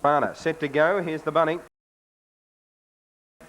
Piranha set to go. Here's the bunny.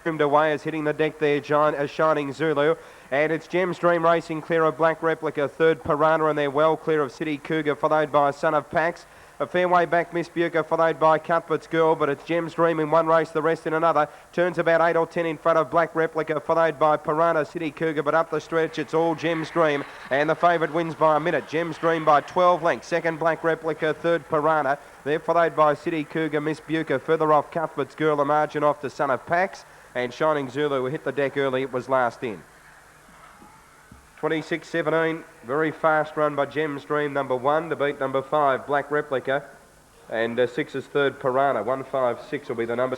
Trimmed away is hitting the deck there, Shining Zulu. And it's Gem's Dream racing clear of Black Replica, third Piranha, and they're well clear of City Cougar, followed by Son of Pax. A fair way back, Miss Buca, followed by Cuthbert's Girl, but it's Gem's Dream in one race, the rest in another. Turns about 8 or 10 in front of Black Replica, followed by Piranha, City Cougar, but up the stretch, it's all Gem's Dream, and the favourite wins by a minute. Gem's Dream by 12 lengths, second Black Replica, third Piranha. They're followed by City Cougar, Miss Buca, further off Cuthbert's Girl, a margin off to Son of Pax, and Shining Zulu hit the deck early, it was last in. 26-17, very fast run by Gem's Dream, number 1, to beat number 5, Black Replica, and 6 is third Piranha. 156 will be the number.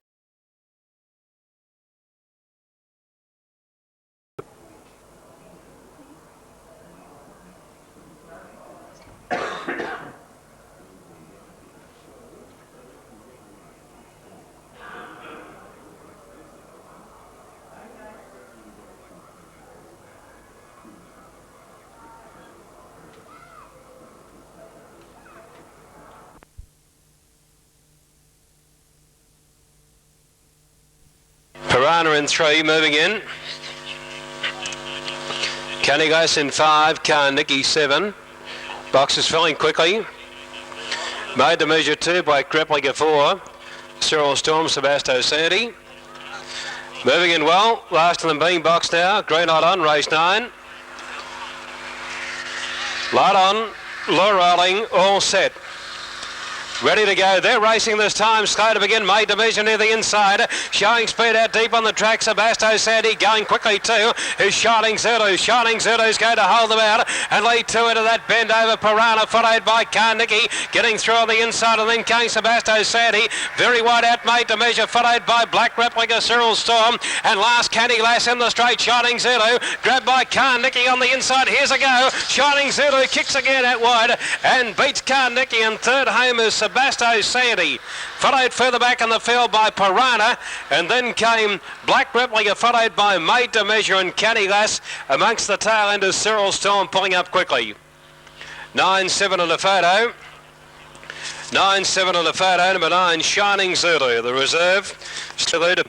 Piranha in 3, moving in. Canigos in 5, Carnegie 7. Box is filling quickly. Made to measure 2, Black Replica 4. Cyril Storm, Sebasto Sandy. Moving in well, last of them being boxed now. Green light on, race 9. Light on, lure rolling, all set. Ready to go. They're racing this time. Slow to begin. Made to measure near the inside. Showing speed out deep on the track. Sebasto Sandy going quickly too. Is Shining Zulu. Shining Zulu's going to hold them out and lead 2 into that bend over Piranha, followed by Carnegie. Getting through on the inside, and then came Sebasto Sandy. Very wide out. Made to measure, followed by Black Replica, Cyril Storm. And last Candy Lass in the straight. Shining Zulu. Grabbed by Carnegie on the inside. Here's a go. Shining Zulu kicks again out wide and beats Carnegie. And third home is Sebasto Sandy, followed further back in the field by Piranha, and then came Black Replica, followed by Made to Measure and Canny Lass. Amongst the tail end is Cyril Storm pulling up quickly. 9-7 on the photo. 9-7 on the photo. Number 9, Shining Zulu, the reserve. Still there to...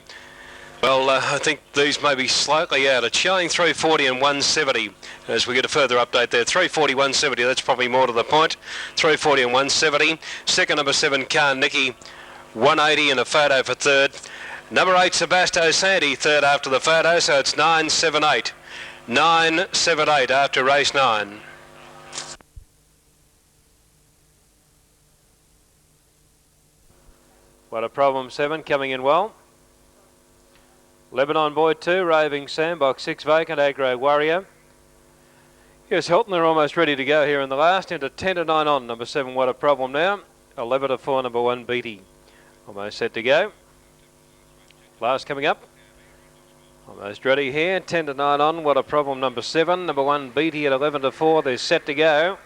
Well, I think these may be slightly out. It's showing 340 and 170 as we get a further update there. 340, 170, that's probably more to the point. 340 and 170. Second, number 7, Carnegie, 180 in a photo for third. Number 8, Sebasto Sandy, third after the photo, so it's 9-7-8. 9-7-8 after race 9. What a problem, 7, coming in well. Lebanon Boy 2, Raving Sam, box 6 vacant, Agro Warrior. Yes, Hilton, they're almost ready to go here in the last, into 10-9 on. Number 7, What a Problem now. 11-4, number 1, Beatty. Almost set to go. Last coming up. Almost ready here, 10-9 on. What a Problem, number 7. Number 1, Beatty at 11-4, they're set to go.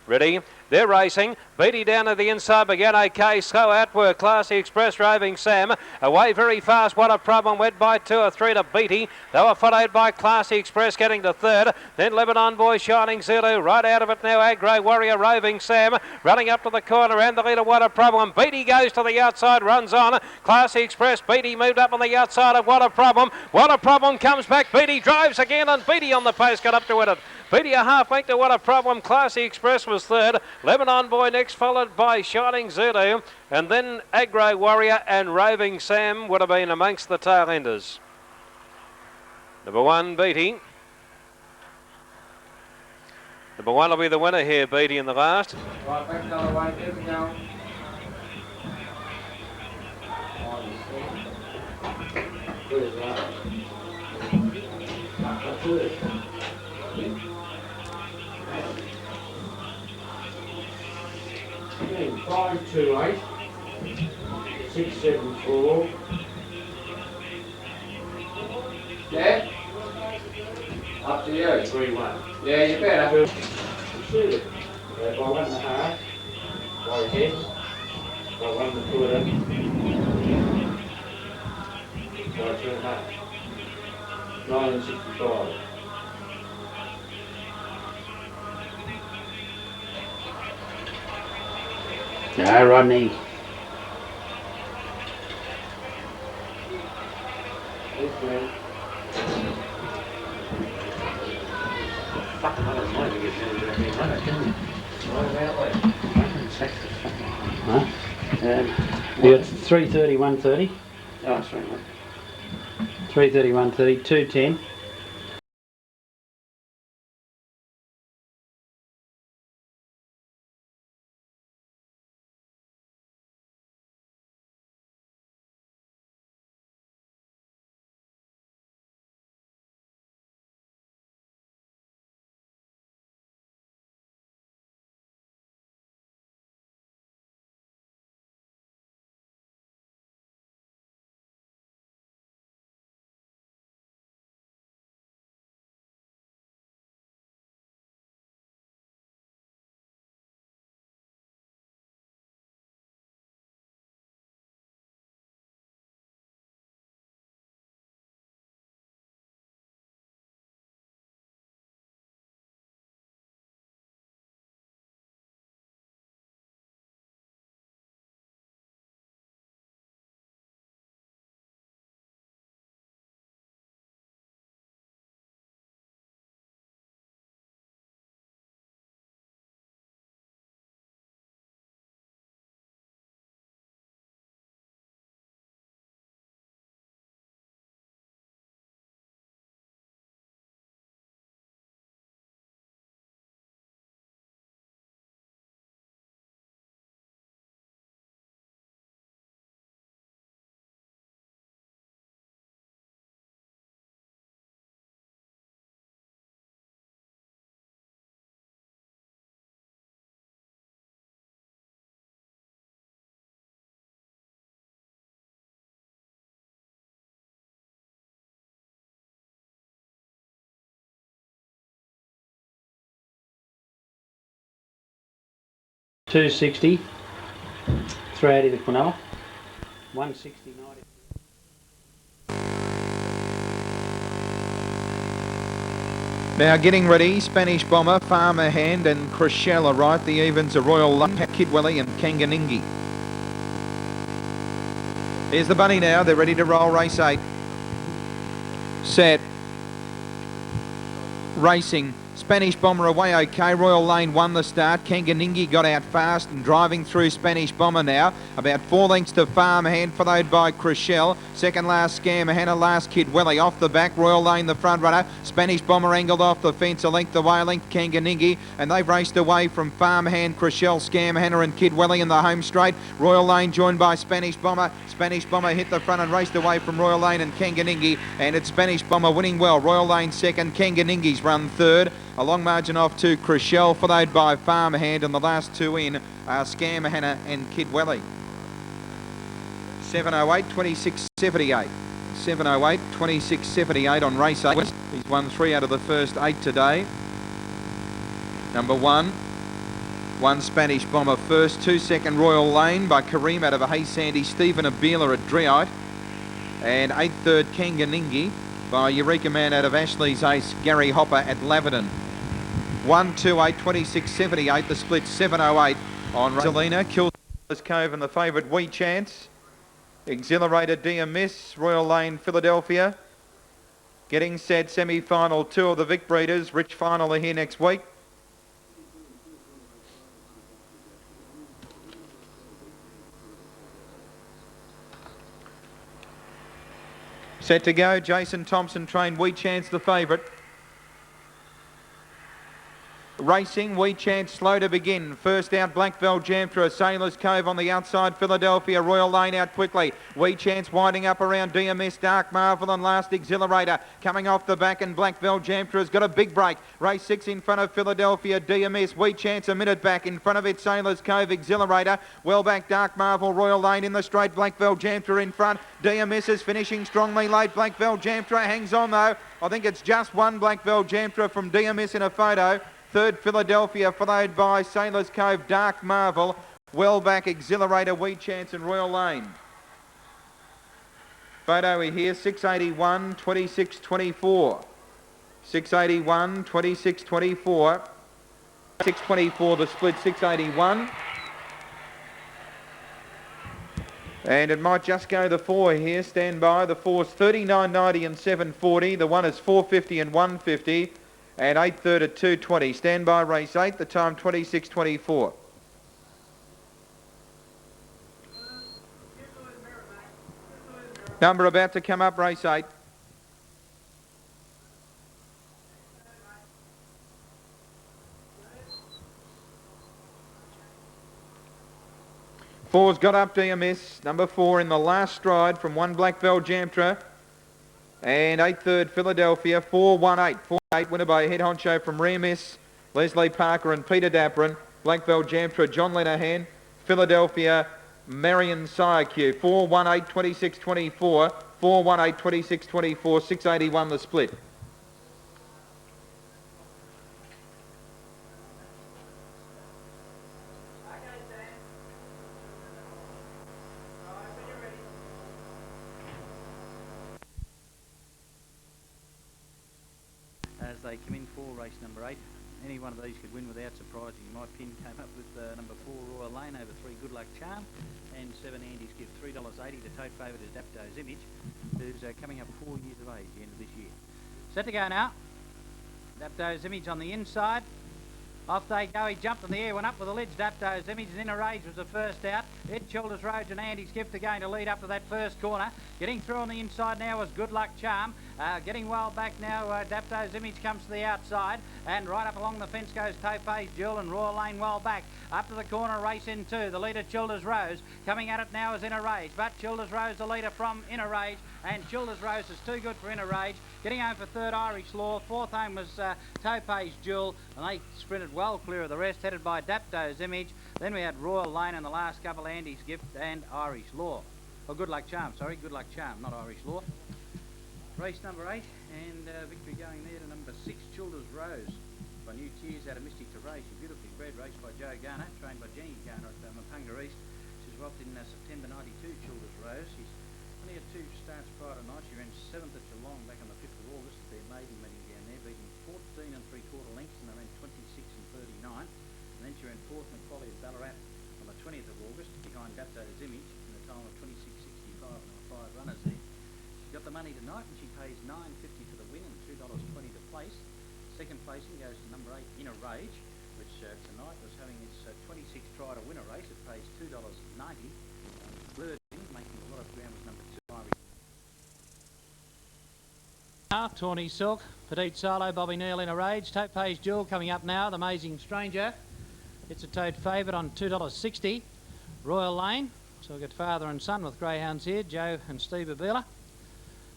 Ready? They're racing. Beatty down to the inside, began okay. Slow outwork. Classy Express, Roving Sam. Away very fast. What a Problem. Went by 2 or 3 to Beatty. They were followed by Classy Express getting to third. Then Lebanon Boy, Shining Zulu. Right out of it now. Agro Warrior, Roving Sam. Running up to the corner and the leader. What a Problem. Beatty goes to the outside, runs on. Classy Express. Beatty moved up on the outside of What a Problem. What a Problem comes back. Beatty drives again, and Beatty on the post got up to win it. Beatty a half length to What a Problem. Classy Express was third. Lebanon Boy next, followed by Shining Zulu. And then Agro Warrior and Roving Sam would have been amongst the tail enders. Number 1, Beatty. Number 1 will be the winner here, Beatty in the last. Right, back the other way, here we go. Good as that. That's good. 528 674. Yeah? Up to you. 3-1. Yeah, you better. Shoot. Yeah, by 1.5. By head. By 1.25. By 2.5. 9.65. No, Rodney. Fucking I don't mind to get down to that big runner, can you? Huh? You got 3:30, 1:30. Oh, sorry, mate. 3:30, 1:30, 2:10. $260, 380 the Quinella, 160.90. Now getting ready, Spanish Bomber, Farmer Hand and Crescella right. The evens are Royal Luck, Kidwelly and Kanganingi. Here's the bunny now, they're ready to roll race 8. Set. Racing. Spanish Bomber away okay. Royal Lane won the start. Kanganingi got out fast and driving through Spanish Bomber now. About 4 lengths to Farmhand, followed by Crescell. Second last Scam Hannah, last Kidwelly. Off the back, Royal Lane the front runner. Spanish Bomber angled off the fence a length away, length Kanganingi. And they've raced away from Farmhand, Crescell, Scam Hannah and Kidwelly in the home straight. Royal Lane joined by Spanish Bomber. Spanish Bomber hit the front and raced away from Royal Lane and Kanganingi. And it's Spanish Bomber winning well. Royal Lane second, Kanganingi's run third. A long margin off to Crescell, followed by Farmhand, and the last two in are Scam Hannah and Kidwelly. 7:08, 26.78. 7:08, 26.78 on race 8. He's won 3 out of the first 8 today. Number 1 Spanish Bomber first, 2 second Royal Lane by Kareem out of a Hey Sandy, Stephen Abela at Dreite, and 8 third Kanganingi by Eureka Man out of Ashley's Ace, Gary Hopper at Laverton. 1:28, 26.78, the split 7:08 on Zelina. Kills Cove and the favourite We Chance. Exhilarator DMS, Royal Lane, Philadelphia. Getting set, semi-final 2 of the Vic Breeders. Rich final are here next week. Set to go, Jason Thompson trained We Chance the favourite. Racing, We Chance slow to begin. First out, Blackville Jamtra, Sailor's Cove on the outside, Philadelphia, Royal Lane out quickly. We Chance winding up around DMS, Dark Marvel and last Exhilarator. Coming off the back and Blackville Jamtra has got a big break. Race 6 in front of Philadelphia, DMS. We Chance a minute back. In front of it, Sailor's Cove, Exhilarator. Well back, Dark Marvel, Royal Lane in the straight. Blackville Jamtra in front. DMS is finishing strongly late. Blackville Jamtra hangs on though. I think it's just one Blackville Jamtra from DMS in a photo. Third, Philadelphia, followed by Sailor's Cove, Dark Marvel. Well back, Exhilarator, We Chance and Royal Lane. Photo here, 681, 26, 24. 681, 26, 24. 624, the split 681. And it might just go the 4 here. Stand by. The 4's 39.90 and 7.40. The 1 is 4.50 and 1.50. And 8/3 at 2.20. Stand by race 8. The time 26.24. Number about to come up, race 8. Four's got up DMS. Number 4 in the last stride from 1 Black Jamtra. And 8/3 Philadelphia. 4-1-8. 4-8 winner by head honcho from Remis, Leslie Parker and Peter Dapron. Black Jamtra, John Lenihan. Philadelphia, Marion Syracuse. 4-1-8, 26-24. 4-1-8, 26-24. 681 the split. As they come in for race number 8, any one of these could win without surprising. My pin came up with number 4 Royal Lane over 3 Good Luck Charm and 7 Andy's Gift. $3.80. The tote favourite is Dapto's Image, who's coming up 4 years of age at the end of this year. Set to go now. Dapto's Image on the inside. Off they go, he jumped in the air, went up with the lids. Dapto's Image and Inner Rage was the first out. Ed Childers Road and Andy's Gift are going to lead up to that first corner. Getting through on the inside now was Good Luck Charm. Getting well back now, Dapto's Image comes to the outside, and right up along the fence goes Topaz Jewel and Royal Lane well back. Up to the corner, race in 2. The leader, Childers Rose. Coming at it now is Inner Rage, but Childers Rose the leader from Inner Rage, and Childers Rose is too good for Inner Rage. Getting home for 3rd, Irish Law. 4th home was Topaz Jewel, and they sprinted well clear of the rest, headed by Dapto's Image. Then we had Royal Lane in the last couple, Andy's Gift and Irish Law. Oh, Good Luck Charm, sorry, Good Luck Charm, not Irish Law. Race number 8, and victory going there to number 6, Childers Rose. By New Tears out of Mystic to Race, a beautifully bred race by Joe Garner, trained by Jenny Garner at Mapunga East. She's whelped in September 92, Childers Rose. She's only had 2 starts prior to night. She ran 7th at Geelong back on the 5th of August at their maiden meeting down there, beating 14 3/4 lengths, and they ran 26 39. And then she ran 4th Macquarie at Ballarat on the 20th of August behind Dapto's Image in a time of 26.65 and 5 runners there. She got the money tonight, and she pays $9.50 for the win and $2.20 to place. Second placing goes to number 8 Inner Rage, which tonight was having its 26th try to win a race. It pays $2.90. Third in, making a lot of ground, was number 2 Irish. Tawny Silk, Petite Solo, Bobby Neal in a Rage. Topaz Jewel coming up now, the Amazing Stranger. It's a tote favourite on $2.60. Royal Lane, so we've got father and son with greyhounds here, Joe and Steve Abela,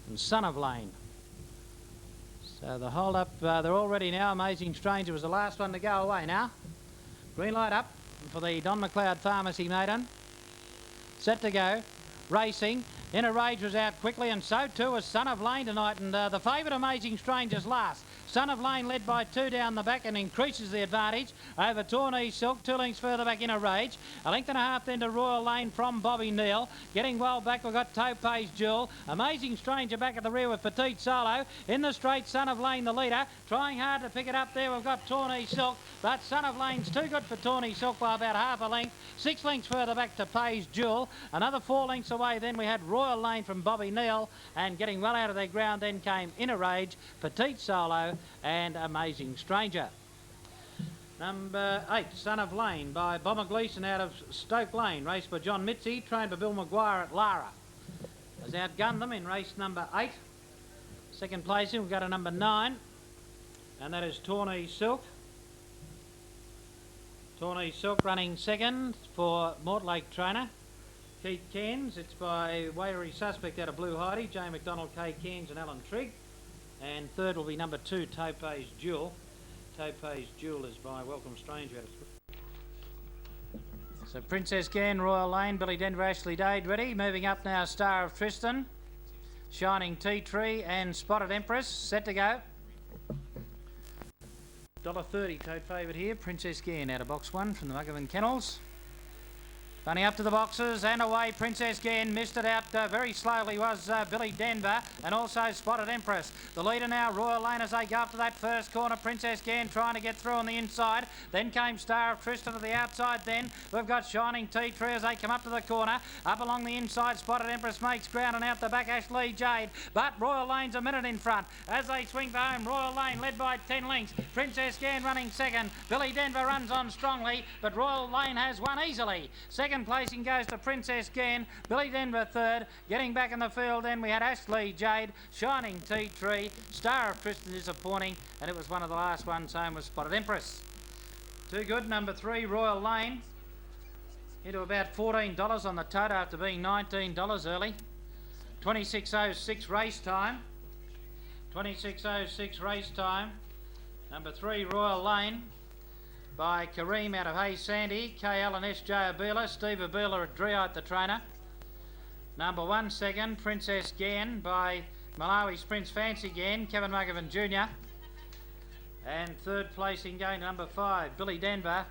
and Son of Lane. So the hold up, they're all ready now. Amazing Stranger was the last one to go away now. Green light up for the Don McLeod Pharmacy maiden. Set to go, racing. Inner Rage was out quickly, and so too was Son of Lane tonight, and the favourite Amazing Stranger's last. Son of Lane led by 2 down the back and increases the advantage over Tawny Silk. 2 lengths further back, Inner Rage. 1.5 lengths then to Royal Lane from Bobby Neal. Getting well back, we've got Topaz Jewel. Amazing Stranger back at the rear with Petite Solo. In the straight, Son of Lane the leader. Trying hard to pick it up there, we've got Tawny Silk, but Son of Lane's too good for Tawny Silk by about 1/2 length. 6 lengths further back to Topaz Jewel. Another 4 lengths away, then we had Royal Lane from Bobby Neal, and getting well out of their ground then came Inner Rage, Petite Solo and Amazing Stranger. Number 8, Son of Lane by Bomber Gleeson out of Stoke Lane, raced by John Mitzi, trained by Bill Maguire at Lara. Has outgunned them in race number 8. Second placing, we've got a number 9, and that is Tawny Silk. Tawny Silk running second for Mortlake trainer Keith Cairns. It's by Wayery Suspect out of Blue Heidi, J McDonald, Kay Cairns and Alan Trigg. And third will be number 2, Topaz Jewel. Topaz Jewel is by Welcome Stranger out of... So Princess Gann, Royal Lane, Billy Denver, Ashley Dade ready. Moving up now, Star of Tristan, Shining Tea Tree and Spotted Empress set to go. $1.30 tote favourite here, Princess Gann out of box 1 from the Muggerman Kennels. Running up to the boxes and away, Princess Gain missed it out very slowly was Billy Denver and also Spotted Empress. The leader now, Royal Lane, as they go up to that first corner. Princess Gain trying to get through on the inside. Then came Star of Tristan to the outside. Then we've got Shining Tea Tree as they come up to the corner. Up along the inside, Spotted Empress makes ground and out the back, Ashley Jade. But Royal Lane's a minute in front. As they swing for home, Royal Lane led by 10 lengths. Princess Gain running second. Billy Denver runs on strongly, but Royal Lane has won easily. Second placing goes to Princess Gain, Billy Denver third. Getting back in the field then we had Ashley Jade, Shining Tea Tree, Star of Tristan disappointing, and it was one of the last ones home was Spotted Empress. Too good, number 3 Royal Lane, into about $14 on the total after being $19 early. 26.06 race time. 26.06 race time. Number 3 Royal Lane by Kareem out of Hey Sandy, KL and SJ Abela, Steve Abela at Dreite, the trainer. Number 1 second, Princess Gain by Malawi's Prince Fancy Gain, Kevin McGovern Jr. And third placing going to number 5, Billy Denver.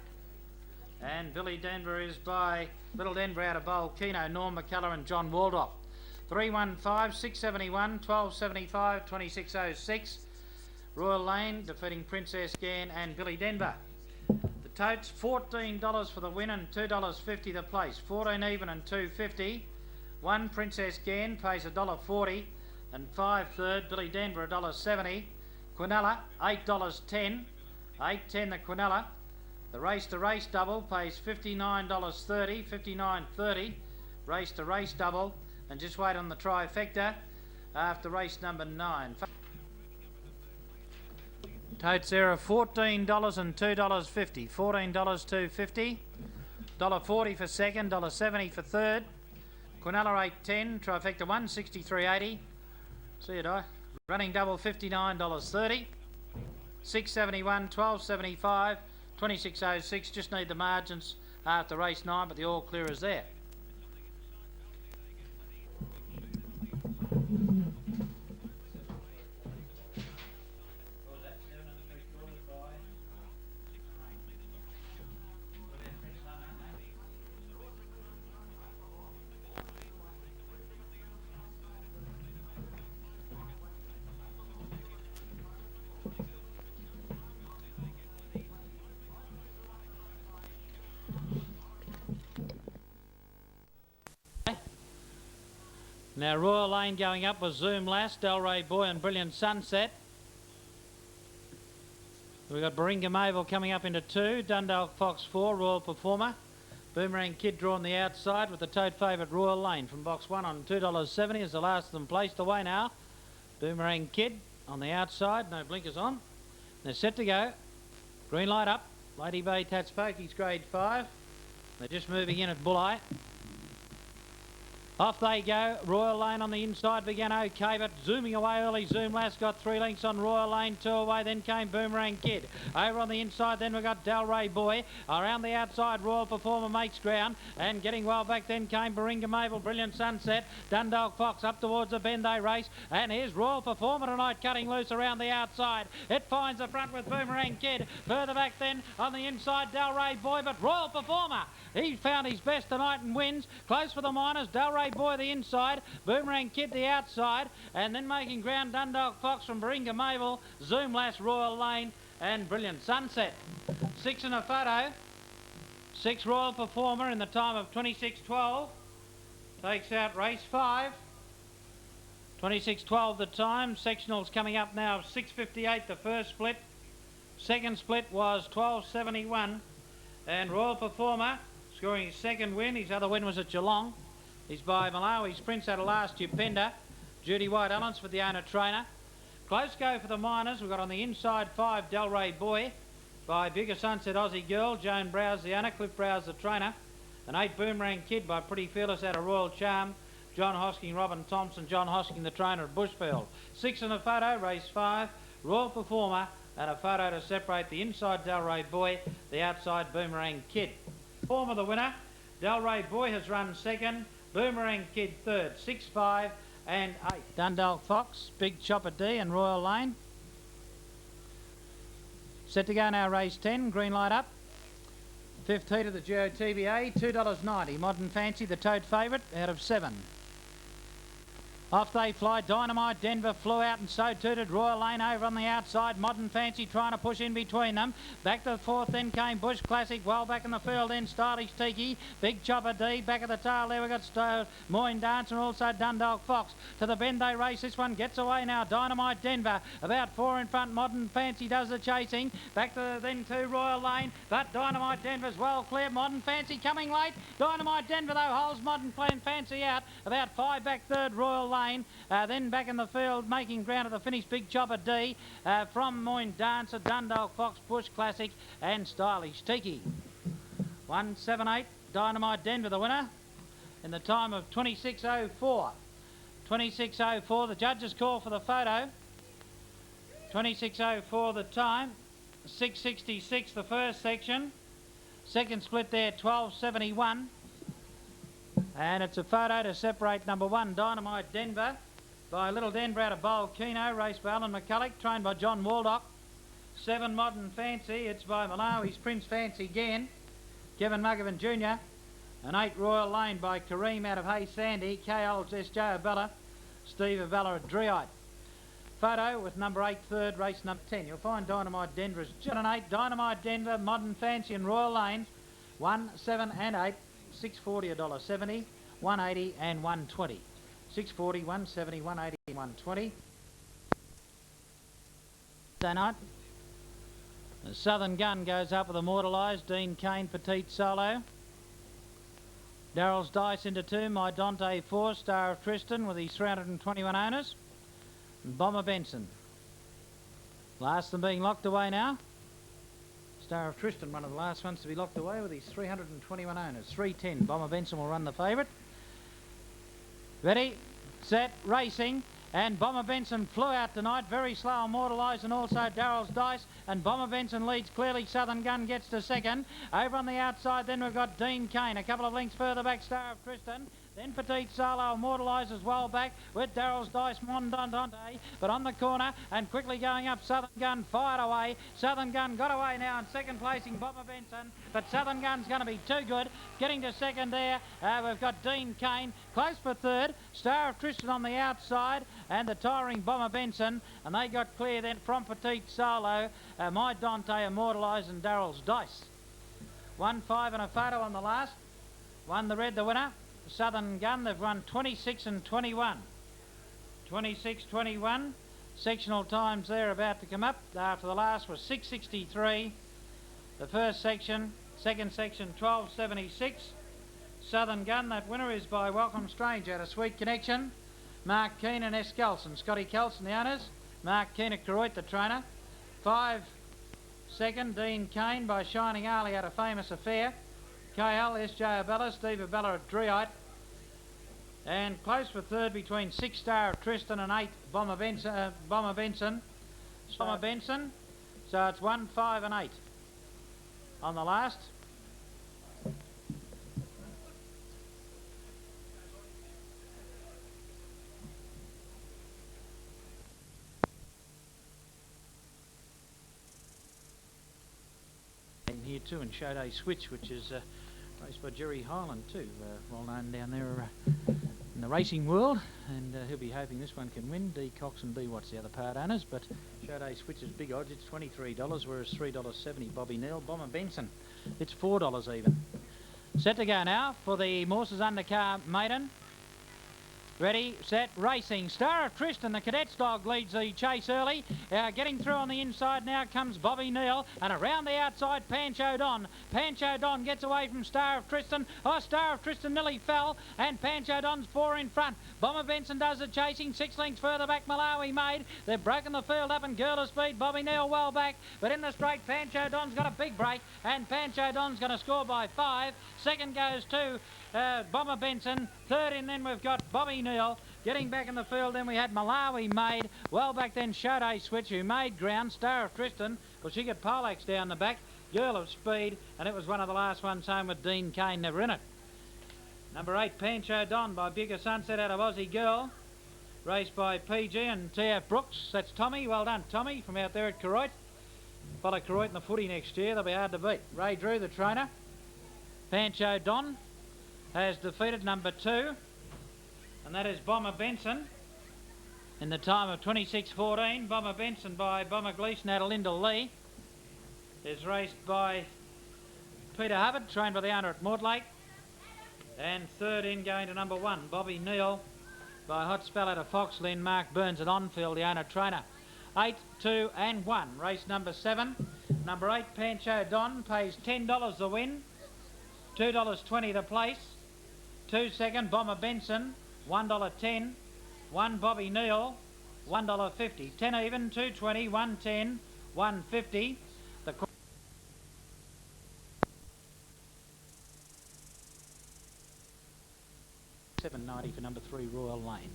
And Billy Denver is by Little Denver out of Volcano, Norm McCullough and John Waldrop. 315, 671, 1275, 26.06. Royal Lane defeating Princess Gain and Billy Denver. The totes, $14 for the win and $2.50 the place. 14 even and $2.50. 1 Princess Gain pays $1.40 and 5 third, Billy Denver $1.70. Quinella $8.10. $8.10 the Quinella. The race to race double pays $59.30, $59.30. Race to race double, and just wait on the trifecta after race number 9. Totes there are $14 and $2.50. $14 $2.50. $1.40 for second, $1.70 for third. Quinella $8.10, trifecta $163.80. See you, die. Running double $59.30. $6.71, $12.75, $26.06. Just need the margins after race 9, but the all clear is there. Now Royal Lane going up was Zoom Lass, Delray Boy and Brilliant Sunset. We've got Baringa Mavel coming up into 2, Dundalk Fox 4, Royal Performer. Boomerang Kid drawn the outside with the tote favourite Royal Lane from box 1 on $2.70 as the last of them placed away now. Boomerang Kid on the outside, no blinkers on. They're set to go. Green light up. Lady Bay Tats Pokies grade 5. They're just moving in at Bulleye. Off they go. Royal Lane on the inside began okay, but zooming away early. Zoom Lass got 3 lengths on Royal Lane, 2 away. Then came Boomerang Kid. Over on the inside, then we got Delray Boy. Around the outside, Royal Performer makes ground. And getting well back, then came Baringa Mavel, Brilliant Sunset. Dundalk Fox up towards the bend they race. And here's Royal Performer tonight cutting loose around the outside. It finds the front with Boomerang Kid. Further back then on the inside, Delray Boy, but Royal Performer, he found his best tonight and wins. Close for the minors, Delray Boy the inside, Boomerang Kid the outside, and then making ground Dundalk Fox from Baringa Mavel, Zoom Lass, Royal Lane and Brilliant Sunset. 6 in a photo. 6 Royal Performer in the time of 26.12. Takes out race 5. 26.12 the time. Sectionals coming up now of 6.58 the first split. Second split was 12.71. And Royal Performer scoring his second win. His other win was at Geelong. He's by Malawi's Prince out of last Upenda. Judy White Allens for the owner trainer. Close go for the minors. We've got on the inside 5 Delray Boy by Bigger Sunset Aussie Girl. Joan Browse the owner. Cliff Browse the trainer. An 8 Boomerang Kid by Pretty Fearless out of Royal Charm. John Hosking, Robin Thompson. John Hosking the trainer at Bushfield. 6 in a photo. Race 5. Royal Performer and a photo to separate the inside Delray Boy, the outside Boomerang Kid. Performer the winner. Delray Boy has run second. Boomerang Kid third, 6, 5 and 8. Dundalk Fox, Big Chopper D and Royal Lane. Set to go now, race 10, green light up. Fifth heat of the GOTBA, $2.90. Modern Fancy, the tote favourite, out of 7. Off they fly. Dynamite Denver flew out and so tooted. Royal Lane over on the outside. Modern Fancy trying to push in between them. Back to the fourth, then came Bush Classic. Well back in the field, then Stylish Tiki. Big Chopper D. Back at the tail there, we've got Moyne Dance and also Dundalk Fox. To the bend they race. This one gets away now. Dynamite Denver about 4 in front. Modern Fancy does the chasing. Back to then to Royal Lane. But Dynamite Denver's well clear. Modern Fancy coming late. Dynamite Denver though holds Modern Fancy out. About 5 back third, Royal Lane. Then back in the field, making ground at the finish, Big Chopper D from Moyne Dancer, Dundalk Fox, Bush Classic and Stylish Tiki. 178, Dynamite Denver the winner in the time of 26.04. 26.04, the judges call for the photo. 26.04 the time, 6.66 the first section. Second split there, 12.71. And it's a photo to separate number 1, Dynamite Denver, by Little Denver out of Bowl Keno, raced by Alan McCulloch, trained by John Waldock. 7, Modern Fancy, it's by Malawi's Prince Fancy again, Kevin Muggovan Jr. And 8, Royal Lane by Kareem out of Hay Sandy, KL's S.J. Abela, Steve Abela at Dreeite. Photo with number 8, third, race number 10. You'll find Dynamite Denver as 7 and 8, Dynamite Denver, Modern Fancy and Royal Lanes, 1, 7 and 8. 640, $1.70, 180 and 120. 640, 170, 180 and 120. Day night. The Southern Gun goes up with Immortalised, Dean Kane, Petite Solo. Darrell's Dice into 2, My Dante 4, Star of Tristan with his 321 owners. And Bomber Benson. Last of them being locked away now. Star of Tristan, one of the last ones to be locked away with his 321 owners. 310, Bomber Benson will run the favourite. Ready, set, racing. And Bomber Benson flew out tonight, very slow, Immortalised and also Darrell's Dice. And Bomber Benson leads clearly, Southern Gun gets to second. Over on the outside then we've got Dean Kane, a couple of lengths further back, Star of Tristan. Then Petite Solo Immortalised as well back with Darrell's Dice, Mondante, but on the corner and quickly going up, Southern Gun fired away. Southern Gun got away now in second placing, Bomber Benson, but Southern Gun's going to be too good. Getting to second there, we've got Dean Kane, close for third, Star of Tristan on the outside, and the tiring Bomber Benson, and they got clear then from Petite Solo, My Dante Immortalised and Darrell's Dice. 1-5 and a photo on the last. 1 the red, the winner. Southern Gun, they've run 26 and 21. 26-21. Sectional times there about to come up. After the last was 6.63. The first section, second section 12.76. Southern Gun, that winner is by Welcome Stranger out of Sweet Connection. Mark Keane and S. Kelson. Scotty Kelson, the owners. Mark Keane at Karoit, the trainer. 5 second, Dean Kane by Shining Ali out of Famous Affair. KL, S.J. Abela, Steve Abela at Dreeite. And close for third between 6 Star of Tristan and 8 Bomber Benson. Bomber Benson. So it's 1, 5 and 8 on the last. And here too, and Showday Switch, which is raced by Jerry Highland too, well known down there in the racing world, and he'll be hoping this one can win. D. Cox and B. Watts the other part owners, but Showday Switch is big odds, it's $23, whereas $3.70 Bobby Neal. Bomber Benson, it's $4 even. Set to go now for the Morses Undercar Maiden. Ready, set, racing. Star of Tristan, the Cadets dog, leads the chase early. Getting through on the inside now comes Bobby Neal, and around the outside, Pancho Don. Pancho Don gets away from Star of Tristan. Oh, Star of Tristan nearly fell, and Pancho Don's 4 in front. Bomber Benson does the chasing, 6 lengths further back, Malawi Made. They've broken the field up and girl of speed. Bobby Neal well back, but in the straight, Pancho Don's got a big break, and Pancho Don's going to score by 5. Second goes to Bomber Benson. Third in then we've got Bobby Neal. Getting back in the field then we had Malawi Made. Well back then Showday Switch, who made ground. Star of Tristan, well she got Poleaxe down the back. Girl of Speed, and it was one of the last ones home with Dean Kane never in it. Number 8, Pancho Don by Bigger Sunset out of Aussie Girl. Raced by PG and T.F. Brooks. That's Tommy. Well done, Tommy, from out there at Karoit. Follow Karoit in the footy next year. They'll be hard to beat. Ray Drew, the trainer. Pancho Don has defeated number 2, and that is Bomber Benson in the time of 26.14. Bomber Benson by Bomber Gleeson out of Linda Lee is raced by Peter Hubbard, trained by the owner at Mortlake, and third in going to number 1, Bobby Neal by Hot Spell out of Fox Lynn, Mark Burns at Onfield, the owner trainer. 8, 2 and 1, race number 7. Number 8, Pancho Don, pays $10 the win, $2.20 the place. 2 second, Bomber Benson, $1.10. 1 Bobby Neal, $1.50. 10 even, 2.20, 1.10, 1.50. The $7.90 for number 3, Royal Lane.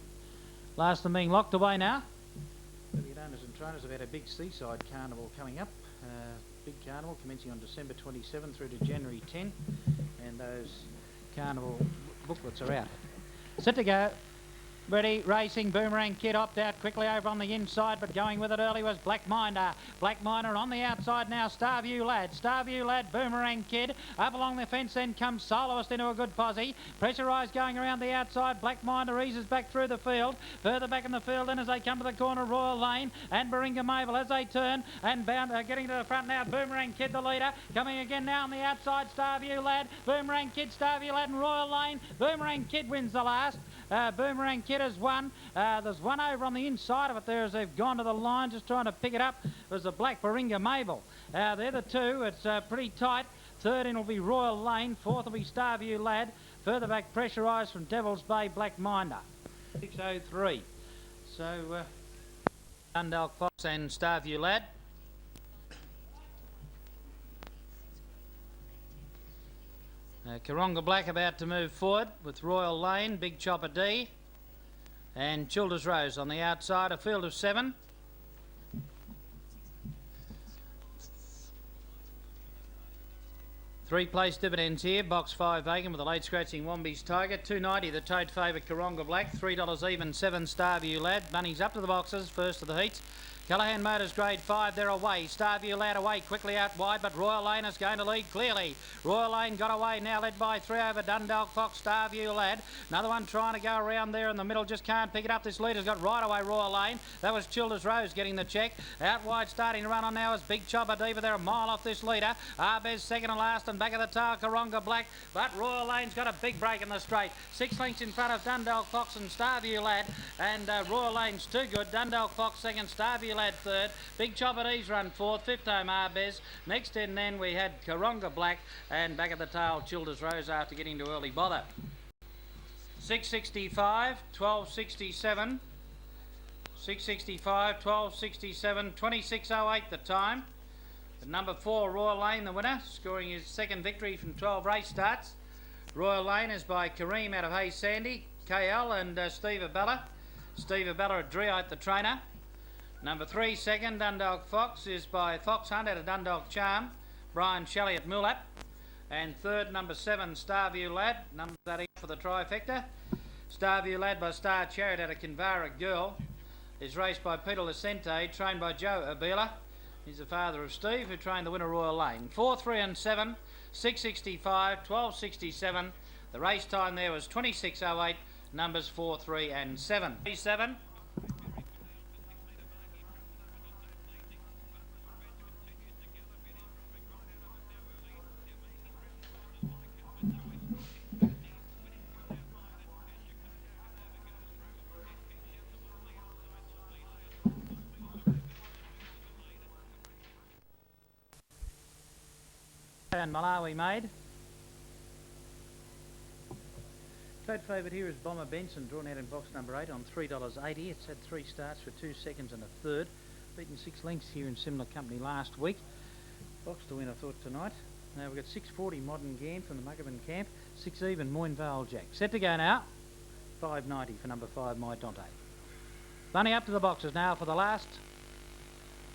Last of them being locked away now. The owners and trainers have had a big seaside carnival coming up. Big carnival commencing on December 27 through to January 10, and those carnival booklets are out. Set to go. Ready, racing, Boomerang Kid hopped out quickly over on the inside, but going with it early was Black Minder. Black Minder on the outside now, Starview Lad. Starview Lad, Boomerang Kid. Up along the fence then comes Soloist into a good posse. Pressurised going around the outside. Black Minder eases back through the field. Further back in the field then as they come to the corner, Royal Lane and Baringa Mabel as they turn and bound, getting to the front now, Boomerang Kid the leader. Coming again now on the outside, Starview Lad. Boomerang Kid, Starview Lad and Royal Lane. Boomerang Kid wins the last. Boomerang Kid has won. There's one over on the inside of it there as they've gone to the line just trying to pick it up. There's the Black Baringa Mabel. They're the two. It's pretty tight. Third in will be Royal Lane. Fourth will be Starview Lad. Further back pressurised from Devil's Bay, Black Minder. 6.03. So Dundalk Fox and Starview Lad. Karonga Black about to move forward with Royal Lane, Big Chopper D, and Childers Rose on the outside, a field of 7. Three-place dividends here, box 5 vacant with a late scratching Wombies Tiger, $2.90 the tote favourite Karonga Black, $3 even, 7 Starview Lad. Bunnies up to the boxes, first of the heats. Callaghan Motors grade 5, they're away. Starview Lad away quickly out wide, but Royal Lane is going to lead clearly. Royal Lane got away now, led by 3 over Dundalk Fox, Starview Lad. Another one trying to go around there in the middle, just can't pick it up. This leader's got right away Royal Lane. That was Childers Rose getting the check. Out wide starting to run on now is Big Chopper Diva. They're a mile off this leader. Arbez second and last, and back of the tail Karonga Black, but Royal Lane's got a big break in the straight. 6 lengths in front of Dundalk Fox and Starview Lad, and Royal Lane's too good. Dundalk Fox second, Starview Lad third. Big Chopper D's run fourth, fifth home Arbez. Next in then we had Karonga Black, and back at the tail Childers Rose after getting to early bother. 6.65, 12.67, 6.65, 12.67, 26.08 the time. But number 4 Royal Lane the winner, scoring his second victory from 12 race starts. Royal Lane is by Kareem out of Hayes Sandy, KL, and Steve Abela. Steve Abela at Dreite the trainer. Number 3 second Dundalk Fox is by Fox Hunt out of Dundalk Charm, Brian Shelley at Moolap. And third number 7 Starview Lad, number 30 for the trifecta. Starview Lad by Star Chariot out of Kinvara Girl is raced by Peter Licente, trained by Joe Abela. He's the father of Steve, who trained the winner Royal Lane. 4, 3 and 7, 6.65, 12.67. The race time there was 26.08, numbers 4, 3 and 7. 7. And Malawi made. Trade favourite here is Bomber Benson, drawn out in box number 8 on $3.80. It's had 3 starts for 2 seconds and a third. Beaten 6 lengths here in similar company last week. Box to win, I thought, tonight. Now we've got 6.40 Modern Gam from the Muggerman camp. 6 even Moyne Vale Jack. Set to go now. 5.90 for number 5 My Dante. Bunny up to the boxes now for the last.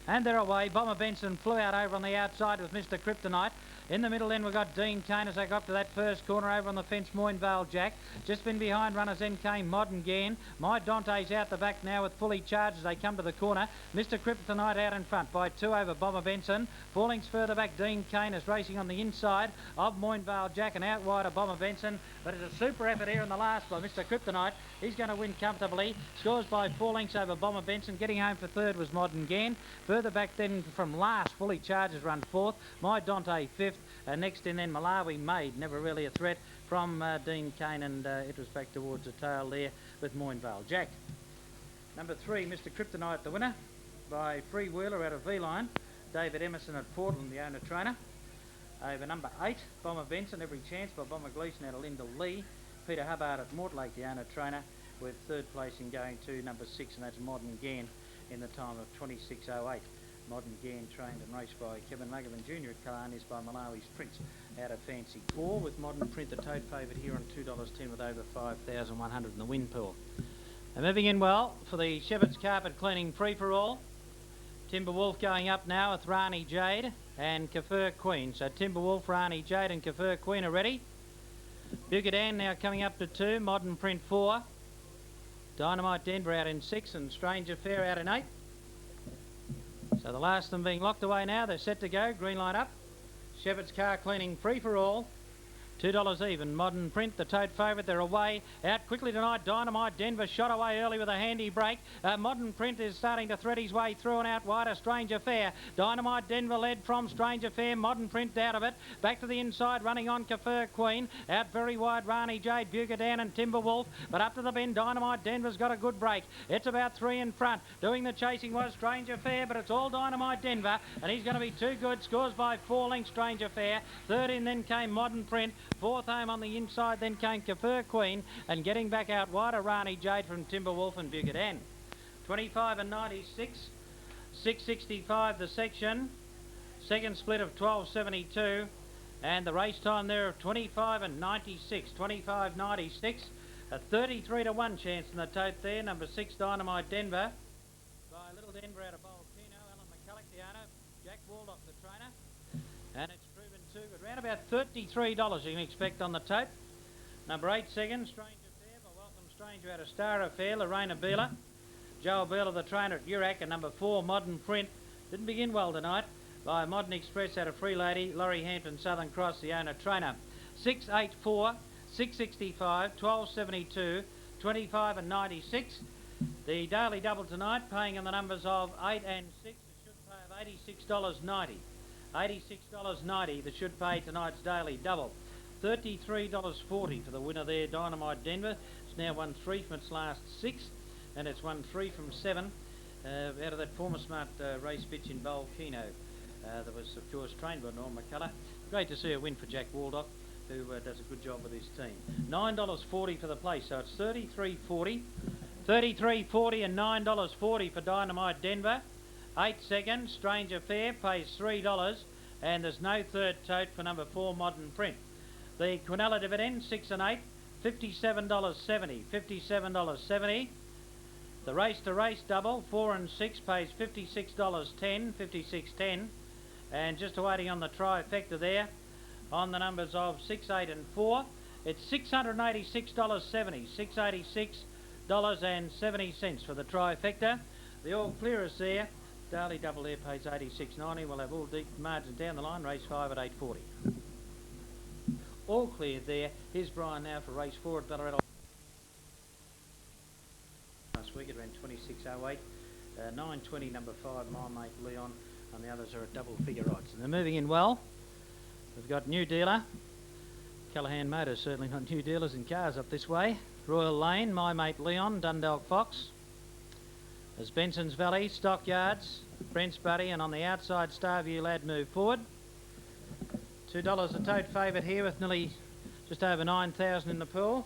And they're away. Bomber Benson flew out over on the outside with Mr. Kryptonite. In the middle then we've got Dean Kane as they got to that first corner over on the fence, Moinvale Jack. Just been behind runners, then came Modern Gann. My Dante's out the back now with fully charged as they come to the corner. Mr. Kryptonite out in front by 2 over Bomber Benson. Fallings further back, Dean Kane is racing on the inside of Moinvale Jack and out wide of Bomber Benson. But it's a super effort here in the last by Mr. Kryptonite. He's going to win comfortably. Scores by 4 lengths over Bomber Benson. Getting home for third was Modern Gann. Further back then from last, fully charged has run fourth. My Dante fifth. Next in then Malawi Maid, never really a threat from Dean Kane, and it was back towards the tail there with Moinvale Jack. Number 3, Mr. Kryptonite, the winner by Freewheeler out of V-Line. David Emerson at Portland, the owner trainer. Over number 8, Bomber Benson, Every Chance by Bomber Gleeson out of Linda Lee. Peter Hubbard at Mortlake, the owner trainer, with third place in going to number 6, and that's Modern Gann in the time of 26.08. Modern Gann trained and raced by Kevin Lagerman Jr. at Killarney's by Malawi's Prince out of Fancy 4, with Modern Print the tote favourite here on $2.10 with over 5,100 in the win pool. And moving in well for the Shepherd's Carpet Cleaning Free-for-All. Timber Wolf going up now with Rani Jade and Kafir Queen. So Timber Wolf, Rani Jade and Kafir Queen are ready. Bugadan now coming up to 2, Modern Print 4. Dynamite Denver out in 6 and Stranger Fair out in 8. So the last of them being locked away now. They're set to go. Green light up. Shepherd's Car Cleaning Free-for-All. $2 even. Modern Print, the tote favourite, they're away. Out quickly tonight, Dynamite Denver shot away early with a handy break. Modern Print is starting to thread his way through and out wider. Stranger Fair. Dynamite Denver led from Stranger Fair. Modern Print out of it. Back to the inside, running on Kafir Queen. Out very wide, Rani Jade, Bugadan and Timber Wolf. But up to the bend, Dynamite Denver's got a good break. It's about 3 in front. Doing the chasing was Stranger Fair, but it's all Dynamite Denver, and he's going to be too good. Scores by 4 lengths, Stranger Fair. Third in then came Modern Print. Fourth home on the inside, then came Kafir Queen, and getting back out wider, Rani Jade from Timber Wolf and Bugadan. 25 and 96, 665 the section, second split of 12.72, and the race time there of 25 and 96, 25.96, a 33 to 1 chance in the tote there. Number 6 Dynamite Denver by Little Denver out of Volcano, Alan McCulloch the owner, Jack Waldock the trainer, and it's too good. Around about $33 you can expect on the tote. Number 8 second, Stranger Fair by Welcome Stranger out of Star Affair, Lorraine Abela. Joe Abela, the trainer at Urac, and number 4, Modern Print. Didn't begin well tonight by Modern Express out of Free Lady, Laurie Hampton, Southern Cross, the owner trainer. 684, 665, 1272, 25 and 96. The daily double tonight, paying in the numbers of 8 and 6, it should pay of $86.90. $86.90 that should pay tonight's daily double. $33.40 for the winner there, Dynamite Denver. It's now won 3 from its last 6, and it's won 3 from 7 out of that former smart race bitch in Volcano that was, of course, trained by Norm McCulloch. Great to see a win for Jack Waldock, who does a good job with his team. $9.40 for the place, so it's $33.40. $33.40 and $9.40 for Dynamite Denver. 8 seconds, Stranger Fair pays $3, and there's no third tote for number 4, Modern Print. The Quinella dividend, 6 and 8, $57.70, $57.70. The race to race double, 4 and 6, pays $56.10, $56.10. And just awaiting on the trifecta there, on the numbers of 6, 8 and 4, it's $686.70, $686.70 for the trifecta. The all clearers there. Daily double there pays $86.90. We'll have all deep margins down the line. Race 5 at $8.40. All cleared there. Here's Brian now for race 4 at Ballarat. Last week it ran 26.08. 9.20 number 5 My Mate Leon, and the others are at double figure odds. And they're moving in well. We've got new dealer. Callaghan Motors certainly not new dealers in cars up this way. Royal Lane, My Mate Leon, Dundalk Fox. As Benson's Valley, Stockyards, Brent's Buddy, and on the outside, Starview Lad move forward. $2 a tote favourite here with nearly just over 9,000 in the pool.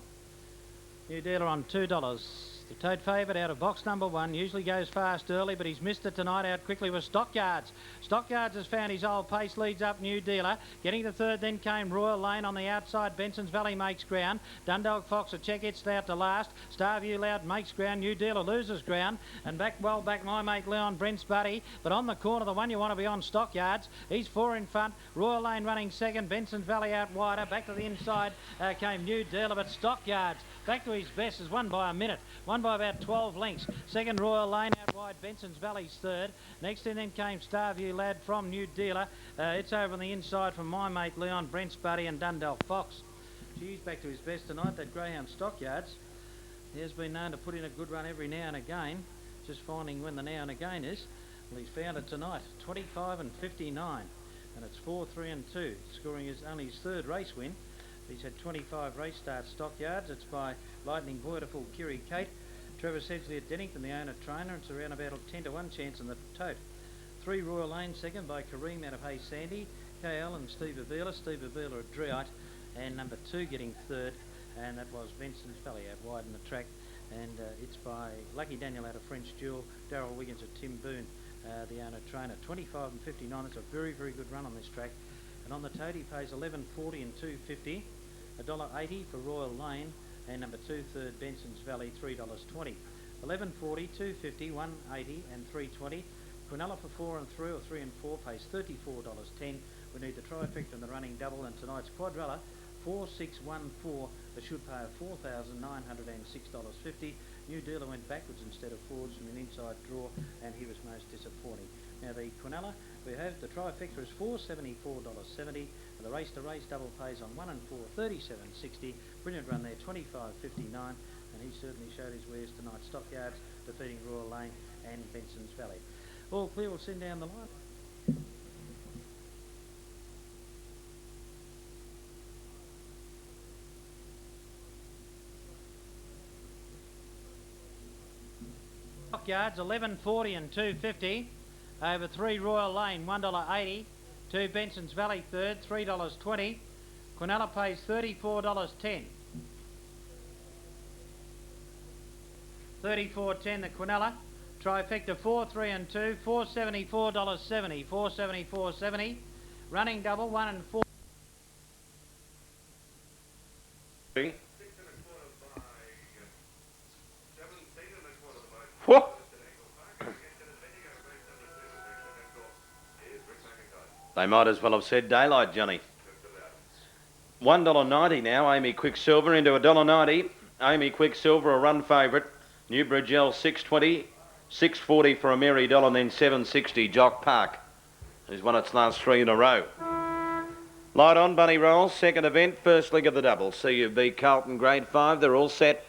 New dealer on $2. The tote favourite out of box number 1 usually goes fast early, but he's missed it tonight. Out quickly with Stockyards. Stockyards has found his old pace, leads up New Dealer. Getting to third, then came Royal Lane on the outside. Benson's Valley makes ground. Dundalk Fox, a check, it's out to last. Starview Loud makes ground. New Dealer loses ground. And back my mate Leon Brent's Buddy. But on the corner, the one you want to be on, Stockyards. He's 4 in front. Royal Lane running second. Benson's Valley out wider. Back to the inside came New Dealer, but Stockyards back to his best, has won by a minute. Won by about 12 lengths. Second, Royal Lane out wide. Benson's Valley's third. Next in then came Starview Lad from New Dealer. It's over on the inside from my mate Leon Brent's Buddy and Dundalk Fox. He's back to his best tonight. That Greyhound Stockyards, he has been known to put in a good run every now and again. Just finding when the now and again is. Well, he's found it tonight. 25 and 59. And it's 4, 3 and 2. Scoring is only his third race win. He's had 25 race starts. Stockyards. It's by Lightning Beautiful Kiri Kate. Trevor Sedgley at Dennington, the owner trainer. It's around about a 10 to 1 chance in the tote. 3 Royal Lane second by Kareem out of Hay Sandy. KL and Steve Abela. Steve Abela at Dreite. And number 2 getting third. And that was Benson's Valley out wide in the track. And it's by Lucky Daniel out of French Jewel. Darryl Wiggins at Tim Boone, the owner trainer. 25 and 59. It's a very, very good run on this track. And on the tote he pays $11.40 and $2.50. $1.80 for Royal Lane, and number 2 third Benson's Valley $3.20. $11.40, $2.50, $1.80 and $3.20. Quinella for 4 and 3 or 3 and 4 pays $34.10. We need the trifecta and the running double, and tonight's quadrella 4614. It should pay $4,906.50. New Dealer went backwards instead of forwards from an inside draw, and he was most disappointing. Now the Quinella, we have the trifecta is $474.70, and the race to race double pays on 1 and 4 $37.60. Brilliant run there, 25.59, and he certainly showed his wares tonight. Stockyards defeating Royal Lane and Benson's Valley. All clear, we'll send down the line. Stockyards $11.40 and $2.50. Over 3 Royal Lane $1.80. 2 Benson's Valley third $3.20. Quinella pays $34.10. $34.10 the Quinella. Trifecta 4, 3 and 2 $474.70. $474.70. Running double 1 and 4. Whoa. They might as well have said daylight, Johnny. $1.90 now. Amy Quicksilver into $1.90. Amy Quicksilver, a run favourite. Newbridge L $6.20. $6.40 for a Mary Doll, and then $7.60 Jock Park, who's won its last 3 in a row. Light on, Bunny Rolls. Second event, first leg of the double. CUB Carlton Grade 5. They're all set.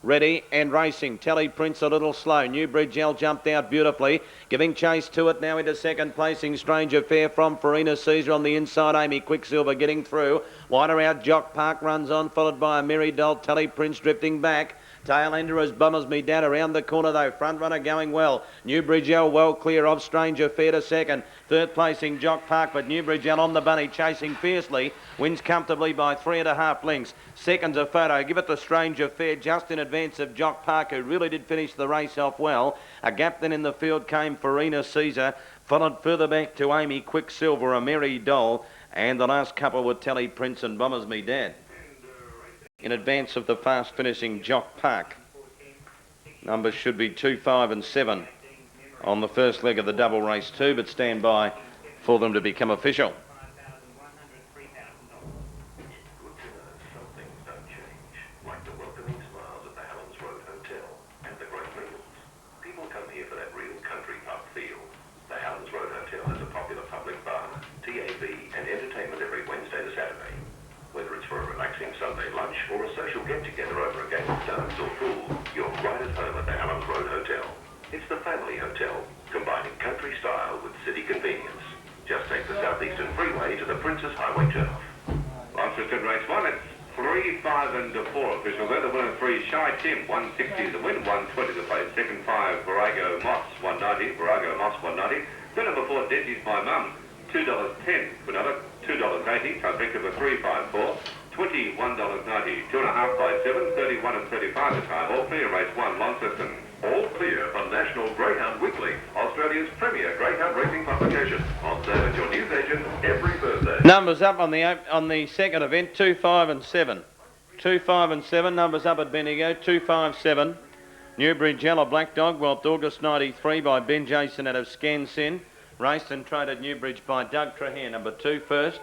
Ready and racing. Tally Prince a little slow. Newbridge L jumped out beautifully, giving chase to it now into second placing. Stranger Fair from Farina Caesar on the inside. Amy Quicksilver getting through. Wider out, Jock Park runs on, followed by a Mary Doll. Tally Prince drifting back. Tail ender as Bummers Me Dad around the corner though. Front runner going well. Newbridge L well clear of Stranger Fair to second. Third placing Jock Park, but Newbridge L on the bunny chasing fiercely. Wins comfortably by 3.5 lengths. Second's a photo. Give it to Stranger Fair just in advance of Jock Park, who really did finish the race off well. A gap then in the field came Farina Caesar. Followed further back to Amy Quicksilver, a Mary Doll. And the last couple were Tally Prince and Bummers Me Dad. In advance of the fast finishing Jock Park. Numbers should be 2, 5 and 7 on the first leg of the double race 2, but stand by for them to become official. Sunday lunch or a social get-together over a game of darts or pool, you're right at home at the Allens Road Hotel. It's the family hotel, combining country style with city convenience. Just take the Southeastern Freeway to the Princess Highway turnoff. Launceston race 1, it's 3, 5 and 4 official there. The winner 3, Shy Tim, 160 the win, 120 the play. Second 5, Virago Moss, 190. Virago Moss, 190. Then number 4, Desi's My Mum, $2.10. Another $2.80. Trifecta for 3, 5, 4. $21.90. 2.5 by 7, 31 and 35 the time. All clear, race 1, Launceston. All clear for National Greyhound Weekly, Australia's premier greyhound racing publication. On sale at your news agent every Thursday. Numbers up on the second event, 2, 5 and 7. 2, 5 and 7, numbers up at Bendigo, 2, 5, 7. Newbridge Yellow Black Dog, Whelped August 93 by Ben Jason out of Scansin. Raced and traded Newbridge by Doug Trahan, number 2 first.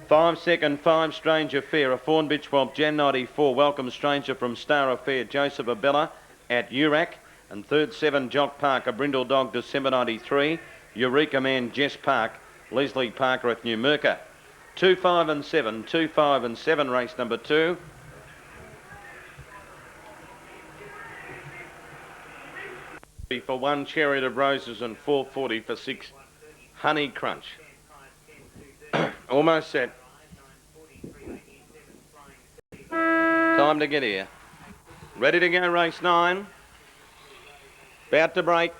5 second, 5 Stranger Fair, a Fawn Bitch Whelp, Jan 94, Welcome Stranger from Star Affair, Joseph Abela at Urac. And third, 7 Jock Park, a Brindle Dog, December 93, Eureka Man, Jess Park, Leslie Parker at Newmerka. 2, 5 and 7, 2, 5 and 7, race number 2. For 1, Chariot of Roses, and 4.40 for 6, Honey Crunch. Almost set. Time to get here. Ready to go, race 9. About to break.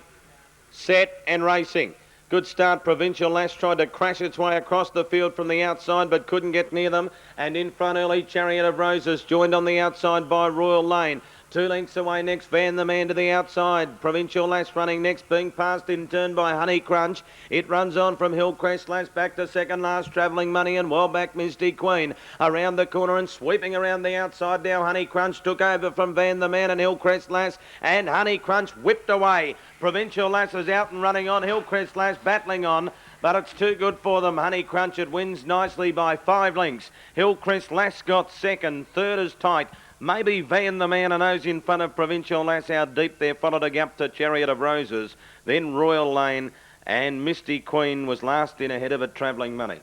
Set and racing. Good start, Provincial Lass tried to crash its way across the field from the outside but couldn't get near them. And in front early, Chariot of Roses, joined on the outside by Royal Lane. 2 lengths away next, Van the Man to the outside. Provincial Lass running next, being passed in turn by Honey Crunch. It runs on from Hillcrest Lass back to second last, Travelling Money, and well back Misty Queen. Around the corner and sweeping around the outside now, Honey Crunch took over from Van the Man and Hillcrest Lass, and Honey Crunch whipped away. Provincial Lass is out and running on, Hillcrest Lass battling on, but it's too good for them. Honey Crunch, it wins nicely by 5 lengths. Hillcrest Lass got second, third is tight. Maybe Van the Man and those in front of Provincial Lass out deep there, followed a gap to Chariot of Roses. Then Royal Lane and Misty Queen was last in ahead of it, Travelling Money.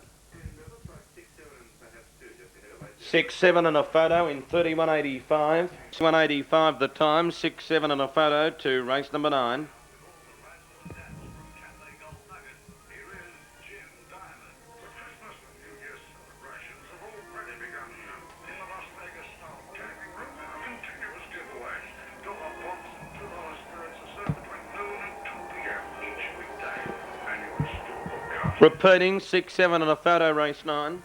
6, 7 and a photo in 31.85. 185 the time, 6, 7 and a photo to race number 9. Repeating, 6, 7 and a photo, race 9.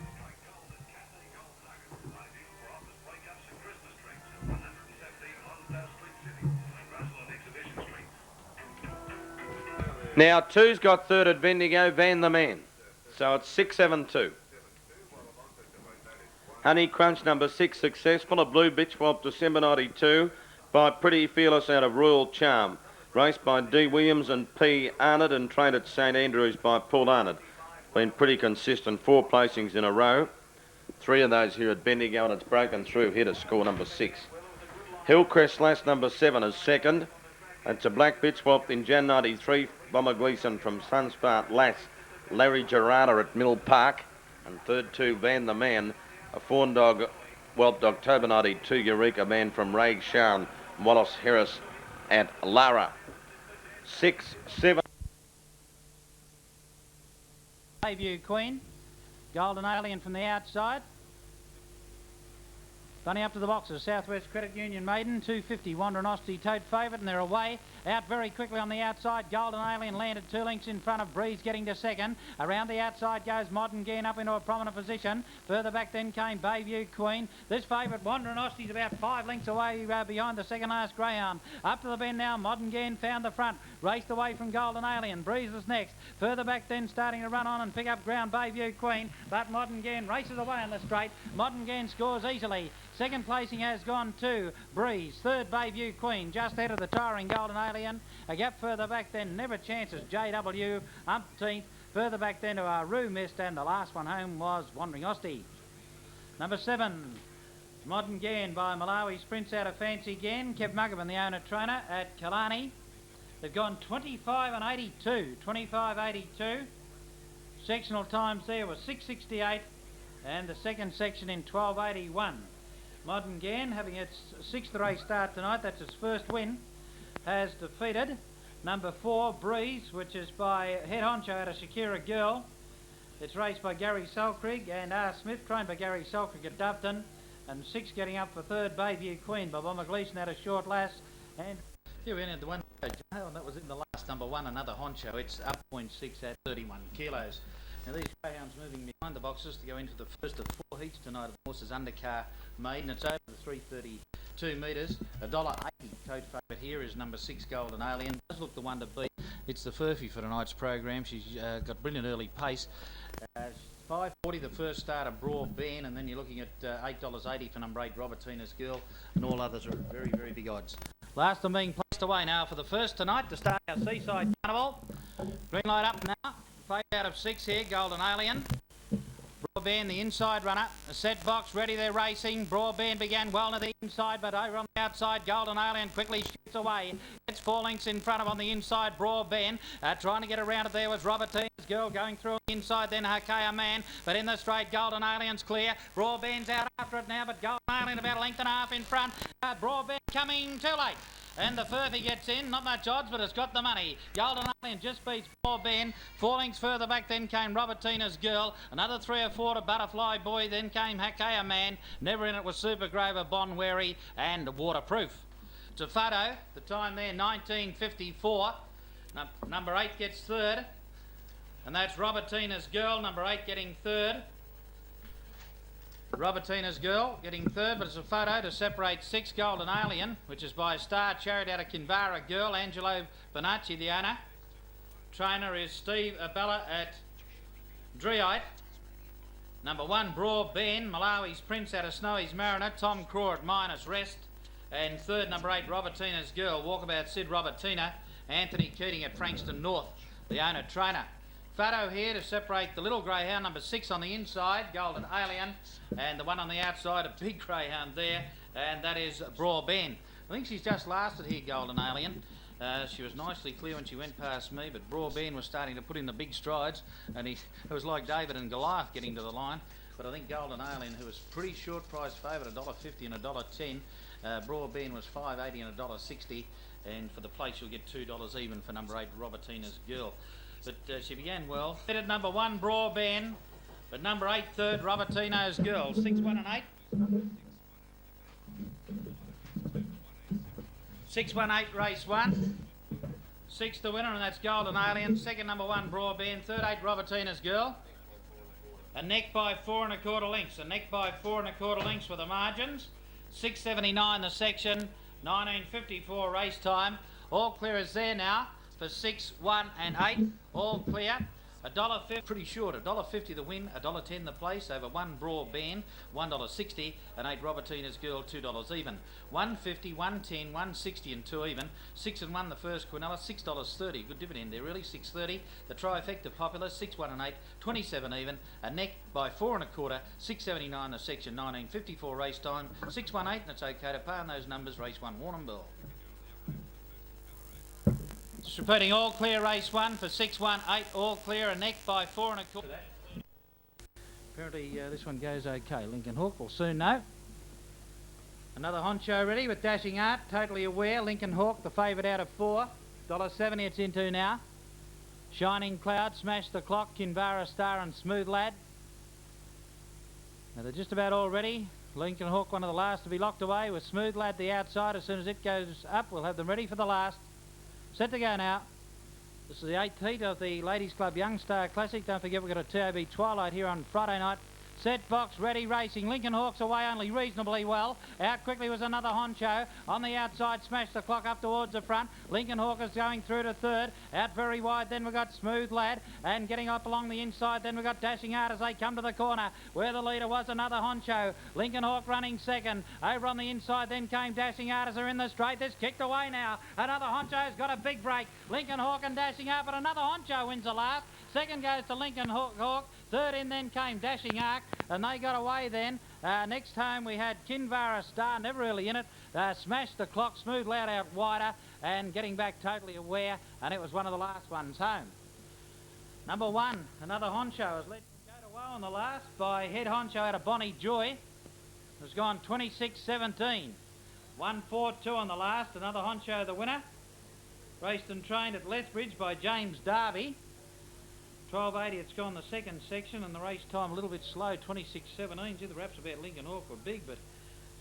Now 2's got third at Bendigo, Van the Man. So it's 6, 7, 2. Honey Crunch, number 6, successful. A Blue Bitch Whelp, December 92 by Pretty Fearless out of Royal Charm. Raced by D. Williams and P. Arnott and trained at St Andrews by Paul Arnott. Been pretty consistent, 4 placings in a row. 3 of those here at Bendigo, and it's broken through here to score number 6. Hillcrest Lass, number 7, is second. It's a Black Bitch Whelp in Jan 93, Bomber Gleeson from Sunspart Lass, Larry Gerarda at Mill Park. And third, 2, Van the Man, a Fawn Dog, Whelped October 92, Eureka Man from Raig Sharn, Wallace Harris at Lara. 6, 7. Debut Queen, Golden Alien from the outside. Bunny up to the boxes, Southwest Credit Union Maiden, 250, Wanderenosty Tote favourite, and they're away. Out very quickly on the outside, Golden Alien landed 2 lengths in front of Breeze, getting to second. Around the outside goes Modern Gain up into a prominent position. Further back then came Bayview Queen. This favourite, Wanderenosty's about 5 lengths away behind the second last Greyhound. Up to the bend now, Modern Gain found the front, raced away from Golden Alien. Breeze was next. Further back then starting to run on and pick up ground, Bayview Queen, but Modern Gain races away on the straight. Modern Gain scores easily. Second placing has gone to Breeze. Third, Bayview Queen, just ahead of the tiring Golden Alien. A gap further back then, Never Chances, JW, umpteenth. Further back then to our Roo Mist, and the last one home was Wanderenosty. Number 7, Modern Gain by Malawi Sprints out of Fancy Gain. Kev Muggavan, the owner trainer at Killarney. They've gone 25 and 82, 25.82. Sectional times there was 6.68, and the second section in 12.81. Modern Gain, having its 6th race start tonight, that's its first win, has defeated number 4, Breeze, which is by Head Honcho out of Shakira Girl. It's raced by Gary Selkrig and R. Smith, trained by Gary Selkrig at Doveton. And 6 getting up for third, Bayview Queen by Bomber Gleeson out of Short Lass. And Yeah, we entered the one, and that was in the last number 1, another Honcho. It's up 0.6 at 31 kilos. Now these greyhounds moving behind the boxes to go into the first of 4 heats tonight of the horses undercar maiden. It's over the 332 metres. $1.80. Code favourite here is number 6 Golden Alien. Does look the one to beat. It's the Furphy for tonight's program. She's got brilliant early pace. $5.40 the first start of Broad Ben, and then you're looking at $8.80 for number 8 Robertina's Girl, and all others are very, very big odds. Last one being placed away now for the first tonight to start our Seaside Carnival. Green light up now. Fade out of 6 here, Golden Alien. Broadband, the inside runner. A set box ready, they're racing. Broadband began well to the inside, but over on the outside, Golden Alien quickly shoots away. It's 4 lengths in front of on the inside, Broadband. Trying to get around it there was Robertina's Girl going through on the inside, then Hakea Man. But in the straight, Golden Alien's clear. Broadband's out after it now, but Golden Alien about a length and a half in front. Broadband coming too late. And the Furphy gets in, not much odds, but it's got the money. Golden Alien just beats Broadband. 4 lengths further back, then came Robertina's Girl. Another 3 or 4 to Butterfly Boy, then came Hakea Man. Never in it was Super Grover, Bon Wary, and Waterproof. To Fado, the time there, 19:54. Number 8 gets third. And that's Robertina's Girl, number 8 getting third. Robertina's Girl getting third, but it's a photo to separate 6 Golden Alien, which is by Star Chariot out of Kinvara Girl, Angelo Bonacci, the owner. Trainer is Steve Abela at Dreite. Number 1, Broad Ben, Malawi's Prince out of Snowy's Mariner, Tom Craw at Minus Rest. And third, number 8, Robertina's Girl, Walkabout Sid Robertina, Anthony Keating at Frankston North, the owner trainer. Photo here to separate the little greyhound, number 6 on the inside, Golden Alien, and the one on the outside, a big greyhound there, and that is Broad Ben. I think she's just lasted here, Golden Alien. She was nicely clear when she went past me, but Broad Ben was starting to put in the big strides, and it was like David and Goliath getting to the line. But I think Golden Alien, who was pretty short price favourite, $1.50 and $1.10, Broad Ben was $5.80 and $1.60, and for the place you'll get $2 even for number 8, Robertina's Girl. But she began well. At number 1, Broad Ben, but number 8, third, Robertina's Girl. 6, 1 and 8. 6, 1, 8, race 1. 6 the winner, and that's Golden Alien. Second, number 1, Broad Ben. Third, 8, Robertina's Girl. A neck by 4 1/4 lengths. A neck by 4 1/4 lengths with the margins. 6.79 the section. 19:54 race time. All clear is there now. For 6, 1 and 8, all clear. $1.50, pretty short. $1.50 the win, $1.10 the place over 1 Broad Ben, $1.60, and 8 Robertina's Girl, $2 even. 150, 110, 160 and 2 even. 6 and 1 the first Quinella, $6.30. Good dividend there really, $6.30. The trifecta popular, 6, 1 and 8, 27 even. A neck by 4 1/4, 6.79 the section, 19:54 race time. 6, 1, 8, and it's okay to pay on those numbers. Race 1, Warrnambool. Just repeating, all clear race 1 for 6, 1, 8, all clear, a neck by 4 1/4. Apparently this one goes okay. Lincoln Hawk will soon know. Another honcho ready with Dashing Art, totally aware. Lincoln Hawk, the favourite out of 4. $1.70 it's into now. Shining Cloud, Smash the Clock, Kinvara Star and Smooth Lad. Now they're just about all ready. Lincoln Hawk, one of the last to be locked away, with Smooth Lad the outside. As soon as it goes up, we'll have them ready for the last. Set to go now. This is the 8th heat of the Ladies Club Young Star Classic. Don't forget we've got a TOB Twilight here on Friday night. Set box ready racing. Lincoln Hawk's away only reasonably well. Out quickly was another honcho. On the outside, Smash the Clock up towards the front. Lincoln Hawk is going through to third. Out very wide, then we've got Smooth Lad. And getting up along the inside, then we've got Dashing Art as they come to the corner. Where the leader was another honcho. Lincoln Hawk running second. Over on the inside, then came Dashing Art as they're in the straight. This kicked away now. Another honcho's got a big break. Lincoln Hawk and Dashing Art, but another honcho wins the last. Second goes to Lincoln Hawk. Third in then came Dashing Arc, and they got away then. Next home we had Kinvara Star, never really in it. Smashed the Clock, Smooth Loud out wider, and getting back totally aware, and it was one of the last ones home. Number 1, another honcho, has let go to well on the last by head honcho out of Bonnie Joy. Has gone 26-17. 1-4-2 on the last, another honcho the winner. Raced and trained at Lethbridge by James Darby. 12.80, it's gone the second section, and the race time a little bit slow, 26.17. Gee, the raps about Lincoln Hawk were big, but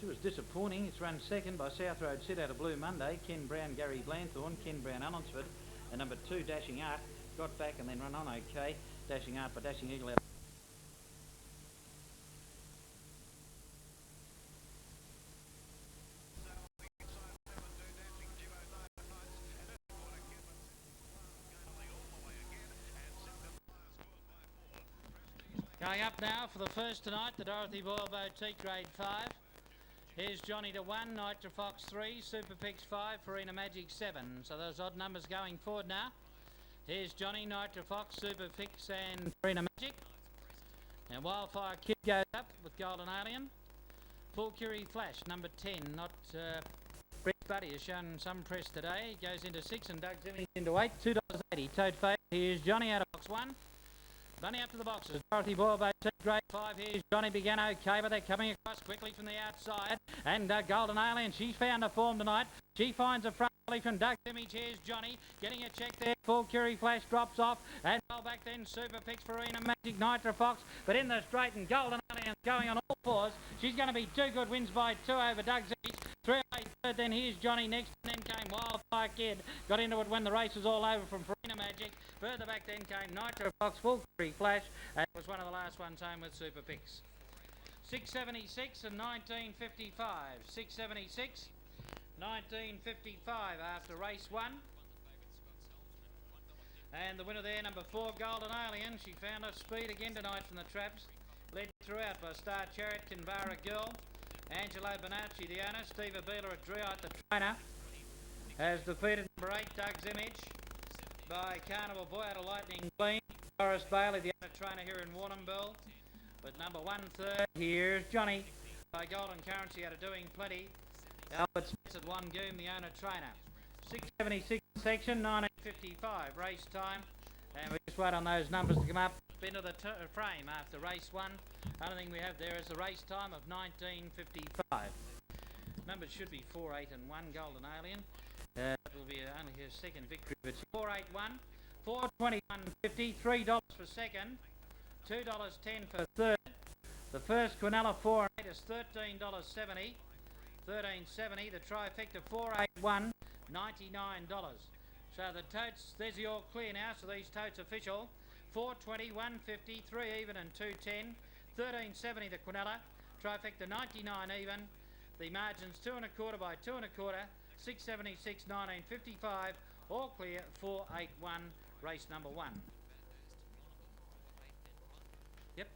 it was disappointing. It's run second by South Road Sit out of Blue Monday. Ken Brown, Gary Blanthorne, Ken Brown, Allinsford, and number 2, Dashing Art, got back and then run on okay. Dashing Art by Dashing Eagle out. Going up now for the first tonight, the Dorothy Boyle Boutique Grade 5. Here's Johnny to 1, Nitra Fox 3, Super Pix 5, Farina Magic 7. So those odd numbers going forward now. Here's Johnny, Nitra Fox, Super Pix and Farina Magic. Now Wildfire Kid goes up with Golden Alien. Full Curie Flash, number 10, not Brett Buddy has shown some press today. He goes into 6 and Doug Zimming into 8, $2.80. Toad favourite. Here's Johnny out of box 1. Bunny up to the boxes. Dorothy Boyle Boutique Grade 5. Here's Johnny began okay, but they're coming across quickly from the outside. And Golden Alien, she's found a form tonight. She finds a front from Doug's Image. Here's Johnny getting a check there. Full Curie Flash drops off. And well back then, Super Pix, Farina Magic, Nitra Fox. But in the straight and Golden Alien going on all fours. She's going to be 2 good wins by 2 over Doug's Image. 3 8 third, then here's Johnny next, and then came Wildfire Kid. Got into it when the race was all over from Farina Magic. Further back then came Nitra Fox, Full Curie Flash, and it was one of the last ones home with Super Pix. 676 and 1955. 676, 1955 after race 1. And the winner there, number 4, Golden Alien. She found her speed again tonight from the traps. Led throughout by Star Chariot, Kinvara Girl. Angelo Bonacci, the owner. Steve Abela at Drewitt, the trainer, has defeated number 8, Doug's Image, by Carnival Boy out of Lightning Gleam. Boris Bailey, the owner trainer here in Warrnambool. With number 1 third, here's Johnny by Golden Currency out of Doing Plenty. Albert Smith at One Goom, the owner trainer. 676 section, 1955 race time. And we just wait on those numbers to come up into the frame after race 1. Only thing we have there is the race time of 1955. Numbers should be 4, 8 and 1, Golden Alien. It will be only his second victory. But 4, 8, 1, 421.50, $3 for second, $2.10 for third. The first Quinella 4 and 8 is $13.70. $13.70. The trifecta 4, 8, 1, $99. So the totes, there's the all clear now, so these totes official. 420, 150, 3 even and 210. 13.70 the Quinella. Trifecta 99 even. The margins 2 1/4 by 2 1/4. 676, 1955. All clear, 481, race number 1. Yep.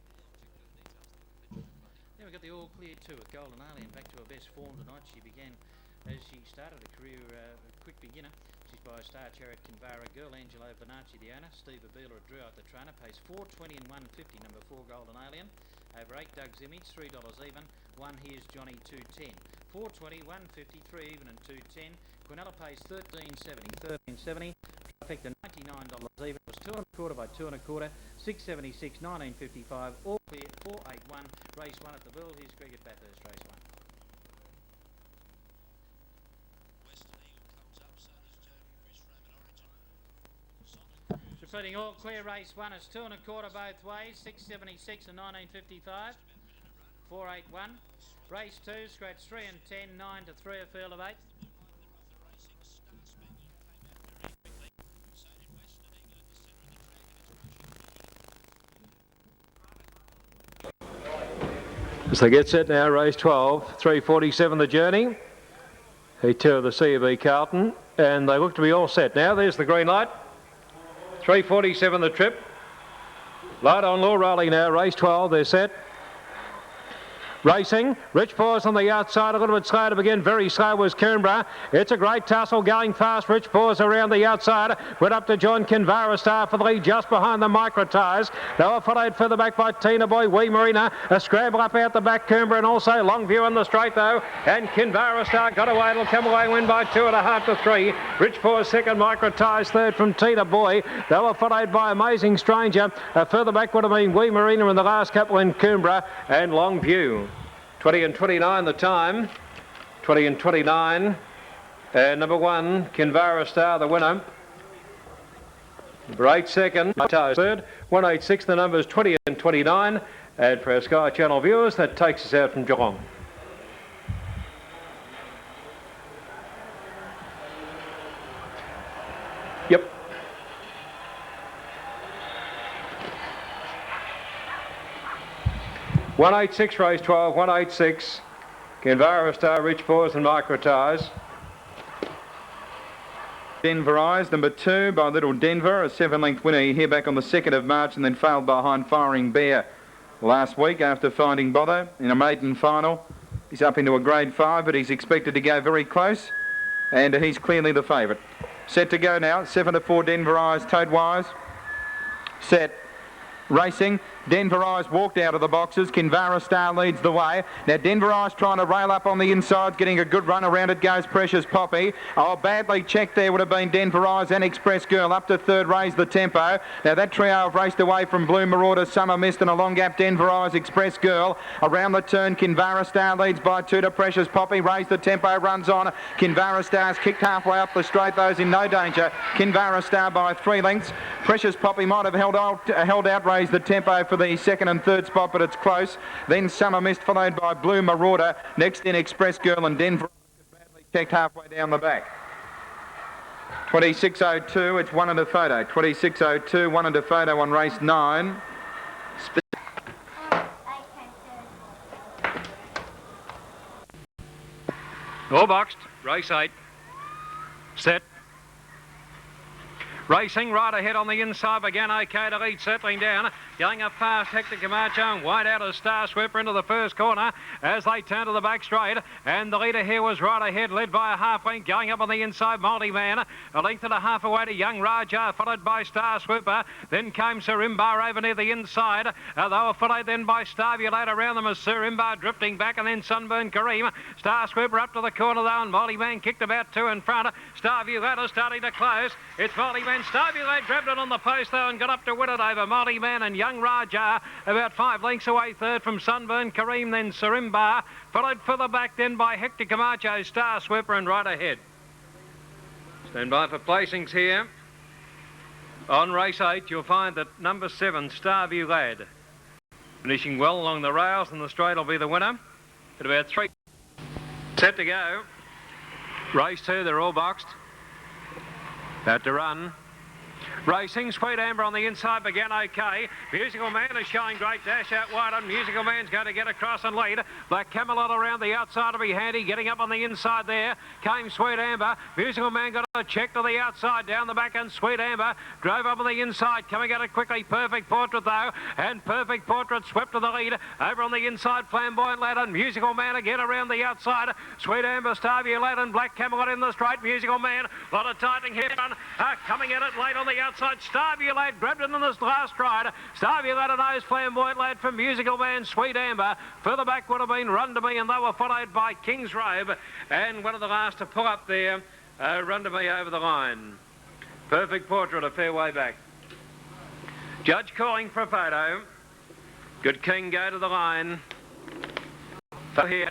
Then we've got the all clear too with Golden Alien back to her best form tonight. She began as she started a career, a quick beginner. She's by Star Chariot, Kinvara Girl, Angelo Bonacci, the owner. Steve Abela at Drewitt, the trainer. Pays 420 and 150, number 4, Golden Alien. Over 8, Doug's Image, $3 even. 1, here's Johnny, 210. 420, 150, 3 even and 210. Quinella pays $13.70. $13.70. Trifecta $99 even. It was 2 1/4 by 2 1/4. 676, 1955. All clear, 481. Race 1 at the Bill. Here's Greg at Bathurst, race 1. Repeating all clear, race 1 is 2 1/4 both ways. 676 and 1955. 481. Race 2, scratch 3 and 10, 9 to 3, a field of 8. As they get set now, race 12, 3:47 the journey. Heat 2 of the C.B. Carlton, and they look to be all set now. There's the green light. 3:47 the trip. Light on, low rolling now, race 12, they're set. Racing, Rich Paws on the outside, a little bit slow to begin, very slow was Canberra. It's a great tussle, going fast, Rich Paws around the outside, went up to John Kinvara Star for the lead, just behind the micro tyres. They were followed further back by Tina Boy, Wee Marina, a scramble up out the back, Canberra, and also Longview on the straight though, and Kinvara Star got away, it'll come away and win by 2.5 to 3. Rich Paws second, micro tyres third from Tina Boy. They were followed by Amazing Stranger, further back would have been Wee Marina in the last couple in Canberra, and Longview. 20 and 29 the time, 20 and 29, and number 1, Kinvara Star, the winner. Number 8 second, third, 186 the numbers, 20 and 29, and for our Sky Channel viewers, that takes us out from Geelong. Yep. $186 race 12, 186. Kinvara Star, Rich Paws and Micro Tyres. Denver Eyes, number 2 by Little Denver, a 7-length winner here back on the 2nd of March and then failed behind Firing Bear last week after finding bother in a maiden final. He's up into a grade 5, but he's expected to go very close, and he's clearly the favourite. Set to go now, 7-4 Denver Eyes, Toad Wise. Set. Racing. Denver Eyes walked out of the boxes. Kinvara Star leads the way. Now Denver Eyes trying to rail up on the inside, getting a good run. Around it goes Precious Poppy. Oh, badly checked there would have been Denver Eyes and Express Girl. Up to third, raised the tempo. Now that trio have raced away from Blue Marauder, Summer Mist and a long gap Denver Eyes, Express Girl. Around the turn, Kinvara Star leads by 2 to Precious Poppy. Raised the tempo, runs on. Kinvara Star's kicked halfway up the straight. Those in no danger. Kinvara Star by 3 lengths. Precious Poppy might have held out, raised the tempo for the second and third spot, but it's close. Then Summer Mist followed by Blue Marauder. Next in Express Girl, and Denver badly checked halfway down the back. 26.02, it's 1 and a photo. 26.02, 1 and a photo on race 9. All boxed, race 8. Set. Racing right ahead on the inside, began okay to lead, settling down. Going up fast, Hector Camacho, and wide out of Star Sweeper into the first corner as they turn to the back straight. And the leader here was right ahead, led by a half length. Going up on the inside, Multi-Man. A length and a half away to Young Raja, followed by Star Sweeper. Then came Sarimbar over near the inside. They were followed then by Starvulate around them as Sarimbar drifting back, and then Sunburn Kareem. Star Sweeper up to the corner though, and Multi-Man kicked about 2 in front. Starvulate is starting to close. It's Multi-Man. Starvulate grabbed it on the post though and got up to win it over Multi-Man and Young Raja, about 5 lengths away third from Sunburn Kareem, then Sarimbar, followed further back then by Hector Camacho, Star Sweeper, and right ahead. Stand by for placings here. On race 8, you'll find that number 7, Starview Lad, finishing well along the rails, and the straight will be the winner at about 3. Set to go. Race 2, they're all boxed. About to run. Racing, Sweet Amber on the inside began okay. Musical Man is showing great dash out wide on. Musical Man's going to get across and lead. Black Camelot around the outside to be handy. Getting up on the inside there came Sweet Amber. Musical Man got a check to the outside down the back, and Sweet Amber drove up on the inside. Coming at it quickly, Perfect Portrait though. And Perfect Portrait swept to the lead. Over on the inside, Flamboyant Lad and Musical Man again around the outside. Sweet Amber, Starview Lad and Black Camelot in the straight. Musical Man, a lot of tightening here. Coming at it late on the outside. Starview Lad grabbed it in this last ride. Starview Lad and those Flamboyant Lad from Musical Man, Sweet Amber. Further back would have been Run to Me, and they were followed by King's Robe. And one of the last to pull up there, Run to Me over the line. Perfect Portrait a fair way back. Judge calling for a photo. Good King go to the line. Here.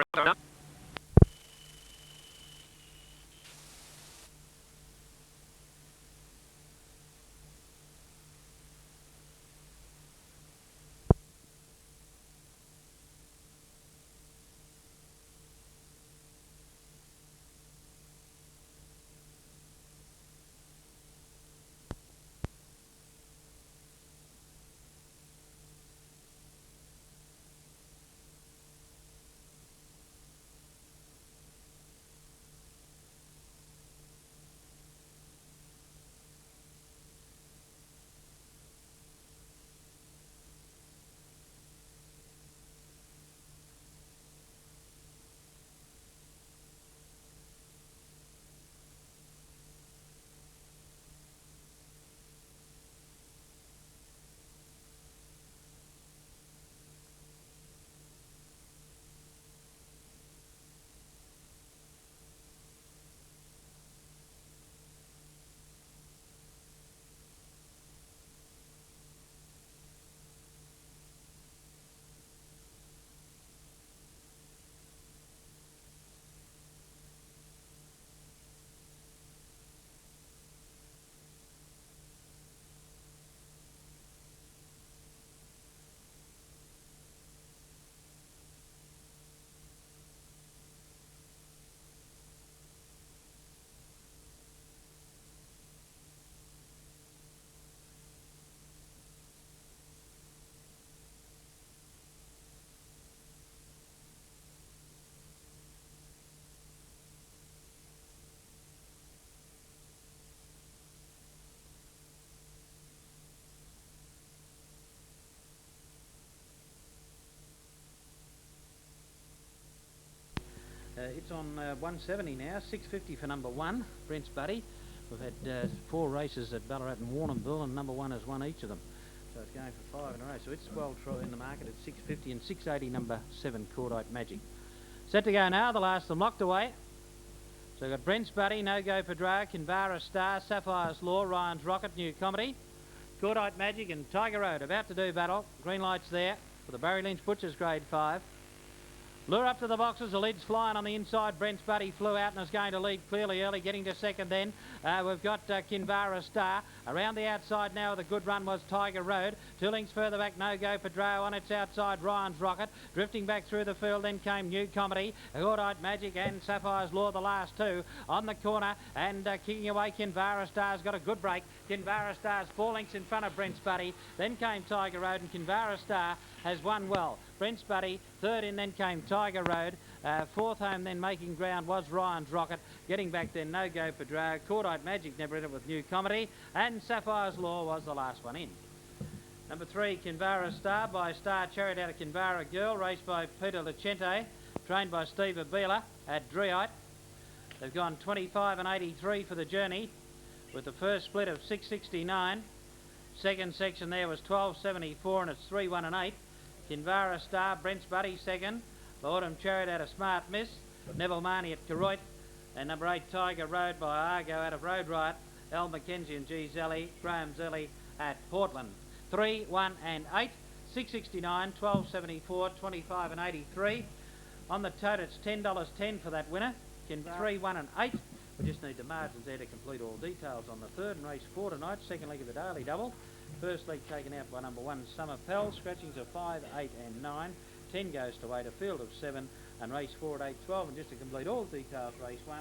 It's on 170 now, 650 for number 1, Brent's Buddy. We've had 4 races at Ballarat and Warrnambool, and number 1 has won each of them. So it's going for 5 in a row. So it's well in the market at 650 and 680, number 7, Cordite Magic. Set to go now, the last of them locked away. So we've got Brent's Buddy, No Go for Drow, Kinvara Star, Sapphire's Law, Ryan's Rocket, New Comedy, Cordite Magic and Tiger Road about to do battle. Green lights there for the Barry Lynch Butchers grade 5. Lure up to the boxes, the lid's flying on the inside. Brent's Buddy flew out and is going to lead clearly early, getting to second then. We've got Kinvara Star. Around the outside now, the good run was Tiger Road. 2 lengths further back, No Go for Drow. On its outside, Ryan's Rocket. Drifting back through the field, then came New Comedy, Cordite Magic and Sapphire's Law, the last 2. On the corner and kicking away, Kinvara Star's got a good break. Kinvara Star's 4 lengths in front of Brent's Buddy. Then came Tiger Road and Kinvara Star has won well. Brent's Buddy, 3rd in, then came Tiger Road. 4th home then making ground was Ryan's Rocket. Getting back then, No Go for Drow. Cordite Magic never in it with New Comedy. And Sapphire's Law was the last one in. Number 3, Kinvara Star by Star Chariot out of Kinvara Girl. Raced by Peter Lucente. Trained by Steve Abela at Dreite. They've gone 25 and 83 for the journey, with the first split of 669. Second section there was 12.74 and it's 3, 1 and 8. Kinvara Star, Brent's Buddy 2nd. Autumn Chariot out of Smart Miss. Neville Marnie at Keroit. And number 8, Tiger Road by Argo out of Road Riot. Al McKenzie and G. Zelly, Graham Zelly at Portland. 3, 1 and 8. 669, 12.74, 25 and 83. On the tote it's $10.10 for that winner. 3, 1 and 8. We just need the margins there to complete all details on the 3rd and race 4 tonight. Second leg of the daily double. First leg taken out by number 1, Summer Pell. Scratchings of 5, 8 and 9. 10 goes to 8, a field of 7. And race 4 at 8.12. And just to complete all details, race 1.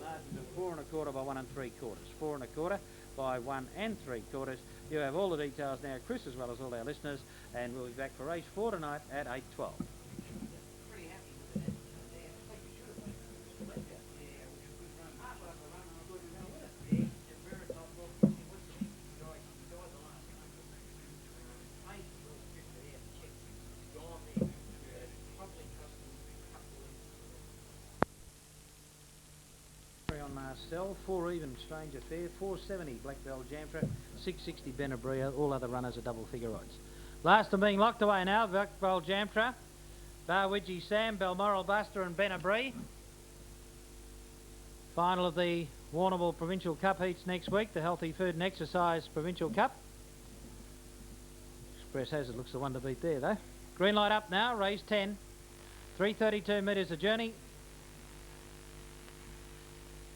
Margins of 4 1/4 by 1 3/4. 4 1/4 by 1 3/4. You have all the details now, Chris, as well as all our listeners. And we'll be back for race 4 tonight at 8.12. Marcel, 4 even Stranger Fair, 470 Black Bell Jamtra, 660 Benabria. All other runners are double figure odds. Last of being locked away now, Black Bell Jamtra, Barwidgey Sam, Balmoral Buster and Benabri. Final of the Warrnambool Provincial Cup heats next week, the Healthy Food and Exercise Provincial Cup. Express Hazard looks the one to beat there though. Green light up now, race 10, 332 metres a journey.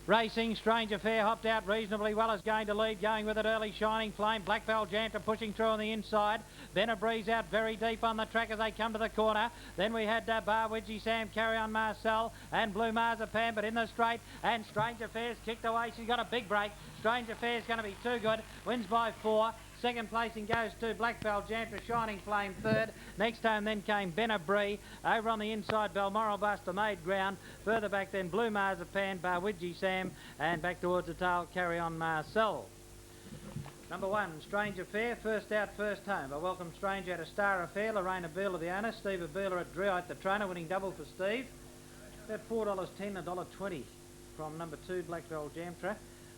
Racing, Stranger Fair hopped out reasonably well, is going to lead, going with it early, Shining Flame, Black Bell Janta pushing through on the inside. Benabree's out very deep on the track as they come to the corner. Then we had Barwidgey Sam, Carry On Marcel and Blue Marzipan, but in the straight, and Stranger Fair's kicked away. She's got a big break. Stranger Fair's going to be too good, wins by 4. Second placing goes to Black Bell Jantra, Shining Flame 3rd. Next home then came Benabree. Over on the inside, Balmoral Buster made ground. Further back then, Blue Marzipan, Barwidgey Sam, and back towards the tail, Carry On Marcel. Number 1, Stranger Fair, first out, first home. I welcome Stranger out of Star Affair, Lorraine Abela the owner, Steve Abela at Dreite the trainer, winning double for Steve. About $4.10, $1.20 from number 2, Black Bell Jamtra.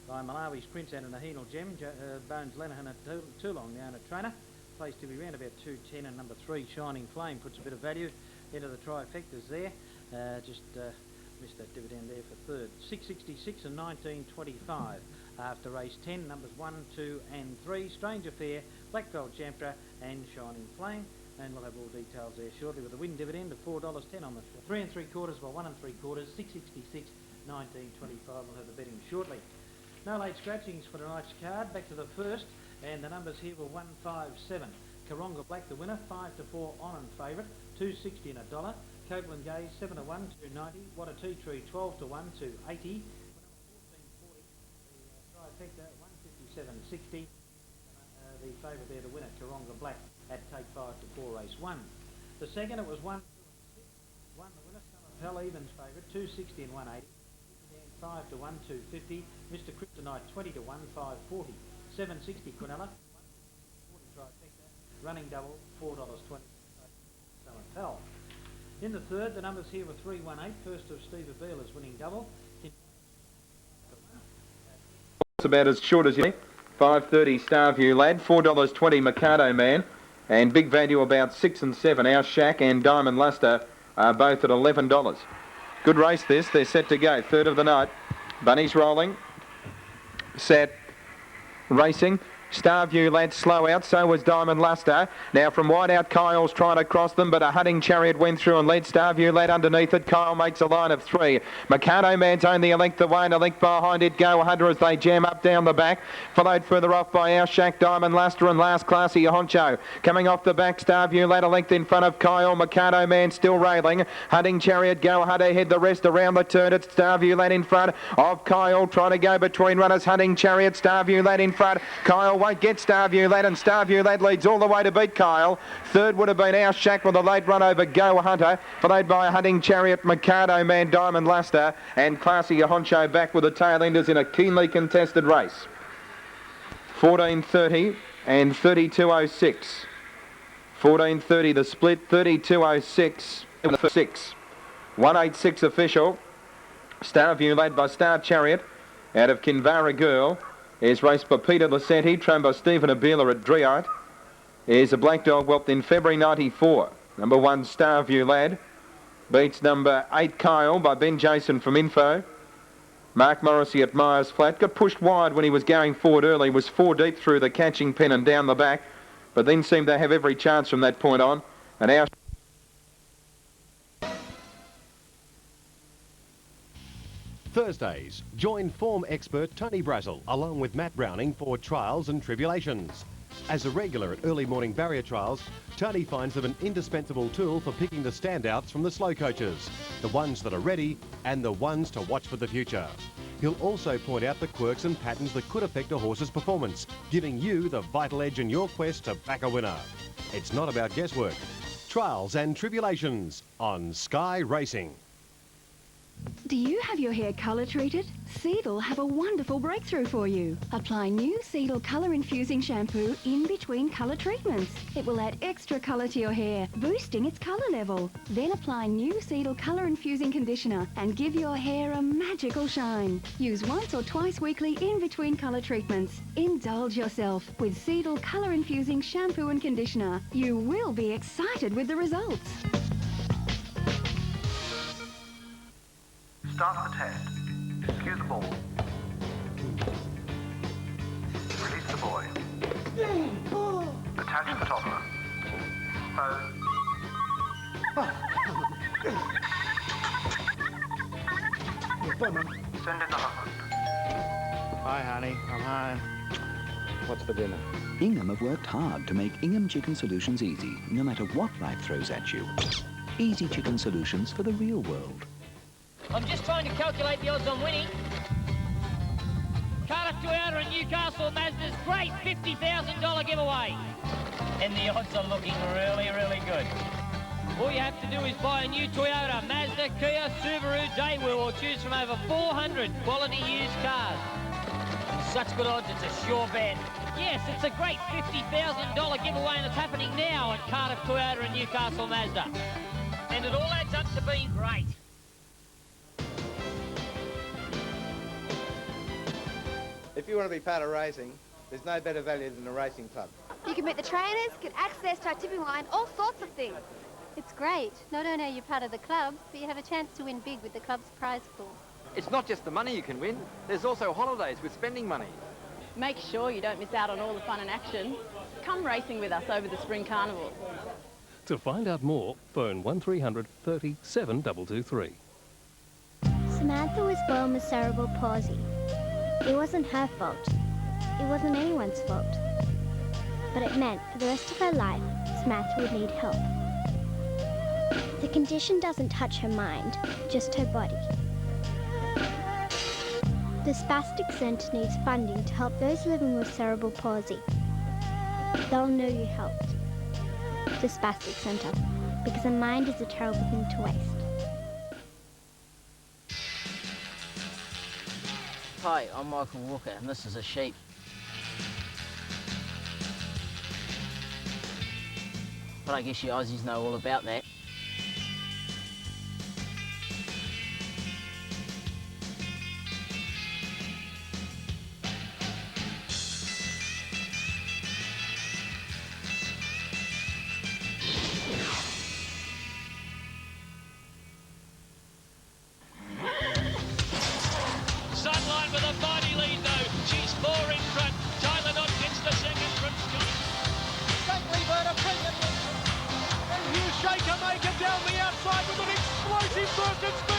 By Malawi's Prince and Nahinal Gem, Bones Lenihan at Toolong, the owner trainer. Place to be round about 210, and number 3, Shining Flame, puts a bit of value into the trifectas there. Just missed that dividend there for 3rd. 666 and 1925 after race 10, numbers 1, 2 and 3, Stranger Fair, Black Belt Champra and Shining Flame. And we'll have all details there shortly with a win dividend of $4.10 on the 3 3/4 by 1 3/4, 666, 1925. We'll have the betting shortly. No late scratchings for tonight's card. Back to the first, and the numbers here were 1, 5, 7. Karonga Black the winner, 5 to 4 on and favourite, 260 and $1. Copeland Gaze 7 to 1, 290. What a Tea Tree 12 to 1, 280. 1440. The trifecta 157.60. The favourite there, the winner, Karonga Black at Take 5 to 4, race 1. The second, it was 1, 2 and 6. 1 the winner, Summer Pell Evans favourite, 260 and 180. 5 to 1, 250. Mr. Kryptonite 20 to 1, 540. 760 Quinella. 140 trifecta. Running double $4.20. Summer Pell. In the third, the numbers here were 318. First of Steve Abela's winning double. It's about as short as you. 5.30 Starview Lad, $4.20 Mikado Man, and big value about 6 and 7. Our Shack and Diamond Luster are both at $11. Good race this. They're set to go. Third of the night. Bunny's rolling. Set. Racing. Starview Lad slow out, so was Diamond Luster. Now from wide out, Kyle's trying to cross them, but a hunting chariot went through and led Starview Lad underneath it. Kyle makes a line of 3. Mikado Man's only a length away and a length behind it. Go Hunter as they jam up down the back. Followed further off by Our Shack, Diamond Luster and last Classy Honcho. Coming off the back, Starview Lad a length in front of Kyle. Mikado Man still railing. Hunting chariot, Go Hunter ahead, the rest around the turn. It's Starview Lad in front of Kyle, trying to go between runners. Hunting chariot, Starview Lad in front. Kyle won't get Starview Lad, and Starview Lad leads all the way to beat Kyle. Third would have been Our Shack with a late run over Go Hunter, followed by a Hunting Chariot, Mikado Man, Diamond Luster, and Classy Honcho back with the tail enders in a keenly contested race. 14.30 and 32.06. 14.30 the split, 32.06 in the 6. 186 official. Starview led by Star Chariot out of Kinvara Girl. Is raced by Peter Lassetti, trained by Stephen Abela at Driite. Is a black dog whelped in February 94. Number 1 Starview Lad beats number 8 Kyle by Ben Jason from Info. Mark Morrissey at Myers Flat got pushed wide when he was going forward early, was 4 deep through the catching pen and down the back, but then seemed to have every chance from that point on. And Our Thursdays, join form expert Tony Brazel along with Matt Browning for Trials and Tribulations. As a regular at early morning barrier trials, Tony finds them an indispensable tool for picking the standouts from the slow coaches, the ones that are ready and the ones to watch for the future. He'll also point out the quirks and patterns that could affect a horse's performance, giving you the vital edge in your quest to back a winner. It's not about guesswork. Trials and Tribulations on Sky Racing. Do you have your hair colour treated? Seedle have a wonderful breakthrough for you. Apply new Seedle colour infusing shampoo in between colour treatments. It will add extra colour to your hair, boosting its colour level. Then apply new Seedle colour infusing conditioner and give your hair a magical shine. Use once or twice weekly in between colour treatments. Indulge yourself with Seedle colour infusing shampoo and conditioner. You will be excited with the results. Start the test. Cue the ball. Release the boy. Attach the toddler. Pose. Send in the husband. Hi, honey. I'm home. What's for dinner? Ingham have worked hard to make Ingham Chicken Solutions easy, no matter what life throws at you. Easy chicken solutions for the real world. I'm just trying to calculate the odds on winning. Cardiff Toyota and Newcastle Mazda's great $50,000 giveaway. And the odds are looking really, really good. All you have to do is buy a new Toyota, Mazda, Kia, Subaru, Daewoo, or choose from over 400 quality used cars. Such good odds, it's a sure bet. Yes, it's a great $50,000 giveaway, and it's happening now at Cardiff Toyota and Newcastle Mazda. And it all adds up to being great. If you want to be part of racing, there's no better value than a racing club. You can meet the trainers, get access to our tipping line, all sorts of things. It's great. Not only are you part of the club, but you have a chance to win big with the club's prize pool. It's not just the money you can win, there's also holidays with spending money. Make sure you don't miss out on all the fun and action. Come racing with us over the Spring Carnival. To find out more, phone 1300 30 7223. Samantha was born with cerebral palsy. It wasn't her fault. It wasn't anyone's fault. But it meant for the rest of her life, Samantha would need help. The condition doesn't touch her mind, just her body. The Spastic Centre needs funding to help those living with cerebral palsy. They'll know you helped. The Spastic Centre, because a mind is a terrible thing to waste. Hi, I'm Michael Walker and this is a sheep. But I guess you Aussies know all about that. Baker down the outside with an explosive burst of speed.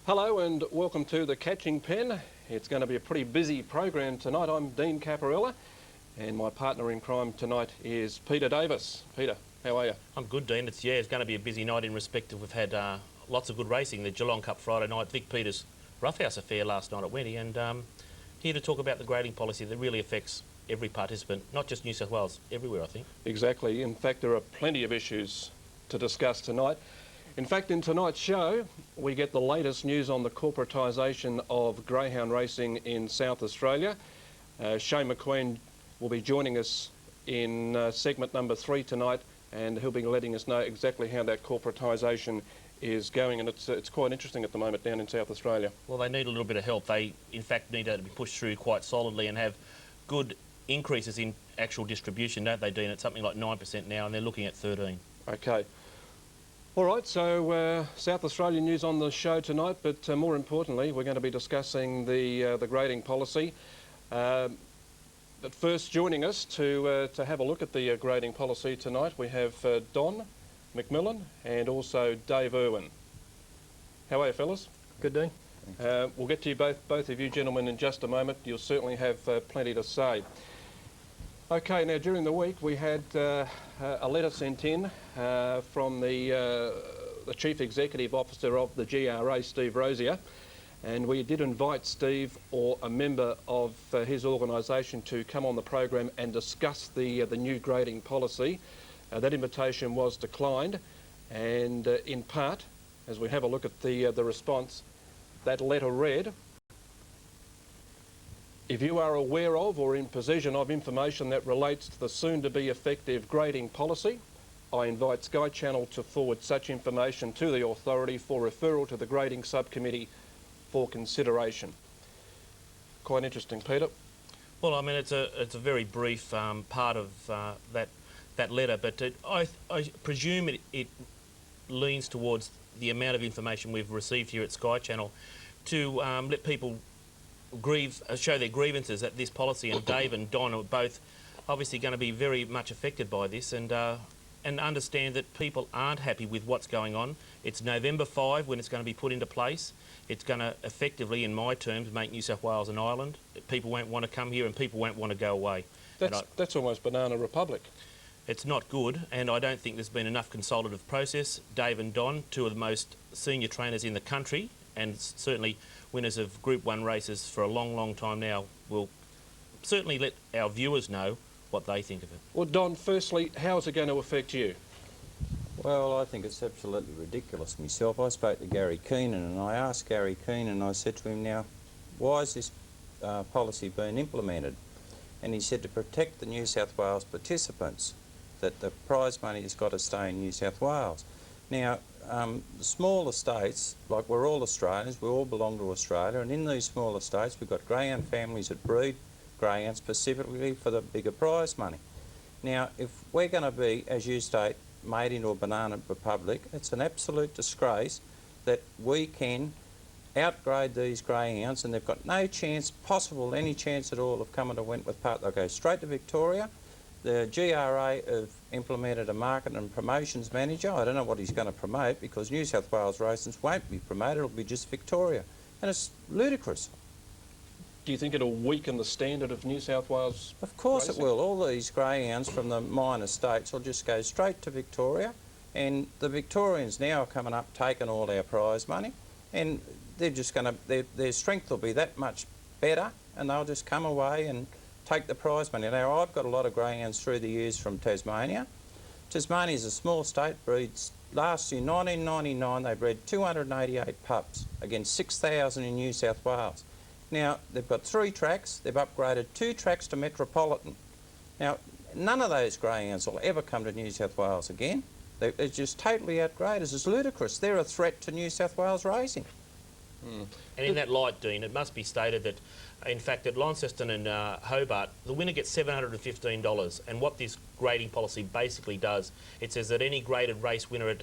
Hello and welcome to the Catching Pen. It's going to be a pretty busy program tonight. I'm Dean Caparella and my partner in crime tonight is Peter Davis. Peter, how are you? I'm good, Dean. It's going to be a busy night in respect of we've had lots of good racing. The Geelong Cup Friday night, Vic Peters' Roughhouse Affair last night at Wenty, and here to talk about the grading policy that really affects every participant, not just New South Wales, everywhere, I think. Exactly. In fact, there are plenty of issues to discuss tonight. In fact, in tonight's show, we get the latest news on the corporatisation of greyhound racing in South Australia. Shane McQueen will be joining us in segment number 3 tonight, and he'll be letting us know exactly how that corporatisation is going, and it's quite interesting at the moment down in South Australia. Well, they need a little bit of help. They, in fact, need to be pushed through quite solidly and have good increases in actual distribution, don't they, Dean? It's something like 9% now, and they're looking at 13. Okay. All right, so South Australian news on the show tonight, but more importantly, we're going to be discussing the grading policy. But first, joining us to have a look at the grading policy tonight, we have Don McMillan and also Dave Irwin. How are you, fellas? Good, Dean. We'll get to you both of you gentlemen in just a moment. You'll certainly have plenty to say. Okay, now during the week we had a letter sent in from the Chief Executive Officer of the GRA, Steve Rosier, and we did invite Steve or a member of his organisation to come on the program and discuss the new grading policy. That invitation was declined, and in part, as we have a look at the response, that letter read, "If you are aware of or in possession of information that relates to the soon-to-be effective grading policy, I invite Sky Channel to forward such information to the authority for referral to the grading subcommittee for consideration." Quite interesting, Peter. Well, I mean, it's a very brief part of that letter, but I presume it leans towards the amount of information we've received here at Sky Channel to let people show their grievances at this policy, and Dave and Don are both obviously going to be very much affected by this, and understand that people aren't happy with what's going on. It's November 5 when it's going to be put into place. It's going to effectively, in my terms, make New South Wales an island. People won't want to come here and people won't want to go away. That's almost Banana Republic. It's not good, and I don't think there's been enough consultative process. Dave and Don, two of the most senior trainers in the country, and certainly winners of Group 1 races for a long, long time now, will certainly let our viewers know what they think of it. Well, Don, firstly, how is it going to affect you? Well, I think it's absolutely ridiculous myself. I spoke to Gary Keenan and I asked Gary Keenan, I said to him, now, why is this policy being implemented? And he said to protect the New South Wales participants, that the prize money has got to stay in New South Wales. Now, the smaller states, like we're all Australians, we all belong to Australia, and in these smaller states we've got greyhound families that breed greyhounds specifically for the bigger prize money. Now, if we're going to be, as you state, made into a banana republic, it's an absolute disgrace that we can outgrade these greyhounds, and they've got no chance possible, any chance at all of coming to Wentworth Park. They'll go straight to Victoria. The GRA have implemented a market and promotions manager. I don't know what he's going to promote, because New South Wales races won't be promoted, it'll be just Victoria. And it's ludicrous. Do you think it'll weaken the standard of New South Wales Of course racing? it will. All these greyhounds from the minor states will just go straight to Victoria, and the Victorians now are coming up taking all our prize money, and they're just going to, their strength will be that much better, and they'll just come away and take the prize money. Now, I've got a lot of greyhounds through the years from Tasmania. Tasmania is a small state, breeds, last year, 1999, they bred 288 pups against 6,000 in New South Wales. Now, they've got 3 tracks, they've upgraded 2 tracks to Metropolitan. Now, none of those greyhounds will ever come to New South Wales again. They're just totally outgraded. It's ludicrous. They're a threat to New South Wales racing. And in that light, Dean, it must be stated that, in fact, at Launceston and Hobart, the winner gets $715. And what this grading policy basically does, it says that any graded race winner at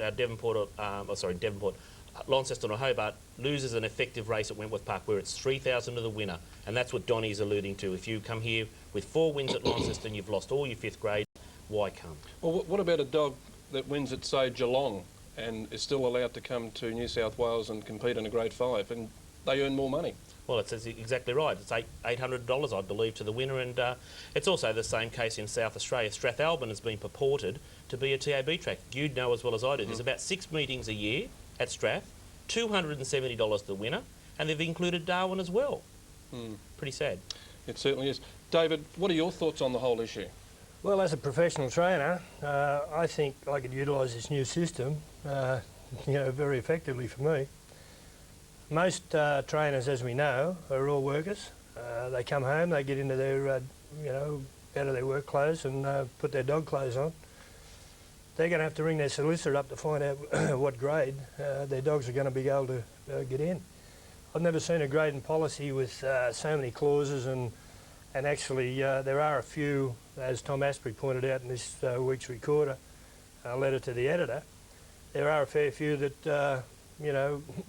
Launceston or Hobart loses an effective race at Wentworth Park, where it's $3,000 to the winner. And that's what Donnie's alluding to. If you come here with 4 wins at Launceston, you've lost all your 5th grade. Why come? Well, what about a dog that wins at, say, Geelong and is still allowed to come to New South Wales and compete in a Grade 5, and they earn more money? Well, it's exactly right. It's $800, I believe, to the winner, and it's also the same case in South Australia. Strathalbyn has been purported to be a TAB track. You'd know as well as I do. There's about 6 meetings a year at Strath, $270 to the winner, and they've included Darwin as well. Pretty sad. It certainly is. David, what are your thoughts on the whole issue? Well, as a professional trainer, I think I could utilise this new system, very effectively for me. Most trainers, as we know, are all workers. They come home, they get into their, out of their work clothes and put their dog clothes on. They're going to have to ring their solicitor up to find out what grade their dogs are going to be able to get in. I've never seen a grading policy with so many clauses, and actually there are a few, as Tom Asprey pointed out in this week's Recorder letter to the editor, there are a fair few that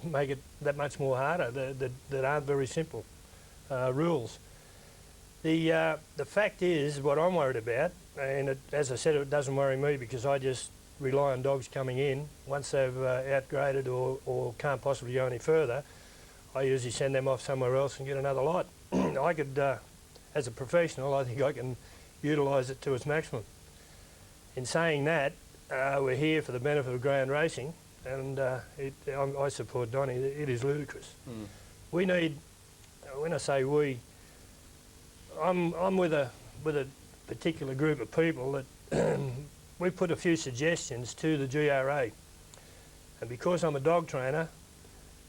make it that much more harder, that aren't very simple rules. The fact is, what I'm worried about, and as I said, it doesn't worry me because I just rely on dogs coming in. Once they've outgraded or can't possibly go any further, I usually send them off somewhere else and get another lot. I could, as a professional, I think I can utilise it to its maximum. In saying that, we're here for the benefit of ground racing, and I support Donnie. It is ludicrous. We need, when I say we, I'm with a particular group of people that we put a few suggestions to the GRA, and because I'm a dog trainer,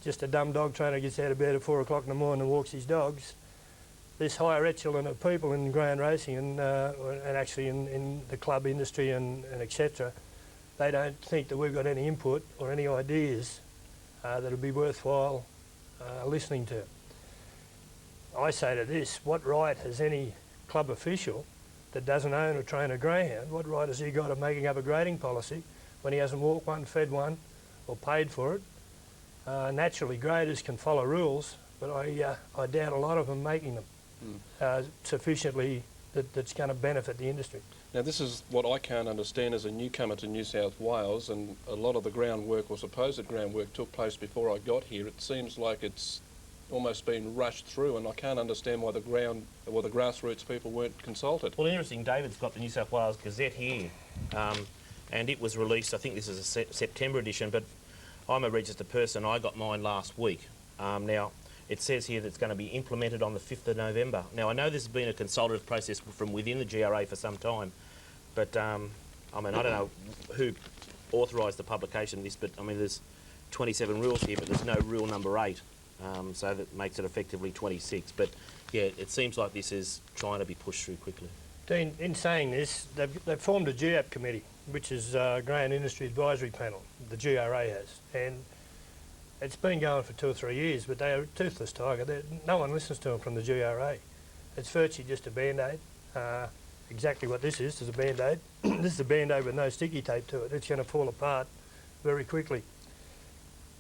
just a dumb dog trainer gets out of bed at 4 o'clock in the morning and walks his dogs, this higher echelon of people in ground racing and actually in the club industry and etc., they don't think that we've got any input or any ideas that would be worthwhile listening to. I say to this, what right has any club official that doesn't own or train a greyhound, what right has he got of making up a grading policy when he hasn't walked one, fed one or paid for it? Naturally, graders can follow rules, but I doubt a lot of them making them sufficiently that's going to benefit the industry. Now, this is what I can't understand as a newcomer to New South Wales, and a lot of the groundwork or supposed groundwork took place before I got here. It seems like it's almost been rushed through, and I can't understand why the grassroots people weren't consulted. Well, interesting, David's got the New South Wales Gazette here, and it was released, I think this is a September edition, but I'm a registered person. I got mine last week. Now, it says here that it's going to be implemented on the 5th of November. Now, I know this has been a consultative process from within the GRA for some time, but, I mean, I don't know who authorised the publication of this, but, I mean, there's 27 rules here, but there's no rule number 8, so that makes it effectively 26. But, yeah, it seems like this is trying to be pushed through quickly. Dean, in saying this, they've formed a GAP committee, which is Grain Industry Advisory Panel, the GRA has, and it's been going for 2 or 3 years, but they're a toothless tiger. No one listens to them from the GRA. It's virtually just a band-aid. Exactly what this is a band-aid. This is a band-aid with no sticky tape to it. It's going to fall apart very quickly.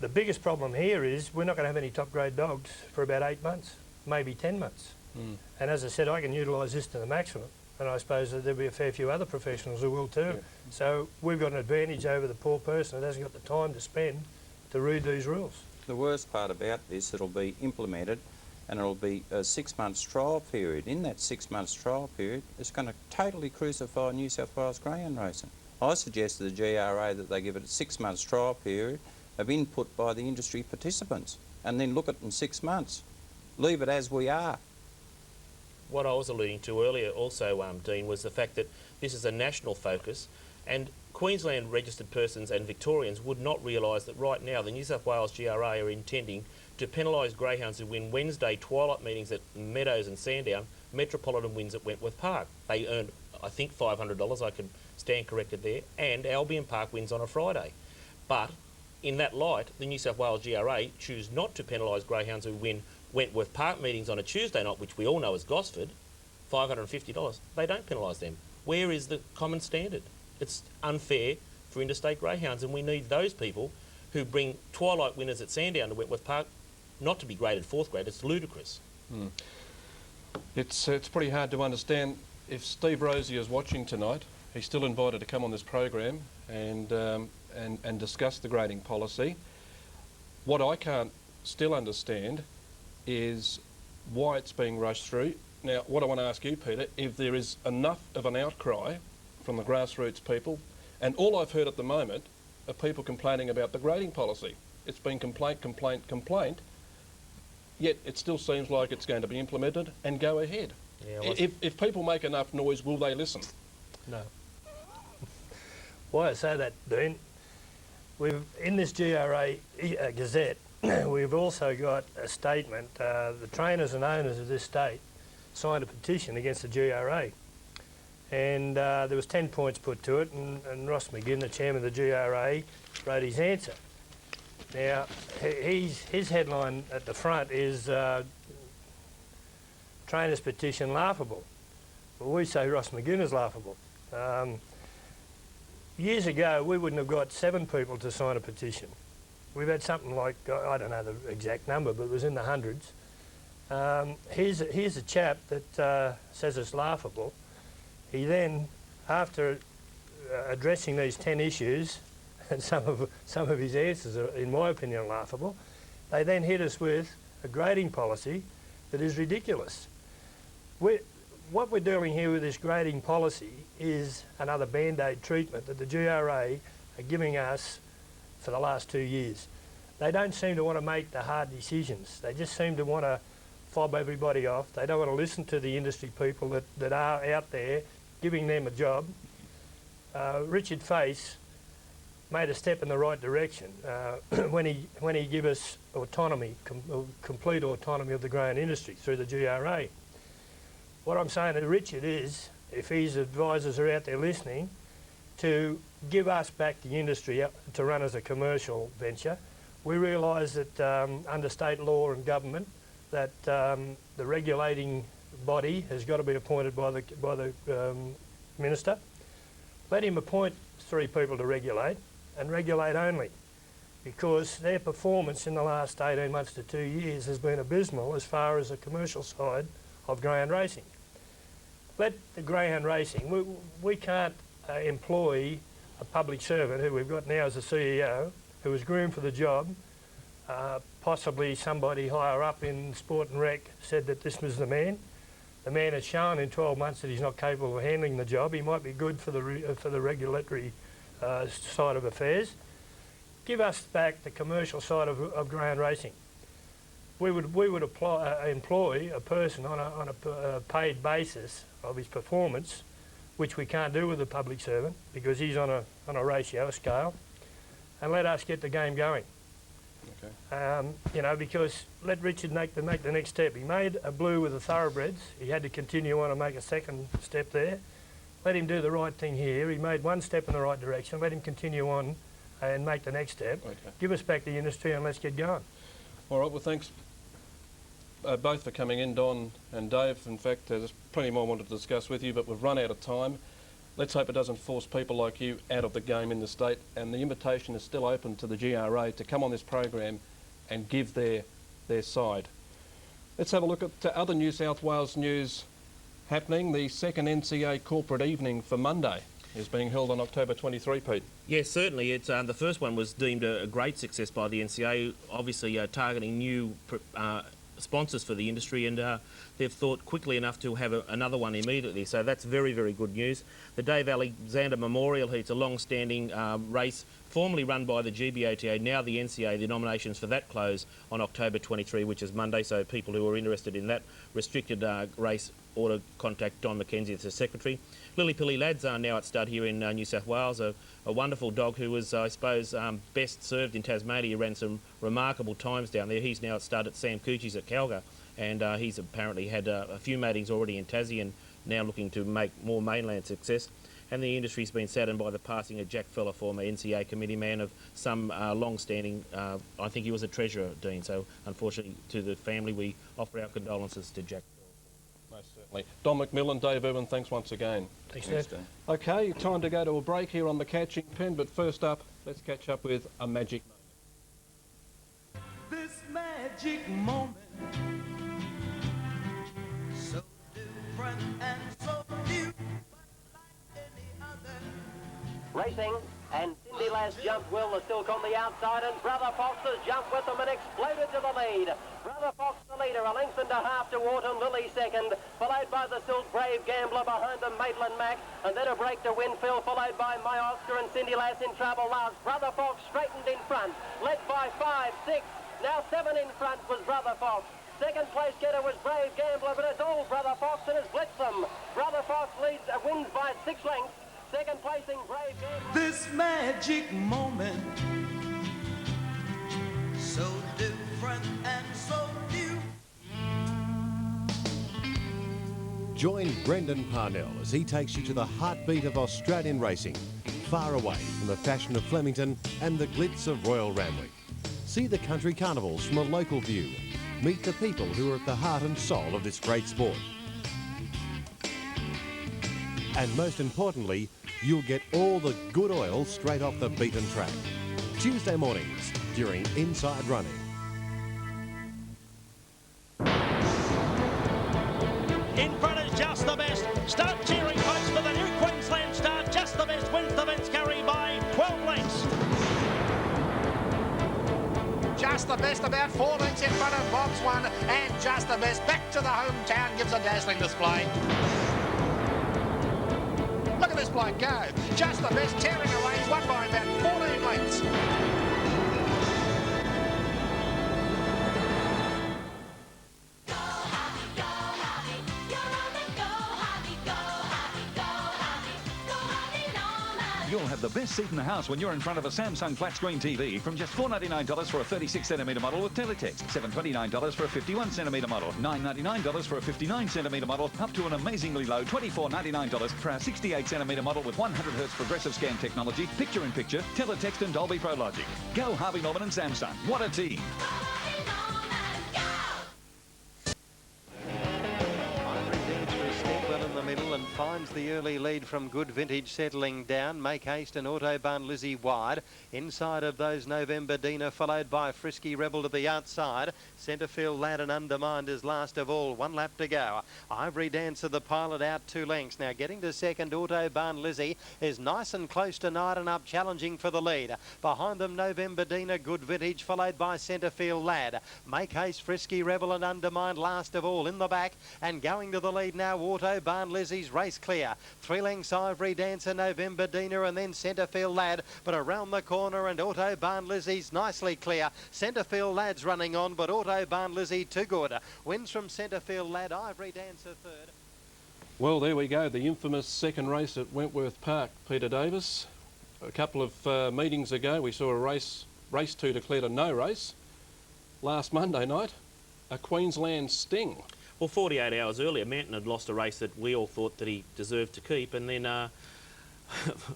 The biggest problem here is we're not going to have any top-grade dogs for about 8 months, maybe 10 months. And as I said, I can utilise this to the maximum, and I suppose that there'll be a fair few other professionals who will too. Yeah. So we've got an advantage over the poor person that hasn't got the time to spend to read these rules. The worst part about this, it'll be implemented and it'll be a 6 months trial period. In that 6 months trial period, it's going to totally crucify New South Wales greyhound racing. I suggest to the GRA that they give it a 6 months trial period of input by the industry participants, and then look at it in 6 months. Leave it as we are. What I was alluding to earlier also, Dean, was the fact that this is a national focus, and Queensland registered persons and Victorians would not realise that right now the New South Wales GRA are intending to penalise greyhounds who win Wednesday twilight meetings at Meadows and Sandown, Metropolitan wins at Wentworth Park. They earned, I think, $500, I could stand corrected there, and Albion Park wins on a Friday. But in that light, the New South Wales GRA choose not to penalise greyhounds who win Wentworth Park meetings on a Tuesday night, which we all know is Gosford, $550. They don't penalise them. Where is the common standard? It's unfair for interstate greyhounds, and we need those people who bring twilight winners at Sandown to Wentworth Park not to be graded fourth grade. It's ludicrous. It's pretty hard to understand. If Steve Rosie is watching tonight, he's still invited to come on this program and discuss the grading policy. What I can't still understand is why it's being rushed through. Now, what I want to ask you, Peter, if there is enough of an outcry from the grassroots people, and all I've heard at the moment are people complaining about the grading policy. It's been complaint, complaint, complaint, yet it still seems like it's going to be implemented and go ahead. Yeah, well, if people make enough noise, will they listen? No. Why I say that, Dean, in this GRA Gazette, we've also got a statement. The trainers and owners of this state signed a petition against the GRA, and there was 10 points put to it, and Ross McGinn, the chairman of the GRA, wrote his answer. Now, his headline at the front is trainers petition laughable. Well, we say Ross McGinn is laughable. Years ago, we wouldn't have got 7 people to sign a petition. We've had something like, I don't know the exact number, but it was in the hundreds. Here's a chap that says it's laughable. He then, after addressing these 10 issues, and some of his answers are, in my opinion, laughable, they then hit us with a grading policy that is ridiculous. What we're doing here with this grading policy is another band-aid treatment that the GRA are giving us for the last 2 years. They don't seem to want to make the hard decisions. They just seem to want to fob everybody off. They don't want to listen to the industry people that are out there giving them a job. Richard Face made a step in the right direction when he gave us autonomy, complete autonomy of the grain industry through the GRA. What I'm saying to Richard is, if his advisors are out there listening, to give us back the industry to run as a commercial venture. We realise that under state law and government that the regulating body has got to be appointed by the minister. Let him appoint 3 people to regulate, and regulate only, because their performance in the last 18 months to 2 years has been abysmal as far as the commercial side of greyhound racing. Let the greyhound racing, we can't employ a public servant who we've got now as a CEO, who was groomed for the job. Possibly somebody higher up in Sport and Rec said that this was the man. The man has shown in 12 months that he's not capable of handling the job. He might be good for the regulatory side of affairs. Give us back the commercial side of greyhound racing. We would employ a person on a paid basis of his performance, which we can't do with a public servant because he's on a ratio, a scale, and let us get the game going. Okay. You know, because let Richard make the next step. He made a blue with the thoroughbreds. He had to continue on and make a second step there. Let him do the right thing here. He made 1 step in the right direction. Let him continue on and make the next step. Okay. Give us back the industry and let's get going. All right, well, thanks both for coming in, Don and Dave. In fact, there's plenty more I wanted to discuss with you, but we've run out of time. Let's hope it doesn't force people like you out of the game in the state, and the invitation is still open to the GRA to come on this program and give their side. Let's have a look at other New South Wales news happening. The second NCA corporate evening for Monday is being held on October 23, Pete. Yes, certainly. It's the first one was deemed a great success by the NCA, obviously targeting new sponsors for the industry, and they've thought quickly enough to have another one immediately, so that's very, very good news. The Dave Alexander Memorial Heat's a long-standing race, formerly run by the GBOTA, now the NCA. The nominations for that close on October 23, which is Monday, so people who are interested in that restricted race ought to contact Don McKenzie, the secretary. Lily Pilly Lads are now at stud here in New South Wales, a wonderful dog who was, I suppose, best served in Tasmania. He ran some remarkable times down there. He's now at stud at Sam Coochie's at Calga, and he's apparently had a few matings already in Tassie and now looking to make more mainland success. and the industry's been saddened by the passing of Jack Feller, former NCA committee man of some long-standing, I think he was a treasurer, Dean, so unfortunately to the family we offer our condolences to Jack. Most certainly. Don McMillan, Dave Irwin, thanks once again. Thanks, Dave. Okay, time to go to a break here on the Catching Pen, but first up, let's catch up with a magic moment. This magic moment, so different and so new, but like any other. Racing, and Cindy Lass jumped well, the Silk on the outside, and Brother Fox has jumped with them and exploded to the lead. Brother Fox the leader, a length and a half to Wharton Lily second, followed by the Silk Brave Gambler, behind them Maitland Mac, and then a break to Winfield, followed by My Oscar and Cindy Lass in trouble last. Brother Fox straightened in front, led by 5, 6, now 7 in front was Brother Fox. Second place getter was Brave Gambler, but it's all Brother Fox and has blitzed them. Brother Fox leads, wins by 6 lengths. Second placing Brave Gambler. This magic moment, so different and so new. Join Brendan Parnell as he takes you to the heartbeat of Australian racing, far away from the fashion of Flemington and the glitz of Royal Randwick. See the country carnivals from a local view. Meet the people who are at the heart and soul of this great sport. And most importantly, you'll get all the good oil straight off the beaten track. Tuesday mornings during Inside Running. In front is Just the Best. Start cheering, folks, for the new Queensland star. Just the Best wins the Vince Curry by 12 lengths. Just the Best about 4 lengths in front of Bob's One, and Just the Best back to the hometown gives a dazzling display. Look at this bloke go. Just the Best tearing away. He's won by about 14 lengths. You'll have the best seat in the house when you're in front of a Samsung flat screen TV from just $499 for a 36cm model with teletext, $729 for a 51cm model, $999 for a 59cm model, up to an amazingly low $24.99 for our 68cm model with 100Hz progressive scan technology, picture-in-picture, teletext and Dolby Pro Logic. Go Harvey Norman and Samsung. What a team! And finds the early lead from Good Vintage settling down. Make Haste and Autobahn Lizzie wide. Inside of those November Dina, followed by Frisky Rebel to the outside. Centrefield Lad and Undermined is last of all. 1 lap to go. Ivory Dancer, the pilot, out 2 lengths. Now getting to second, Autobahn Lizzie is nice and close tonight and up challenging for the lead. Behind them, November Dina, Good Vintage, followed by Centrefield Lad. Make Haste, Frisky Rebel and Undermined last of all in the back. And going to the lead now, Autobahn Lizzie's race clear. 3 lengths Ivory Dancer, November Dina and then Centrefield Lad, but around the corner and Autobahn Lizzie's nicely clear. Centrefield Lad's running on, but Autobahn Lizzie too good. Wins from Centrefield Lad, Ivory Dancer third. Well, there we go, the infamous second race at Wentworth Park, Peter Davis. A couple of meetings ago we saw a race 2 declared a no race. Last Monday night, a Queensland Sting. Well, 48 hours earlier, Manton had lost a race that we all thought that he deserved to keep, and then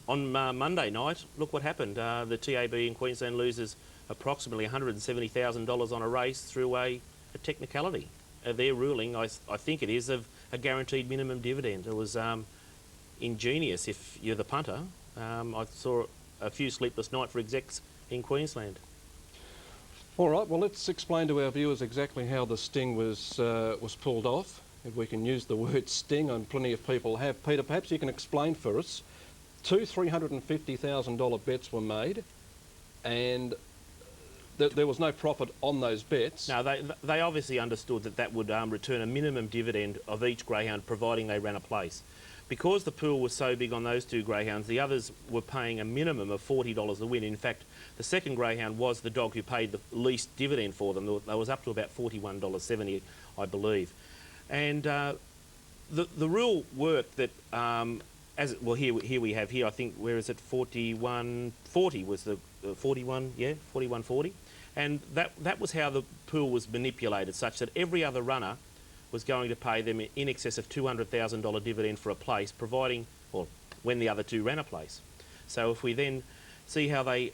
on Monday night, look what happened. The TAB in Queensland loses approximately $170,000 on a race through a technicality. Their ruling, I think it is, of a guaranteed minimum dividend. It was ingenious if you're the punter. I saw a few sleepless nights for execs in Queensland. All right, well, let's explain to our viewers exactly how the Sting was pulled off. If we can use the word Sting, and plenty of people have. Peter, perhaps you can explain for us. 2 $350,000 bets were made, and there was no profit on those bets. No, they obviously understood that would return a minimum dividend of each greyhound, providing they ran a place. Because the pool was so big on those 2 greyhounds, the others were paying a minimum of $40 a win. In fact, the second greyhound was the dog who paid the least dividend for them. They was up to about $41.70, I believe. And the rule worked that, here we have, I think, where is it, 41.40 was the 41.40. And that was how the pool was manipulated, such that every other runner was going to pay them in excess of $200,000 dividend for a place, providing, or when the other two ran a place. So if we then see how they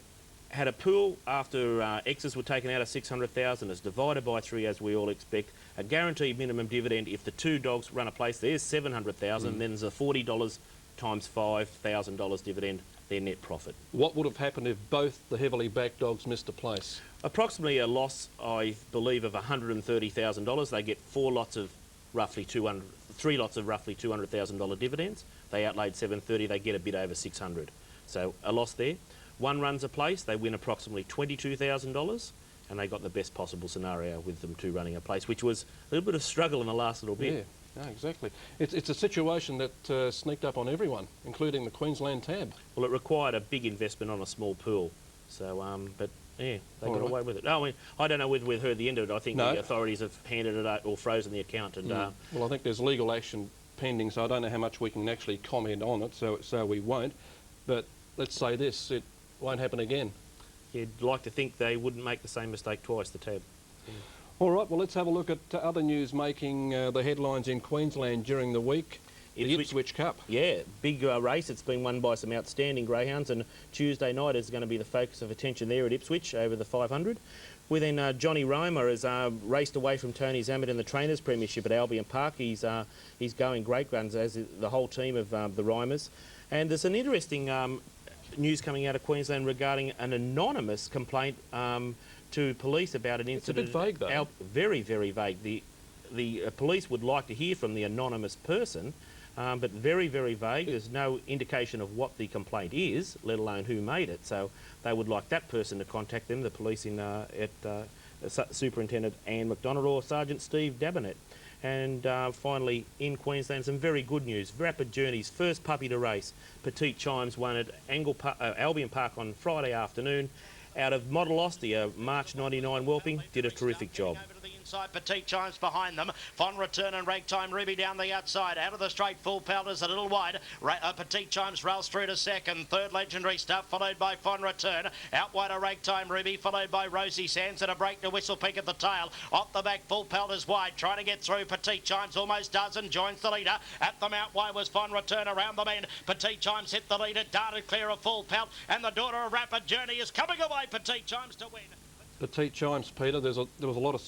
had a pool after X's were taken out of 600,000, it's divided by 3 as we all expect, a guaranteed minimum dividend. If the two dogs run a place, there's 700,000, then there's a $40 times $5,000 dividend, their net profit. What would have happened if both the heavily backed dogs missed a place? Approximately a loss, I believe, of $130,000. They get 3 lots of roughly $200,000 dividends. They outlaid 730, they get a bit over 600. So a loss there. One runs a place, they win approximately $22,000, and they got the best possible scenario with them two running a place, which was a little bit of struggle in the last little bit. Yeah, no, exactly. It's a situation that sneaked up on everyone, including the Queensland tab. Well, it required a big investment on a small pool. So, but yeah, they got away with it. I mean, I don't know whether we've heard the end of it. I think the authorities have handed it out or frozen the account. And well, I think there's legal action pending, so I don't know how much we can actually comment on it, so we won't. But let's say this, it won't happen again. You'd like to think they wouldn't make the same mistake twice, the tab. Yeah. All right, well, let's have a look at other news making the headlines in Queensland during the week. The Ipswich Cup. Yeah, big race. It's been won by some outstanding greyhounds, and Tuesday night is going to be the focus of attention there at Ipswich over the 500. Within Johnny Romer has raced away from Tony Zammit in the Trainers' Premiership at Albion Park. He's going great guns, as the whole team of the Rymers. And there's an interesting news coming out of Queensland regarding an anonymous complaint to police about an incident. It's a bit vague, though. Very, very vague. The police would like to hear from the anonymous person, but very, very vague. There's no indication of what the complaint is, let alone who made it. So they would like that person to contact them, the police at Superintendent Anne McDonald or Sergeant Steve Dabinet. And finally, in Queensland, some very good news. Rapid Journey's first puppy to race. Petite Chimes won at Albion Park on Friday afternoon. Out of Model Ostia, March 99 whelping, did a terrific job. Inside, Petite Chimes behind them. Fond Return and Ragtime Ruby down the outside. Out of the straight, Full Pelt is a little wide. Petite Chimes rails through to second. Third, Legendary Stuff, followed by Fond Return. Out wide, a Ragtime Ruby, followed by Rosie Sands and a break to Whistle Peak at the tail. Off the back, Full Pelt is wide. Trying to get through. Petite Chimes almost does and joins the leader. At them out wide was Fond Return around the bend. Petite Chimes hit the leader, darted clear of Full Pelt, and the daughter of Rapid Journey is coming away. Petite Chimes to win. Petite Chimes, Peter, there was a lot of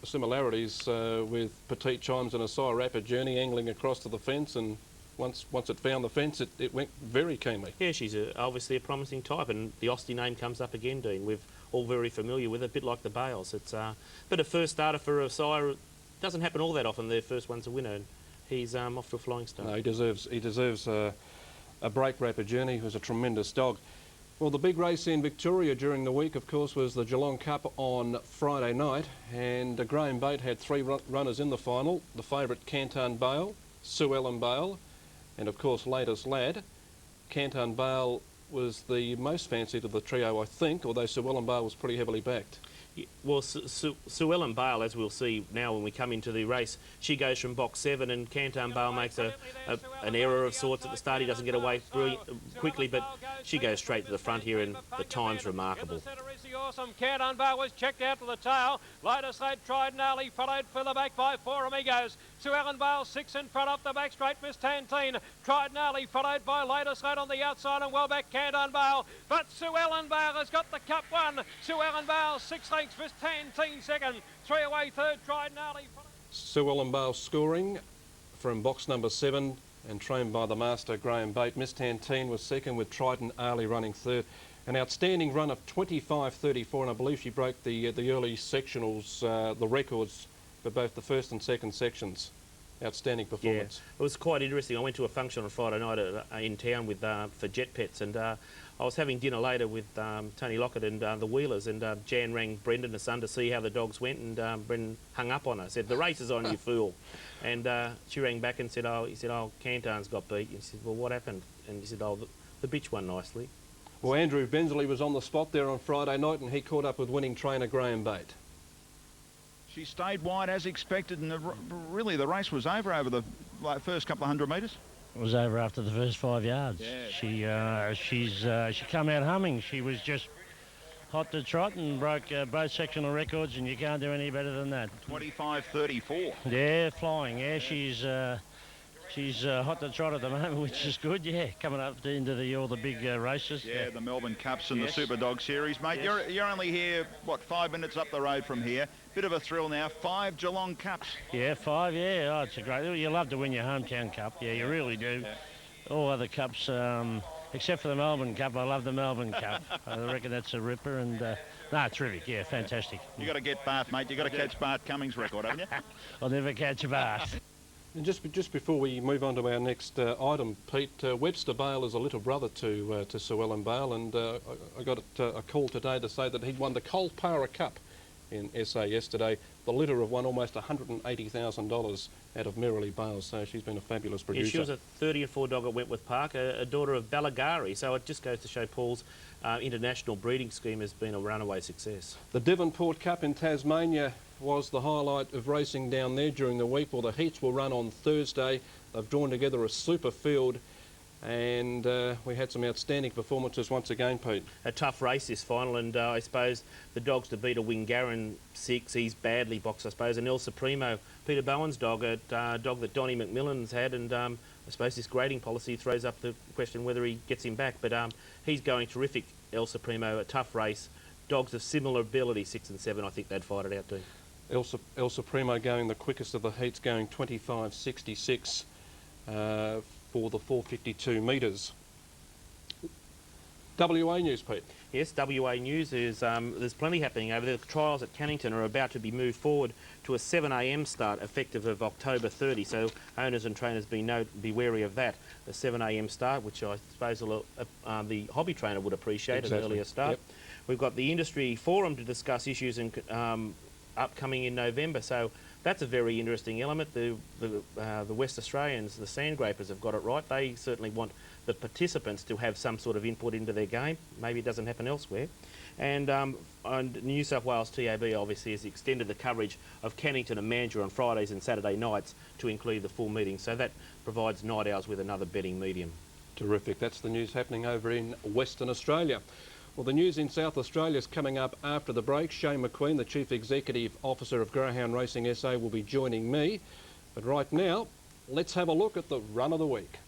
similarities with Petite Chimes and Asai Rapid Journey angling across to the fence, and once it found the fence, it went very keenly. Yeah, she's obviously a promising type, and the Ostie name comes up again, Dean. We're all very familiar with it, a bit like the Bales. It's but a first starter for Asai. Doesn't happen all that often. Their first one's a winner, and he's off to a flying start. No, he deserves a break. Rapid Journey, who's a tremendous dog. Well, the big race in Victoria during the week, of course, was the Geelong Cup on Friday night, and Graham Bate had 3 runners in the final. The favourite, Canton Bale, Sue Ellen Bale, and of course, Latest Lad. Canton Bale was the most fancied of the trio, I think, although Sue Ellen Bale was pretty heavily backed. Yeah, well, Sue Ellen Bale, as we'll see now when we come into the race, she goes from box 7, and Canton Bale makes an error of sorts at the start. He doesn't get away quickly, but she goes straight to the front here, and the time's remarkable. Awesome. Canton Bale was checked out to the tail. Latest Lad tried gnarly, followed further back by 4 Amigos. Sue Ellen Bale 6 in front up the back straight. Miss Tantine tried gnarly, followed by Latest Lad on the outside and well back Canton Bale. But Sue Ellen Bale has got the cup won. Sue Ellen Bale 6 lengths. Miss Tantine second. 3 away third. Tried gnarly. Sue Ellen Bale scoring from box number 7 and trained by the master Graham Bate. Miss Tantine was second with Triton Early running third. An outstanding run of 25.34, and I believe she broke the early sectionals, the records for both the first and second sections. Outstanding performance. Yeah, it was quite interesting. I went to a function on Friday night in town with for Jet Pets, and I was having dinner later with Tony Lockett and the Wheelers, and Jan rang Brendan, the son, to see how the dogs went, and Brendan hung up on her, said, "The race is on, you fool." And she rang back and said, he said, Canton's got beat. And he said, "Well, what happened?" And he said, the bitch won nicely. Well, Andrew Bensley was on the spot there on Friday night, and he caught up with winning trainer Graham Bate. She stayed wide as expected, and really the race was over the first couple of 100 metres. It was over after the first 5 yards. Yeah. She come out humming. She was just hot to trot and broke both sectional records, and you can't do any better than that. 25.34. Yeah, flying. Yeah, She's hot to trot at the moment, which is good, yeah, coming up into all the big races. Yeah, the Melbourne Cups and Yes. the Super Dog Series, mate. Yes. You're only here, what, 5 minutes up the road from here. Bit of a thrill now, 5 Geelong Cups. Yeah, 5, yeah. Oh, it's a great... You love to win your hometown cup, yeah, you really do. All other cups, except for the Melbourne Cup, I love the Melbourne Cup. I reckon that's a ripper, and no, terrific, yeah, fantastic. You got to get Bart, mate. You got to catch Bart Cummings' record, haven't you? I'll never catch a Bart. And just before we move on to our next item, Pete, Webster Bale is a little brother to Sir Ellen Bale, and I got a call today to say that he'd won the Colpara Cup in SA yesterday. The litter have won almost $180,000 out of Merrily Bale, so she's been a fabulous producer. Yeah, she was a 34 dog at Wentworth Park, a daughter of Balagari, so it just goes to show Paul's international breeding scheme has been a runaway success. The Devonport Cup in Tasmania was the highlight of racing down there during the week. Well, the heats will run on Thursday. They've drawn together a super field, and we had some outstanding performances once again, Pete. A tough race this final, and I suppose the dogs to beat a Wingaran 6, he's badly boxed, I suppose, and El Supremo, Peter Bowen's dog, a dog that Donnie McMillan's had, and I suppose this grading policy throws up the question whether he gets him back, but he's going terrific, El Supremo, a tough race. Dogs of similar ability, 6 and 7, I think they'd fight it out too. El Supremo going the quickest of the heats, going 25.66 for the 452 metres. WA news, Pete. Yes, WA news is there's plenty happening over there. The trials at Cannington are about to be moved forward to a 7 a.m. start effective of October 30, so owners and trainers be wary of that. The 7 a.m. start, which I suppose the hobby trainer would appreciate, an earlier start. Yep. We've got the industry forum to discuss issues in, upcoming in November, so that's a very interesting element. The West Australians, the Sandgrapers, have got it right. They certainly want the participants to have some sort of input into their game. Maybe it doesn't happen elsewhere. And New South Wales TAB obviously has extended the coverage of Cannington and Mandurah on Fridays and Saturday nights to include the full meeting, so that provides night hours with another betting medium. Terrific. That's the news happening over in Western Australia. Well, the news in South Australia is coming up after the break. Shane McQueen, the Chief Executive Officer of Greyhound Racing SA, will be joining me. But right now, let's have a look at the run of the week.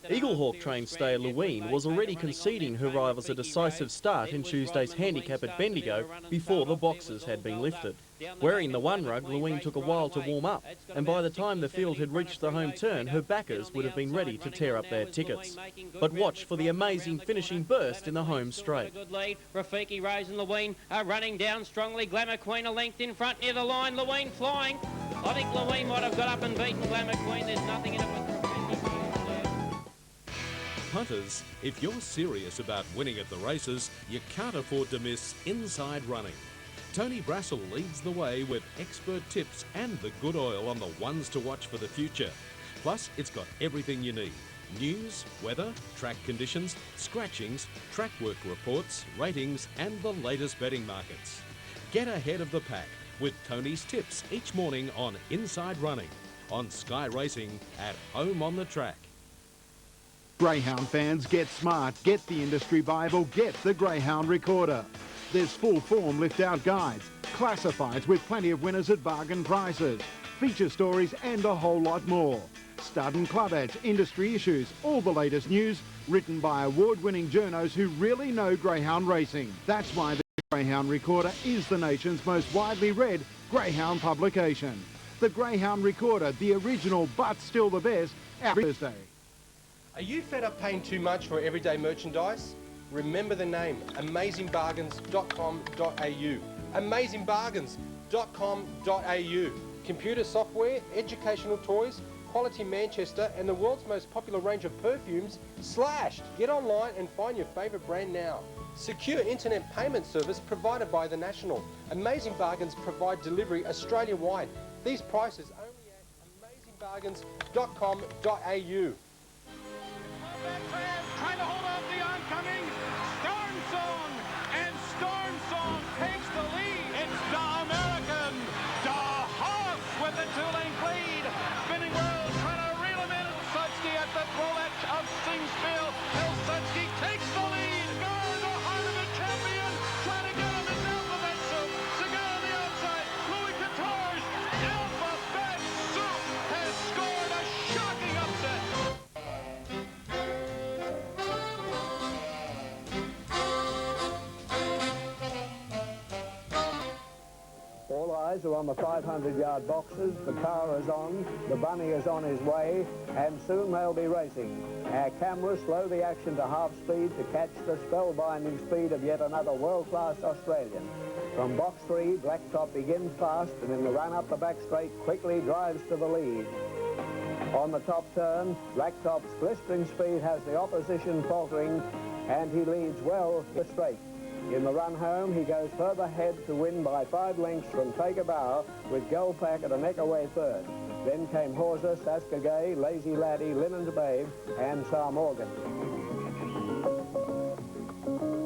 Eaglehawk trained stayer Leween was already conceding her rivals a decisive start in Tuesday's handicap at Bendigo before the boxes had been lifted. Wearing the one rug, Leween took a while to warm up, and by the time the field had reached the home turn, her backers would have been ready to tear up their tickets. But watch for the amazing finishing burst in the home straight. Good lead. Rafiki Rose and Leween are running down strongly. Glamour Queen a length in front near the line. Leween flying. I think Leween might have got up and beaten Glamour Queen. There's nothing in it but Punters, if you're serious about winning at the races, you can't afford to miss Inside Running. Tony Brassel leads the way with expert tips and the good oil on the ones to watch for the future. Plus, it's got everything you need. News, weather, track conditions, scratchings, track work reports, ratings and the latest betting markets. Get ahead of the pack with Tony's tips each morning on Inside Running on Sky Racing at Home on the Track. Greyhound fans, get smart, get the industry Bible, get the Greyhound Recorder. There's full form lift-out guides, classifieds with plenty of winners at bargain prices, feature stories and a whole lot more. Stud and club ads, industry issues, all the latest news, written by award-winning journos who really know greyhound racing. That's why the Greyhound Recorder is the nation's most widely read greyhound publication. The Greyhound Recorder, the original but still the best, out Thursday. Are you fed up paying too much for everyday merchandise? Remember the name, amazingbargains.com.au. Amazingbargains.com.au. Computer software, educational toys, quality Manchester and the world's most popular range of perfumes slashed. Get online and find your favourite brand now. Secure internet payment service provided by the National. Amazing Bargains provide delivery Australia-wide. These prices only at amazingbargains.com.au. Trying to hold off the oncoming Storm Song, and Storm Song takes the lead. It's the American, the Horse with the two-length lead. Spinning World trying to reel him in. Sutsky at the bullet of Singsfield. Sutsky takes the lead. Go the heart of a champion. Trying to get him his alphabet soup. Cigar on the outside. All eyes are on the 500-yard boxes. The car is on, the bunny is on his way, and soon they'll be racing. Our cameras slow the action to half speed to catch the spellbinding speed of yet another world-class Australian. From box 3, Blacktop begins fast, and in the run up the back straight quickly drives to the lead. On the top turn, Blacktop's blistering speed has the opposition faltering, and he leads well the straight. In the run home, he goes further ahead to win by 5 lengths from Take a Bow, with Gold Packet a neck away third. Then came Horser, Saska Gay, Lazy Laddie, Linen's Babe, and Sar Morgan.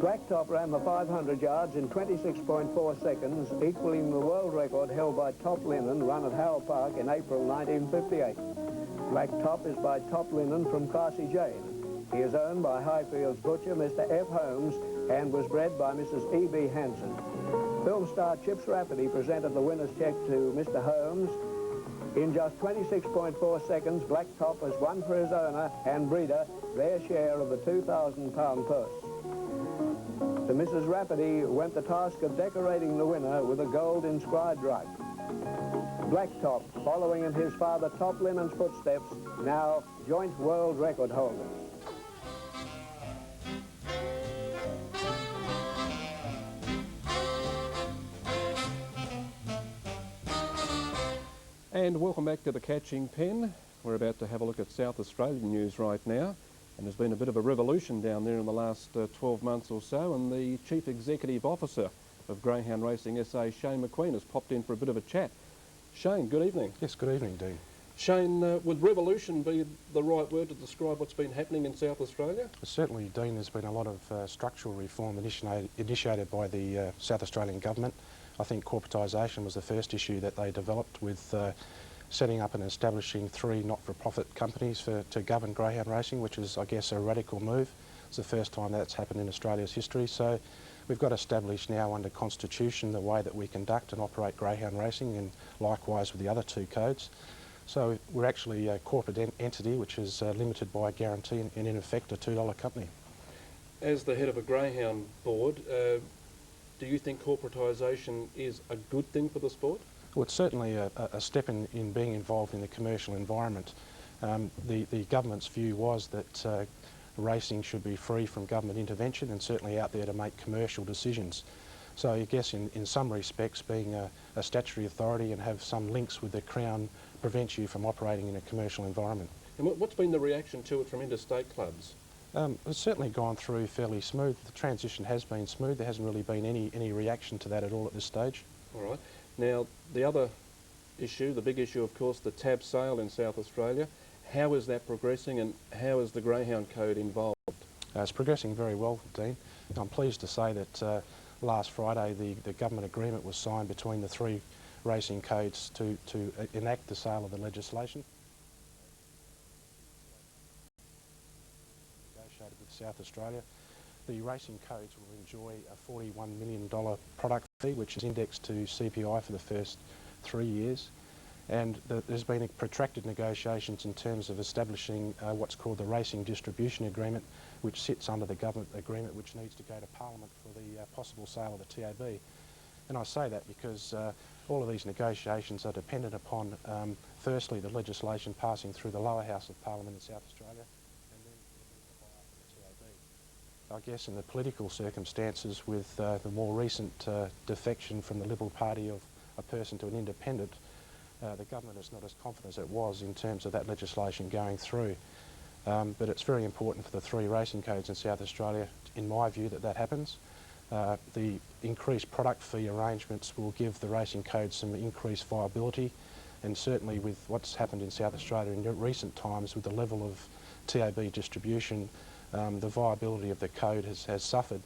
Blacktop ran the 500 yards in 26.4 seconds, equaling the world record held by Top Linen, run at Howell Park in April 1958. Blacktop is by Top Linen from Classy Jane. He is owned by Highfield's butcher, Mr. F. Holmes, and was bred by Mrs. E.B. Hanson. Film star Chips Rafferty presented the winner's check to Mr. Holmes. In just 26.4 seconds, Blacktop has won for his owner and breeder their share of the £2,000 purse. To Mrs. Rafferty went the task of decorating the winner with a gold-inscribed rug. Blacktop, following in his father Top Linen's footsteps, now joint world record holders. And welcome back to the Catching Pen. We're about to have a look at South Australian news right now. And there's been a bit of a revolution down there in the last 12 months or so, and the Chief Executive Officer of Greyhound Racing SA, Shane McQueen, has popped in for a bit of a chat. Shane, good evening. Yes, good evening, Dean. Shane, would revolution be the right word to describe what's been happening in South Australia? Certainly, Dean, there's been a lot of structural reform initiated by the South Australian government. I think corporatisation was the first issue that they developed with setting up and establishing 3 not-for-profit companies to govern greyhound racing, which is, I guess, a radical move. It's the first time that's happened in Australia's history. So we've got established now under Constitution the way that we conduct and operate greyhound racing, and likewise with the other 2 codes. So we're actually a corporate entity which is limited by a guarantee and in effect a $2 company. As the head of a greyhound board, do you think corporatisation is a good thing for the sport? Well, it's certainly a step in being involved in the commercial environment. The government's view was that racing should be free from government intervention and certainly out there to make commercial decisions. So I guess in some respects being a statutory authority and have some links with the Crown prevents you from operating in a commercial environment. And what's been the reaction to it from interstate clubs? It's certainly gone through fairly smooth. The transition has been smooth. There hasn't really been any reaction to that at all at this stage. All right. Now, the other issue, the big issue, of course, the tab sale in South Australia. How is that progressing and how is the Greyhound Code involved? It's progressing very well, Dean. I'm pleased to say that last Friday the government agreement was signed between the 3 racing codes to enact the sale of the legislation. Negotiated with South Australia. The racing codes will enjoy a $41 million product fee, which is indexed to CPI for the first 3 years. And there's been protracted negotiations in terms of establishing what's called the Racing Distribution Agreement, which sits under the government agreement, which needs to go to Parliament for the possible sale of the TAB. And I say that because all of these negotiations are dependent upon, firstly, the legislation passing through the lower house of Parliament in South Australia, and then the TAB. I guess in the political circumstances with the more recent defection from the Liberal Party of a person to an independent, the government is not as confident as it was in terms of that legislation going through. But it's very important for the 3 racing codes in South Australia, in my view, that happens. The increased product fee arrangements will give the racing code some increased viability, and certainly with what's happened in South Australia in recent times with the level of TAB distribution, the viability of the code has suffered,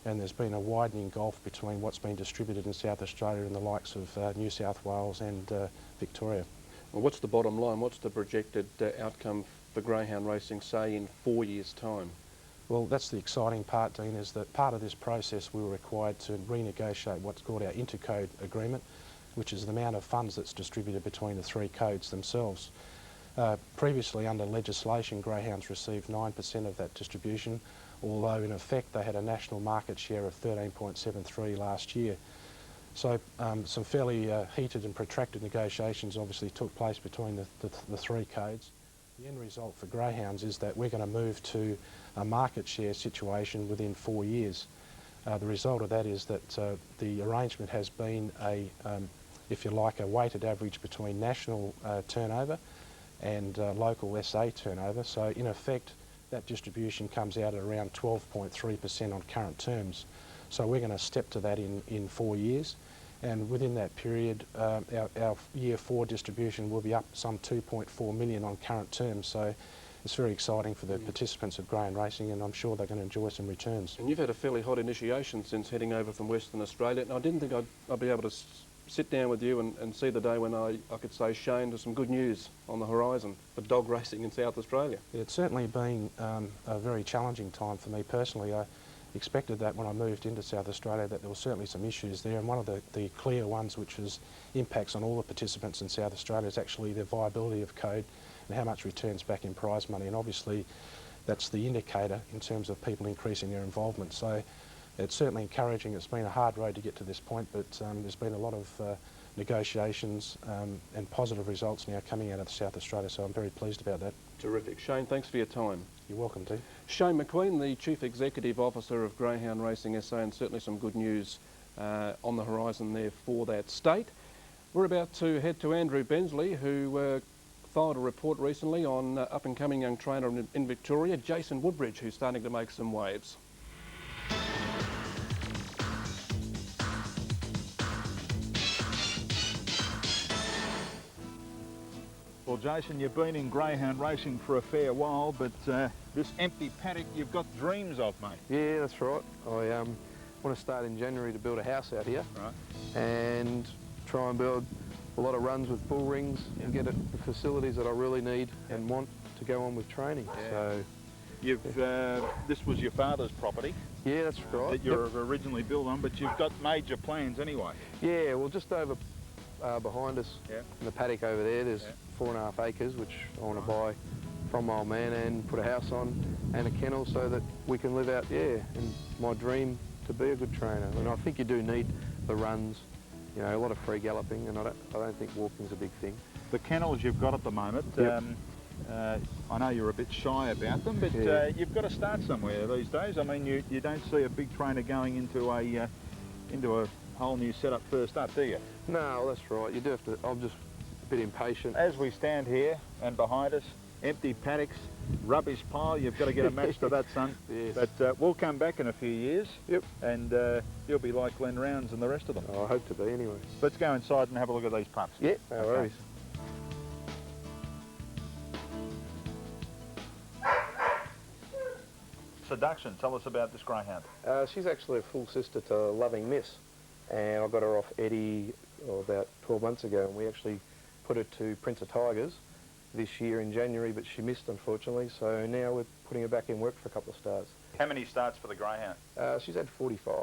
and there's been a widening gulf between what's been distributed in South Australia and the likes of New South Wales and Victoria. Well, what's the bottom line? What's the projected outcome for greyhound racing, say, in 4 years' time? Well, that's the exciting part, Dean, is that part of this process we were required to renegotiate what's called our intercode agreement, which is the amount of funds that's distributed between the 3 codes themselves. Previously, under legislation, greyhounds received 9% of that distribution, although in effect they had a national market share of 13.73 last year. So some fairly heated and protracted negotiations obviously took place between the three codes. The end result for greyhounds is that we're going to move to a market share situation within 4 years. The result of that is that the arrangement has been a, if you like, a weighted average between national turnover and local SA turnover. So in effect, that distribution comes out at around 12.3% on current terms. So we're going to step to that in 4 years. And within that period, our year 4 distribution will be up some 2.4 million on current terms. So it's very exciting for the participants of grain racing, and I'm sure they're going to enjoy some returns. And you've had a fairly hot initiation since heading over from Western Australia, and I didn't think I'd be able to sit down with you and see the day when I could say, Shane, there's some good news on the horizon for dog racing in South Australia. It's certainly been a very challenging time for me personally. I expected that when I moved into South Australia that there were certainly some issues there, and one of the clear ones which impacts on all the participants in South Australia is actually the viability of code and how much returns back in prize money, and obviously that's the indicator in terms of people increasing their involvement. So it's certainly encouraging. It's been a hard road to get to this point, but there's been a lot of negotiations and positive results now coming out of South Australia, so I'm very pleased about that. Terrific. Shane, thanks for your time. You're welcome, Dee. Shane McQueen, the Chief Executive Officer of Greyhound Racing SA, and certainly some good news on the horizon there for that state. We're about to head to Andrew Bensley, who filed a report recently on up-and-coming young trainer in Victoria, Jason Woodbridge, who's starting to make some waves. Well, Jason, you've been in greyhound racing for a fair while, but this empty paddock you've got dreams of, mate. Yeah, that's right. I want to start in January to build a house out here, and try and build a lot of runs with bull rings and get the facilities that I really need and want to go on with training. So you've this was your father's property. Yeah, that's right. That you were originally built on, but you've got major plans anyway. Yeah, well, just over behind us in the paddock over there, there's 4.5 acres, which I want to buy from my old man and put a house on and a kennel so that we can live out, and my dream to be a good trainer. And I think you do need the runs, you know, a lot of free galloping, and I don't think walking's a big thing. The kennels you've got at the moment, I know you're a bit shy about them, but you've got to start somewhere these days. I mean, you don't see a big trainer going into a whole new setup first up, do you? No, that's right. You do have to. I'm just a bit impatient. As we stand here and behind us, empty paddocks, rubbish pile, you've got to get a match to that, son. Yes. But we'll come back in a few years, and you'll be like Glenn Rounds and the rest of them. I hope to be anyway. Let's go inside and have a look at these pups. Yeah, no worries. Seduction, tell us about this greyhound. She's actually a full sister to Loving Miss, and I got her off Eddie about 12 months ago, and we actually put her to Prince of Tigers this year in January, but she missed, unfortunately, so now we're putting her back in work for a couple of starts. How many starts for the greyhound? She's had 45.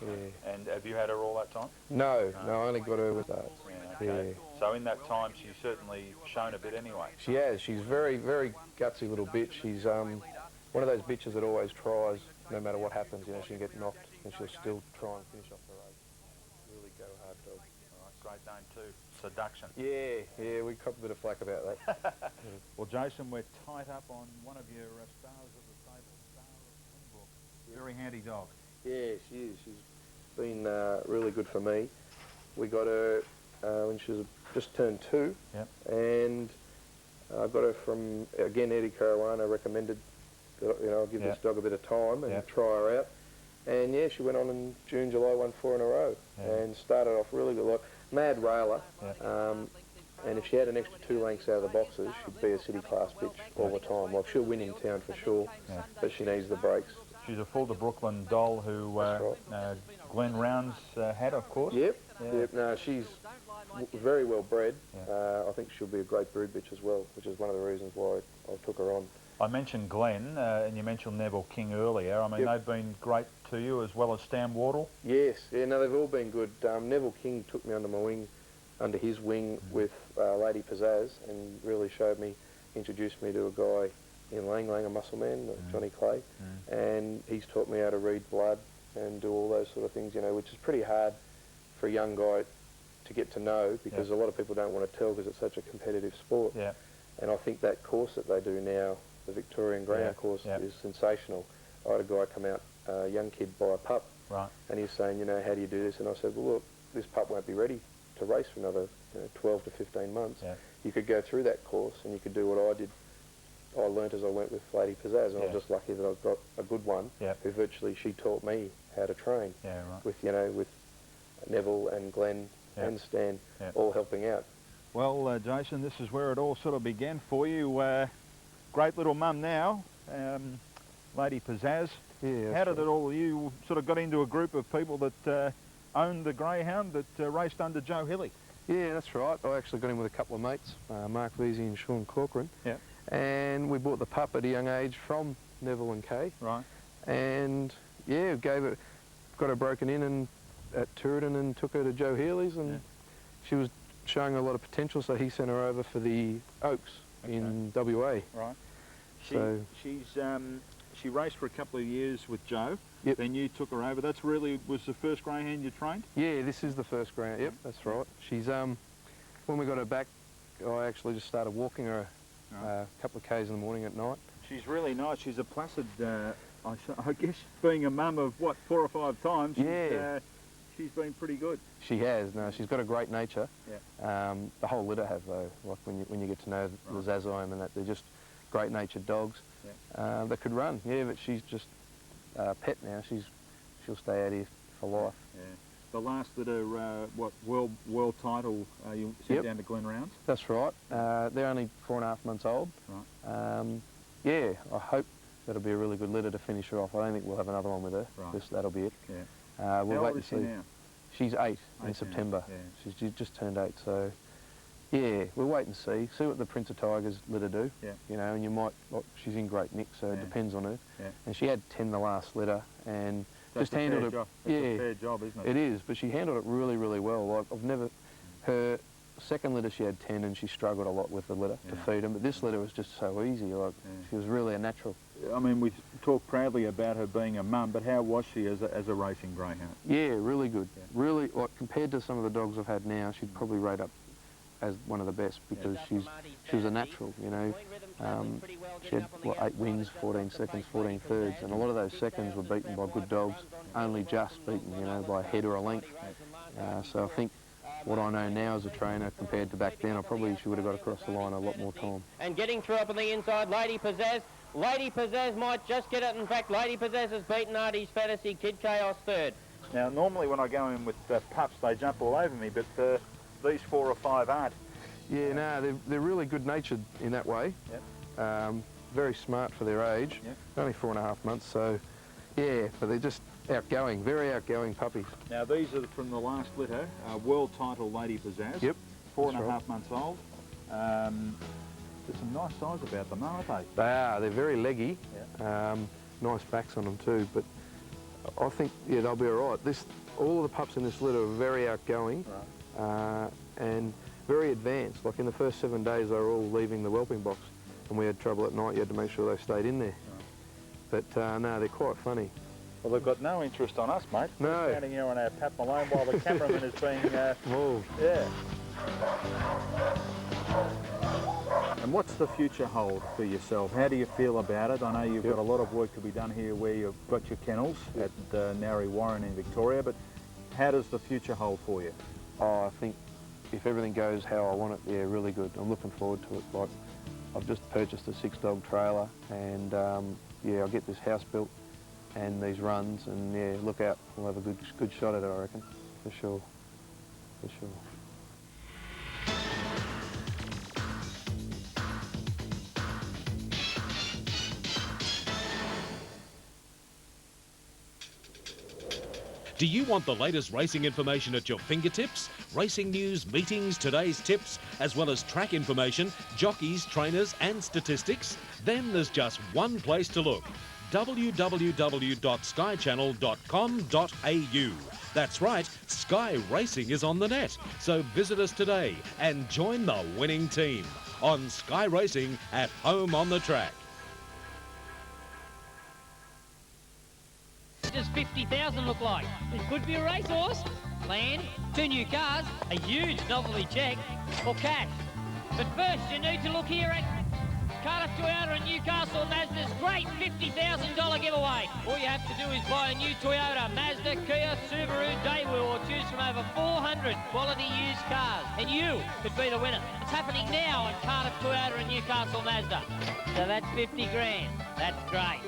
Yeah. And have you had her all that time? No, I only got her with starts. Okay. So in that time, she's certainly shown a bit anyway. She has. She's very, very gutsy little bitch. She's one of those bitches that always tries, no matter what happens. You know, she can get knocked, and she'll still try and finish off the race. Really go hard dog. All right, great name too. Seduction. Yeah, we cop a bit of flack about that. Well, Jason, we're tight up on one of your stars of the stable, Star of Pembroke. Very handy dog. Yeah, she is. She's been really good for me. We got her when she was just turned 2, and I got her from, again, Eddie Caruana recommended that, you know, I'll give this dog a bit of time and try her out. And yeah, she went on in June, July, won 4 in a row, and started off really good. Like, mad railer, and if she had an extra 2 lengths out of the boxes, she'd be a city class bitch all the time. Like, she'll win in town for sure, but she needs the breaks. She's a full to Brooklyn doll who Glenn Rounds had, of course. Yep. No, she's very well bred. I think she'll be a great brood bitch as well, which is one of the reasons why I took her on. I mentioned Glenn, and you mentioned Neville King earlier. I mean, they've been great to you, as well as Stam Wardle. Yes, no, they've all been good. Neville King took me under his wing with Lady Pizzazz, and really introduced me to a guy in Lang Lang, a muscle man, Johnny Clay, and he's taught me how to read blood and do all those sort of things, you know, which is pretty hard for a young guy to get to know, because a lot of people don't want to tell because it's such a competitive sport. Yeah. And I think that course that they do now, the Victorian Greyhound course, is sensational. I had a guy come out, a young kid, buy a pup, and he was saying, you know, how do you do this? And I said, well, look, this pup won't be ready to race for another 12 to 15 months. You could go through that course and you could do what I did. I learnt as I went with Lady Pizzazz, and I was just lucky that I got a good one who virtually, she taught me how to train with, you know, with Neville and Glenn and Stan all helping out. Well, Jason, this is where it all sort of began for you. Great little mum now, Lady Pizzazz. Yeah, how did it all, you sort of got into a group of people that owned the Greyhound that raced under Joe Hilly? Yeah, that's right. I actually got in with a couple of mates, Mark Veazey and Sean Corcoran. Yeah. And we bought the pup at a young age from Neville and Kay. Right. And yeah, got her broken in and at Tooradin and took her to Joe Healy's, and she was showing a lot of potential, so he sent her over for the Oaks in WA. Right. She raced for a couple of years with Joe. Yep. Then you took her over. That's really was the first greyhound you trained? Yeah, this is the first greyhound. Yep, that's right. She's when we got her back, I actually just started walking her a couple of k's in the morning at night. She's really nice. She's a placid, I guess, being a mum of, what, 4 or 5 times, she's been pretty good. She has. No, she's got a great nature. Yeah. The whole litter have, though. Like when you get to know the Zazoim and that, they're just great-natured dogs that could run. Yeah, but she's just a pet now. She'll stay out here for life. Yeah. The last litter, what, world title, you sent down to Glen Rounds? That's right. They're only 4.5 months old. Right. Yeah, I hope that'll be a really good litter to finish her off. I don't think we'll have another one with her. Right. That'll be it. Yeah. We'll How wait old and is she see. now? She's 8 in Now, September. yeah. She's just turned 8, so yeah, we'll wait and see what the Prince of Tigers litter do. Yeah. You know, and you might, she's in great nick, so it depends on her. Yeah. And she had 10 the last litter, and That's just handled it. That's a fair job, isn't it? It is, but she handled it really, really well. Like I've never, her second litter she had 10, and she struggled a lot with the litter to feed them. But this litter was just so easy. Like she was really a natural. I mean, we talk proudly about her being a mum, but how was she as a racing greyhound? Yeah, really good. Yeah. Really, like compared to some of the dogs I've had now, she'd probably rate up as one of the best because she was a natural. You know, she had what, 8 wins, 14 seconds, 14 thirds, and a lot of those seconds were beaten by good dogs, only just beaten, you know, by a head or a length. So I think what I know now as a trainer compared to back then, she would have got across the line a lot more time. And getting through up on the inside, Lady Pizzazz. Lady Pizzazz might just get it. In fact, Lady Pizzazz has beaten Artie's Fantasy Kid Chaos third. Now, normally when I go in with pups, they jump all over me, but these 4 or 5 aren't. Yeah, no, they're really good-natured in that way. Yep. Very smart for their age. Yep. Only 4.5 months, so yeah, but they're just outgoing, very outgoing puppies. Now, these are from the last litter, world title Lady Pizzazz. Yep. 4.5 months old. There's some nice size about them, aren't they? They are. They're very leggy. Yeah. Nice backs on them too, but I think, yeah, they'll be all right. All of the pups in this litter are very outgoing and very advanced. Like in the first 7 days, they were all leaving the whelping box, and we had trouble at night. You had to make sure they stayed in there. Right. But no, they're quite funny. Well, they've got no interest on us, mate. No. We're standing here on our Pat Malone while the cameraman is being moved. Yeah. And what's the future hold for yourself? How do you feel about it? I know you've got a lot of work to be done here where you've got your kennels at Narry Warren in Victoria, but how does the future hold for you? Oh, I think if everything goes how I want it, yeah, really good. I'm looking forward to it. Like, I've just purchased a 6-dog trailer, and yeah, I'll get this house built and these runs, and yeah, look out, we'll have a good shot at it, I reckon, for sure, for sure. Do you want the latest racing information at your fingertips? Racing news, meetings, today's tips, as well as track information, jockeys, trainers and statistics? Then there's just one place to look. www.skychannel.com.au. That's right, Sky Racing is on the net. So visit us today and join the winning team on Sky Racing at home on the track. Does 50,000 look like? It could be a racehorse. land, 2 new cars, a huge novelty check, or cash. But first, you need to look here at Cardiff Toyota and Newcastle Mazda's great $50,000 giveaway. All you have to do is buy a new Toyota, Mazda, Kia, Subaru, Daewoo, or choose from over 400 quality used cars, and you could be the winner. It's happening now at Cardiff Toyota and Newcastle Mazda. So that's 50 grand. That's great.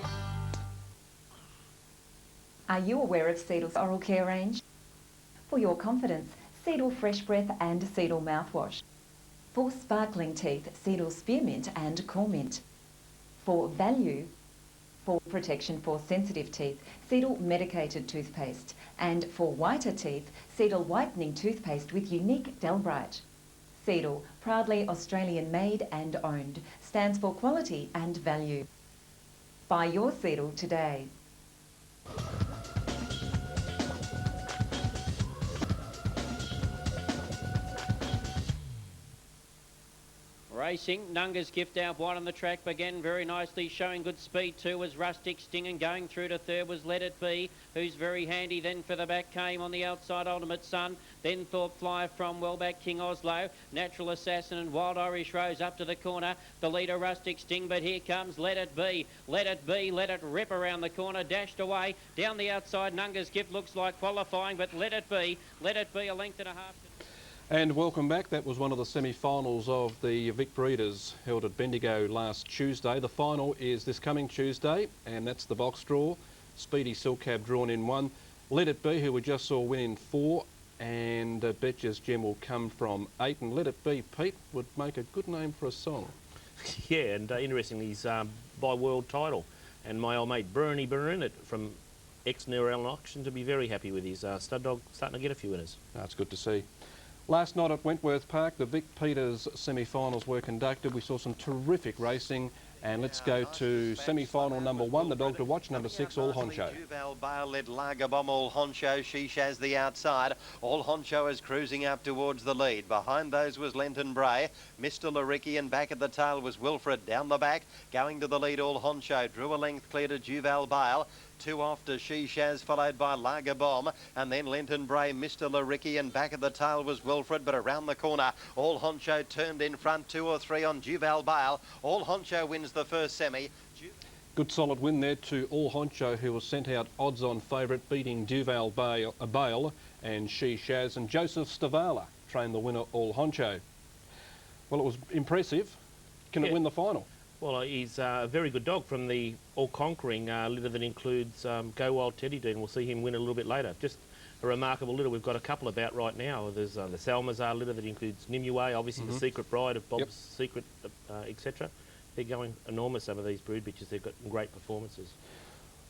Are you aware of Seedal's oral care range? For your confidence, Seedal Fresh Breath and Seedal Mouthwash. For sparkling teeth, Seedal Spearmint and Cormint. For value, for protection for sensitive teeth, Seedal Medicated Toothpaste. And for whiter teeth, Seedal Whitening Toothpaste with unique Delbrite. Seedal, proudly Australian made and owned, stands for quality and value. Buy your Seedal today. Racing, Nunga's Gift out wide on the track began very nicely, showing good speed too was Rustic Sting, and going through to third was Let It Be, who's very handy. Then for the back came on the outside Ultimate Sun, then Thorpe Flyer from Wellback King Oslo, Natural Assassin and Wild Irish Rose up to the corner. The leader Rustic Sting, but here comes Let It Be, Let It Be, let it rip around the corner, dashed away down the outside. Nunga's Gift looks like qualifying, but Let It Be a length and a half. And welcome back. That was one of the semi-finals of the Vic Breeders held at Bendigo last Tuesday. The final is this coming Tuesday, and that's the box draw. Speedy Silk Cab drawn in 1. Let It Be, who we just saw, win in 4. And Betches Gem will come from 8. And Let It Be, Pete, would make a good name for a song. Yeah, and interestingly, he's by world title. And my old mate Bernie Byrne from ex-Neural Auction to be very happy with his stud dog starting to get a few winners. That's good to see. Last night at Wentworth Park, the Vic Peters semi-finals were conducted. We saw some terrific racing, and let's go to semi-final number 1, the dog to watch, number 6, All Honcho. Juval Bale led Lager Bomb, All Honcho. She Shaz the outside. All Honcho is cruising up towards the lead. Behind those was Lenton Bray, Mr. Laricki, and back at the tail was Wilfred. Down the back, going to the lead, All Honcho. Drew a length clear to Juval Bale. 2 off to She Shaz, followed by Lager Bomb, and then Lenton Bray, Mr. Laricki, and back at the tail was Wilfred, but around the corner, All Honcho turned in front, 2 or 3 on Juval Bale. All Honcho wins the first semi. Good solid win there to All Honcho, who was sent out odds-on favourite, beating Duval Bale and She Shaz, and Joseph Stavala trained the winner, All Honcho. Well, it was impressive. Can it win the final? Well, he's a very good dog from the all-conquering litter that includes Go Wild Teddy Dean. We'll see him win a little bit later. Just a remarkable litter. We've got a couple about right now. There's the Salmazar litter that includes Nimue, obviously the Secret Bride of Bob's Secret, etc. They're going enormous, some of these brood bitches. They've got great performances.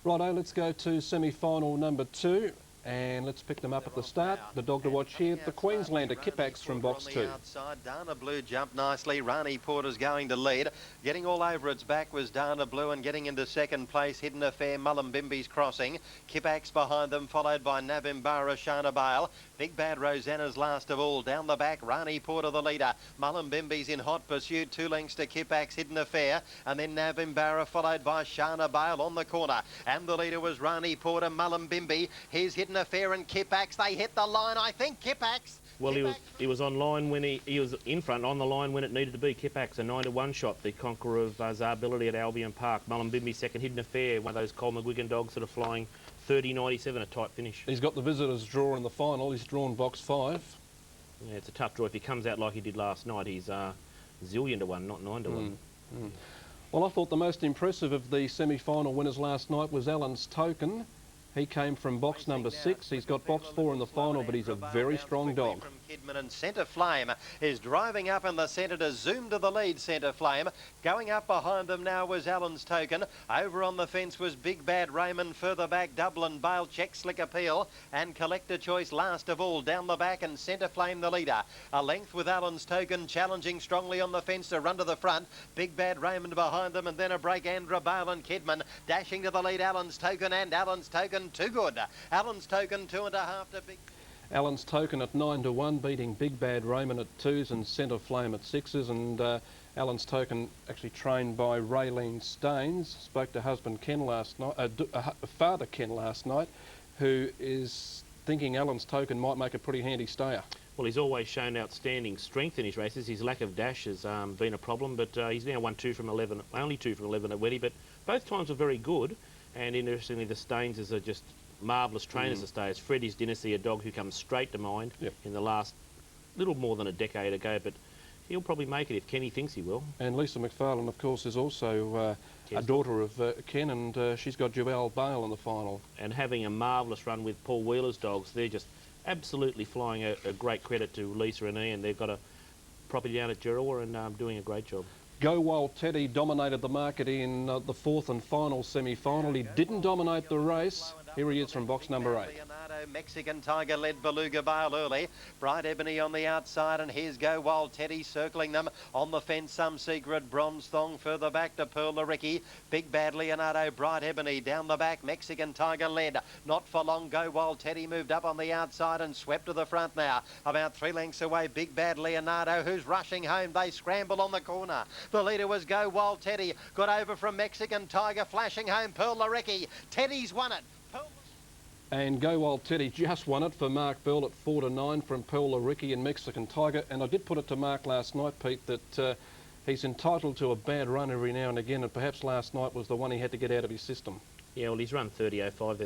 Righto, let's go to semi-final number 2. And let's pick them up at the start. The dog to watch here, the Queenslander Kipax from box 2. Outside, Dana Blue jumped nicely. Rani Porter's going to lead. Getting all over its back was Dana Blue, and getting into second place, Hidden Affair, Mullumbimby's crossing. Kipax behind them, followed by Navimbara, Shana Bale. Big Bad Rosanna's last of all. Down the back, Rani Porter the leader. Mullumbimby's in hot pursuit, 2 lengths to Kipax, Hidden Affair, and then Navimbara, followed by Shana Bale on the corner. And the leader was Rani Porter, Mullumbimby. Here's Hidden Affair and Kipax. They hit the line, I think. Kipax. Well, he was on line when he was in front on the line when it needed to be. Kipax, a 9-to-1 shot, the conqueror of Zability at Albion Park. Mullumbimby second, Hidden Affair, one of those Cole McGuigan dogs that are flying 30.97, a tight finish. He's got the visitors draw in the final. He's drawn box 5. Yeah, it's a tough draw. If he comes out like he did last night, he's zillion to 1, not 9 to 1. Well, I thought the most impressive of the semi-final winners last night was Alan's Token. He came from box number 6. He's got box 4 in the final, but he's a very strong dog. Kidman and Centre Flame is driving up in the centre to zoom to the lead. Centre Flame going up behind them now was Alan's Token. Over on the fence was Big Bad Raymond. Further back, Dublin Bale, Check Slick Appeal, and Collector Choice last of all. Down the back, and Centre Flame the leader. A length with Alan's Token challenging strongly on the fence to run to the front. Big Bad Raymond behind them, and then a break. Andra Bale and Kidman dashing to the lead. Alan's Token, and Alan's Token too good. Alan's Token 2.5 to Big. Alan's Token at 9 to 1, beating Big Bad Raymond at 2s and Centre Flame at 6s. And Alan's Token actually trained by Raylene Staines. Spoke to husband Ken last night, father Ken last night, who is thinking Alan's Token might make a pretty handy stayer. Well, he's always shown outstanding strength in his races. His lack of dash has been a problem, but he's now won 2 from 11, only 2 from 11 at Weddy, but both times were very good. And interestingly, the Staines are just marvellous trainers to stayers. Freddie's Dynasty, a dog who comes straight to mind in the last little more than a decade ago, but he'll probably make it if Kenny thinks he will. And Lisa McFarlane, of course, is also a daughter of Ken, and she's got Joelle Bale in the final. And having a marvellous run with Paul Wheeler's dogs. They're just absolutely flying. A great credit to Lisa and Ian. They've got a property down at Gerrilla and doing a great job. Go Wild Teddy dominated the market in the 4th and final semi-final. He didn't dominate the race. Here he is from box number 8. Mexican Tiger led Beluga Bale early. Bright Ebony on the outside, and here's Go Wild Teddy circling them. On the fence, Some Secret, Bronze Thong further back to Pearl the Ricky. Big Bad Leonardo, Bright Ebony down the back. Mexican Tiger led. Not for long, Go Wild Teddy moved up on the outside and swept to the front now. About 3 lengths away, Big Bad Leonardo, who's rushing home. They scramble on the corner. The leader was Go Wild Teddy. Got over from Mexican Tiger, flashing home Pearl the Ricky. Teddy's won it. And Go Wild Teddy just won it for Mark Bell at 4 to 9 from Pearl the Ricky and Mexican Tiger. And I did put it to Mark last night, Pete, that he's entitled to a bad run every now and again, and perhaps last night was the one he had to get out of his system. Yeah, well, he's run 30.05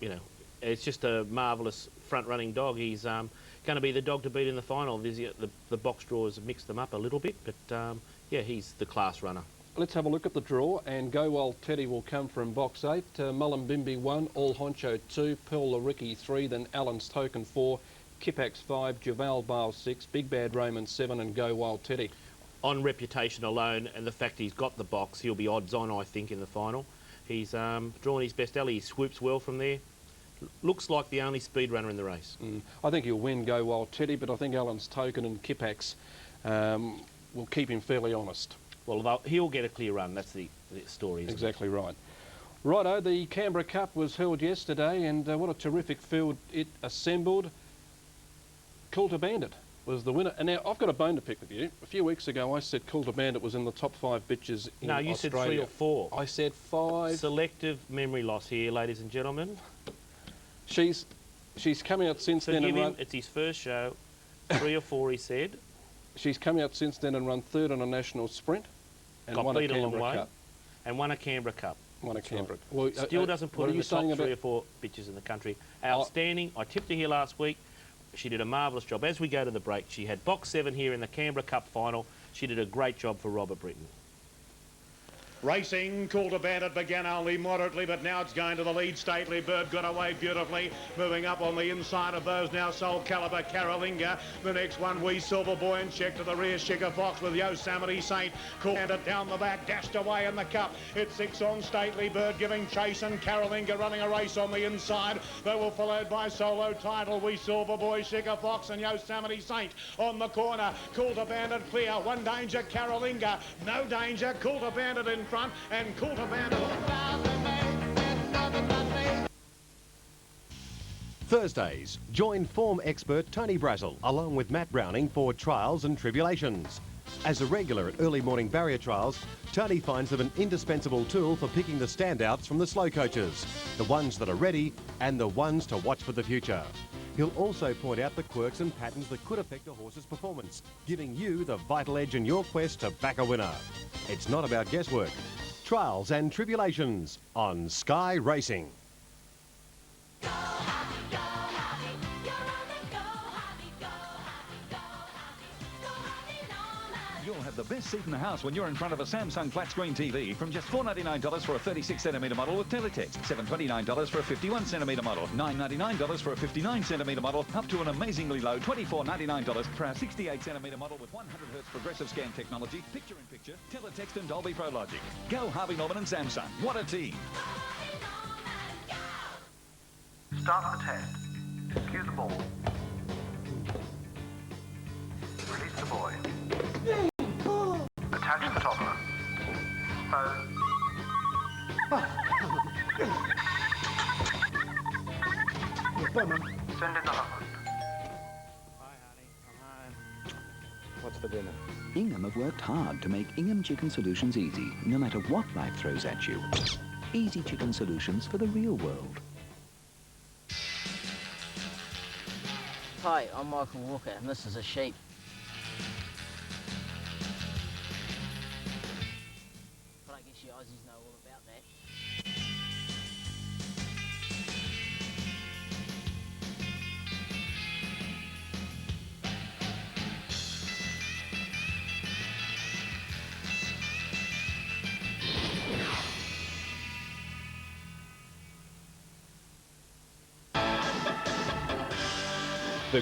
there. It's just a marvellous front-running dog. He's going to be the dog to beat in the final. The box draws mixed them up a little bit, but yeah, he's the class runner. Let's have a look at the draw, and Go Wild Teddy will come from box 8. Mullumbimby 1, All Honcho 2, Pearl the Ricky 3, then Alan's Token 4, Kipax 5, Joelle Bale 6, Big Bad Raymond 7, and Go Wild Teddy. On reputation alone and the fact he's got the box, he'll be odds on, I think, in the final. He's drawn his best alley. He swoops well from there. Looks like the only speed runner in the race. I think he'll win Go Wild Teddy, but I think Alan's Token and Kipax will keep him fairly honest. Well, he'll get a clear run. That's the story, isn't Exactly right. Righto, the Canberra Cup was held yesterday, and what a terrific field it assembled. Coulter Bandit was the winner. And now, I've got a bone to pick with you. A few weeks ago, I said Coulter Bandit was in the top 5 bitches in Australia. No, you said 3 or 4. I said 5. Selective memory loss here, ladies and gentlemen. She's come out since then and run... It's his first show. 3 or 4, he said. She's come out since then and run 3rd on a national sprint. And won a Canberra Cup. And won a Canberra Cup. Won a Canberra. Well, still doesn't put in the top 3 or 4 bitches in the country. Outstanding. I tipped her here last week. She did a marvellous job. As we go to the break, she had box 7 here in the Canberra Cup final. She did a great job for Robert Britton. Racing, Coulter Bandit began only moderately, but now it's going to the lead. Stately Bird got away beautifully. Moving up on the inside of those now, Soul Caliber, Carolinga. The next one, Wee Silver Boy, and check to the rear, Sugar Fox with Yosemite Saint. Coulter Bandit down the back, dashed away in the cup. It's 6 on Stately Bird giving chase, and Carolinga running a race on the inside. They were followed by Solo Title, Wee Silver Boy, Sugar Fox, and Yosemite Saint on the corner. Coulter Bandit clear, one danger, Carolinga. No danger, Coulter Bandit in front, and Coulter Bandit. Thursdays, join form expert Tony Brazel along with Matt Browning for Trials and Tribulations. As a regular at early morning barrier trials, Tony finds them an indispensable tool for picking the standouts from the slow coaches, the ones that are ready and the ones to watch for the future. He'll also point out the quirks and patterns that could affect a horse's performance, giving you the vital edge in your quest to back a winner. It's not about guesswork. Trials and Tribulations on Sky Racing. You'll have the best seat in the house when you're in front of a Samsung flat screen TV from just $499 for a 36cm model with teletext, $729 for a 51cm model, $999 for a 59cm model, up to an amazingly low $24.99 for our 68cm model with 100Hz progressive scan technology, picture-in-picture, teletext and Dolby Pro Logic. Go Harvey Norman and Samsung. What a team! Start the test. Cue the ball. Release the boy. Attach the toddler. Send in the husband. What's for dinner? Ingham have worked hard to make Ingham Chicken Solutions easy, no matter what life throws at you. Easy chicken solutions for the real world. Hi, I'm Michael Walker and this is a sheep. But I guess you Aussies know all about that.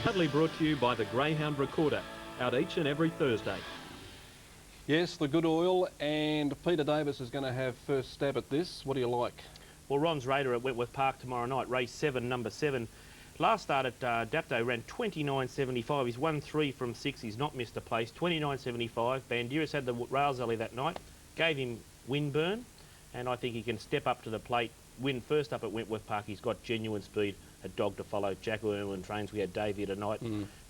Proudly brought to you by the Greyhound Recorder, out each and every Thursday. Yes, the good oil, and Peter Davis is going to have first stab at this. What do you like? Well, Ron's Raider at Wentworth Park tomorrow night, race 7, number 7. Last start at Dapto ran 29.75. He's won 3 from 6. He's not missed a place. 29.75. Banderas had the rails early that night, gave him windburn, and I think he can step up to the plate, win first up at Wentworth Park. He's got genuine speed. A dog to follow. Jack Irwin trains. We had Dave here tonight,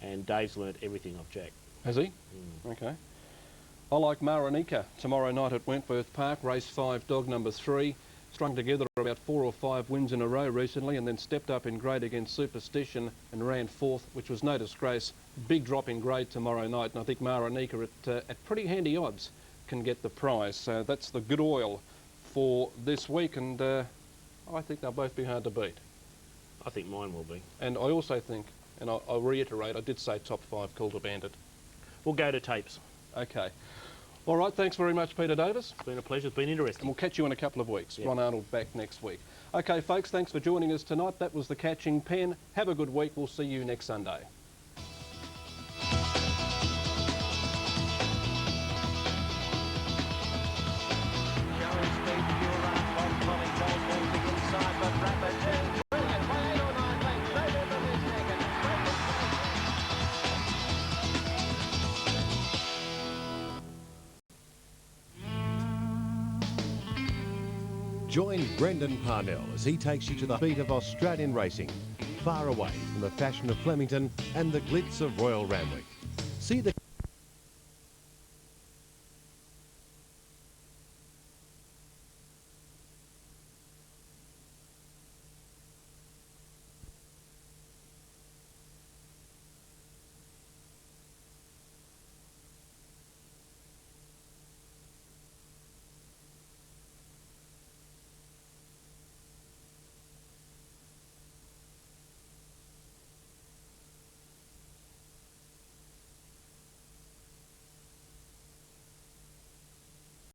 and Dave's learnt everything off Jack. Has he? Okay. I like Maranika tomorrow night at Wentworth Park, race 5, dog number 3. Strung together about 4 or 5 wins in a row recently, and then stepped up in grade against Superstition and ran 4th, which was no disgrace. Big drop in grade tomorrow night, and I think Maranika at pretty handy odds can get the prize. So that's the good oil for this week, and I think they'll both be hard to beat. I think mine will be. And I also think, and I'll reiterate, I did say top 5 Coulter Bandit. We'll go to tapes. Okay. All right, thanks very much, Peter Davis. It's been a pleasure. It's been interesting. And we'll catch you in a couple of weeks. Yep. Ron Arnold back next week. Okay, folks, thanks for joining us tonight. That was The Catching Pen. Have a good week. We'll see you next Sunday. Join Brendan Parnell as he takes you to the beat of Australian racing, far away from the fashion of Flemington and the glitz of Royal Randwick. See the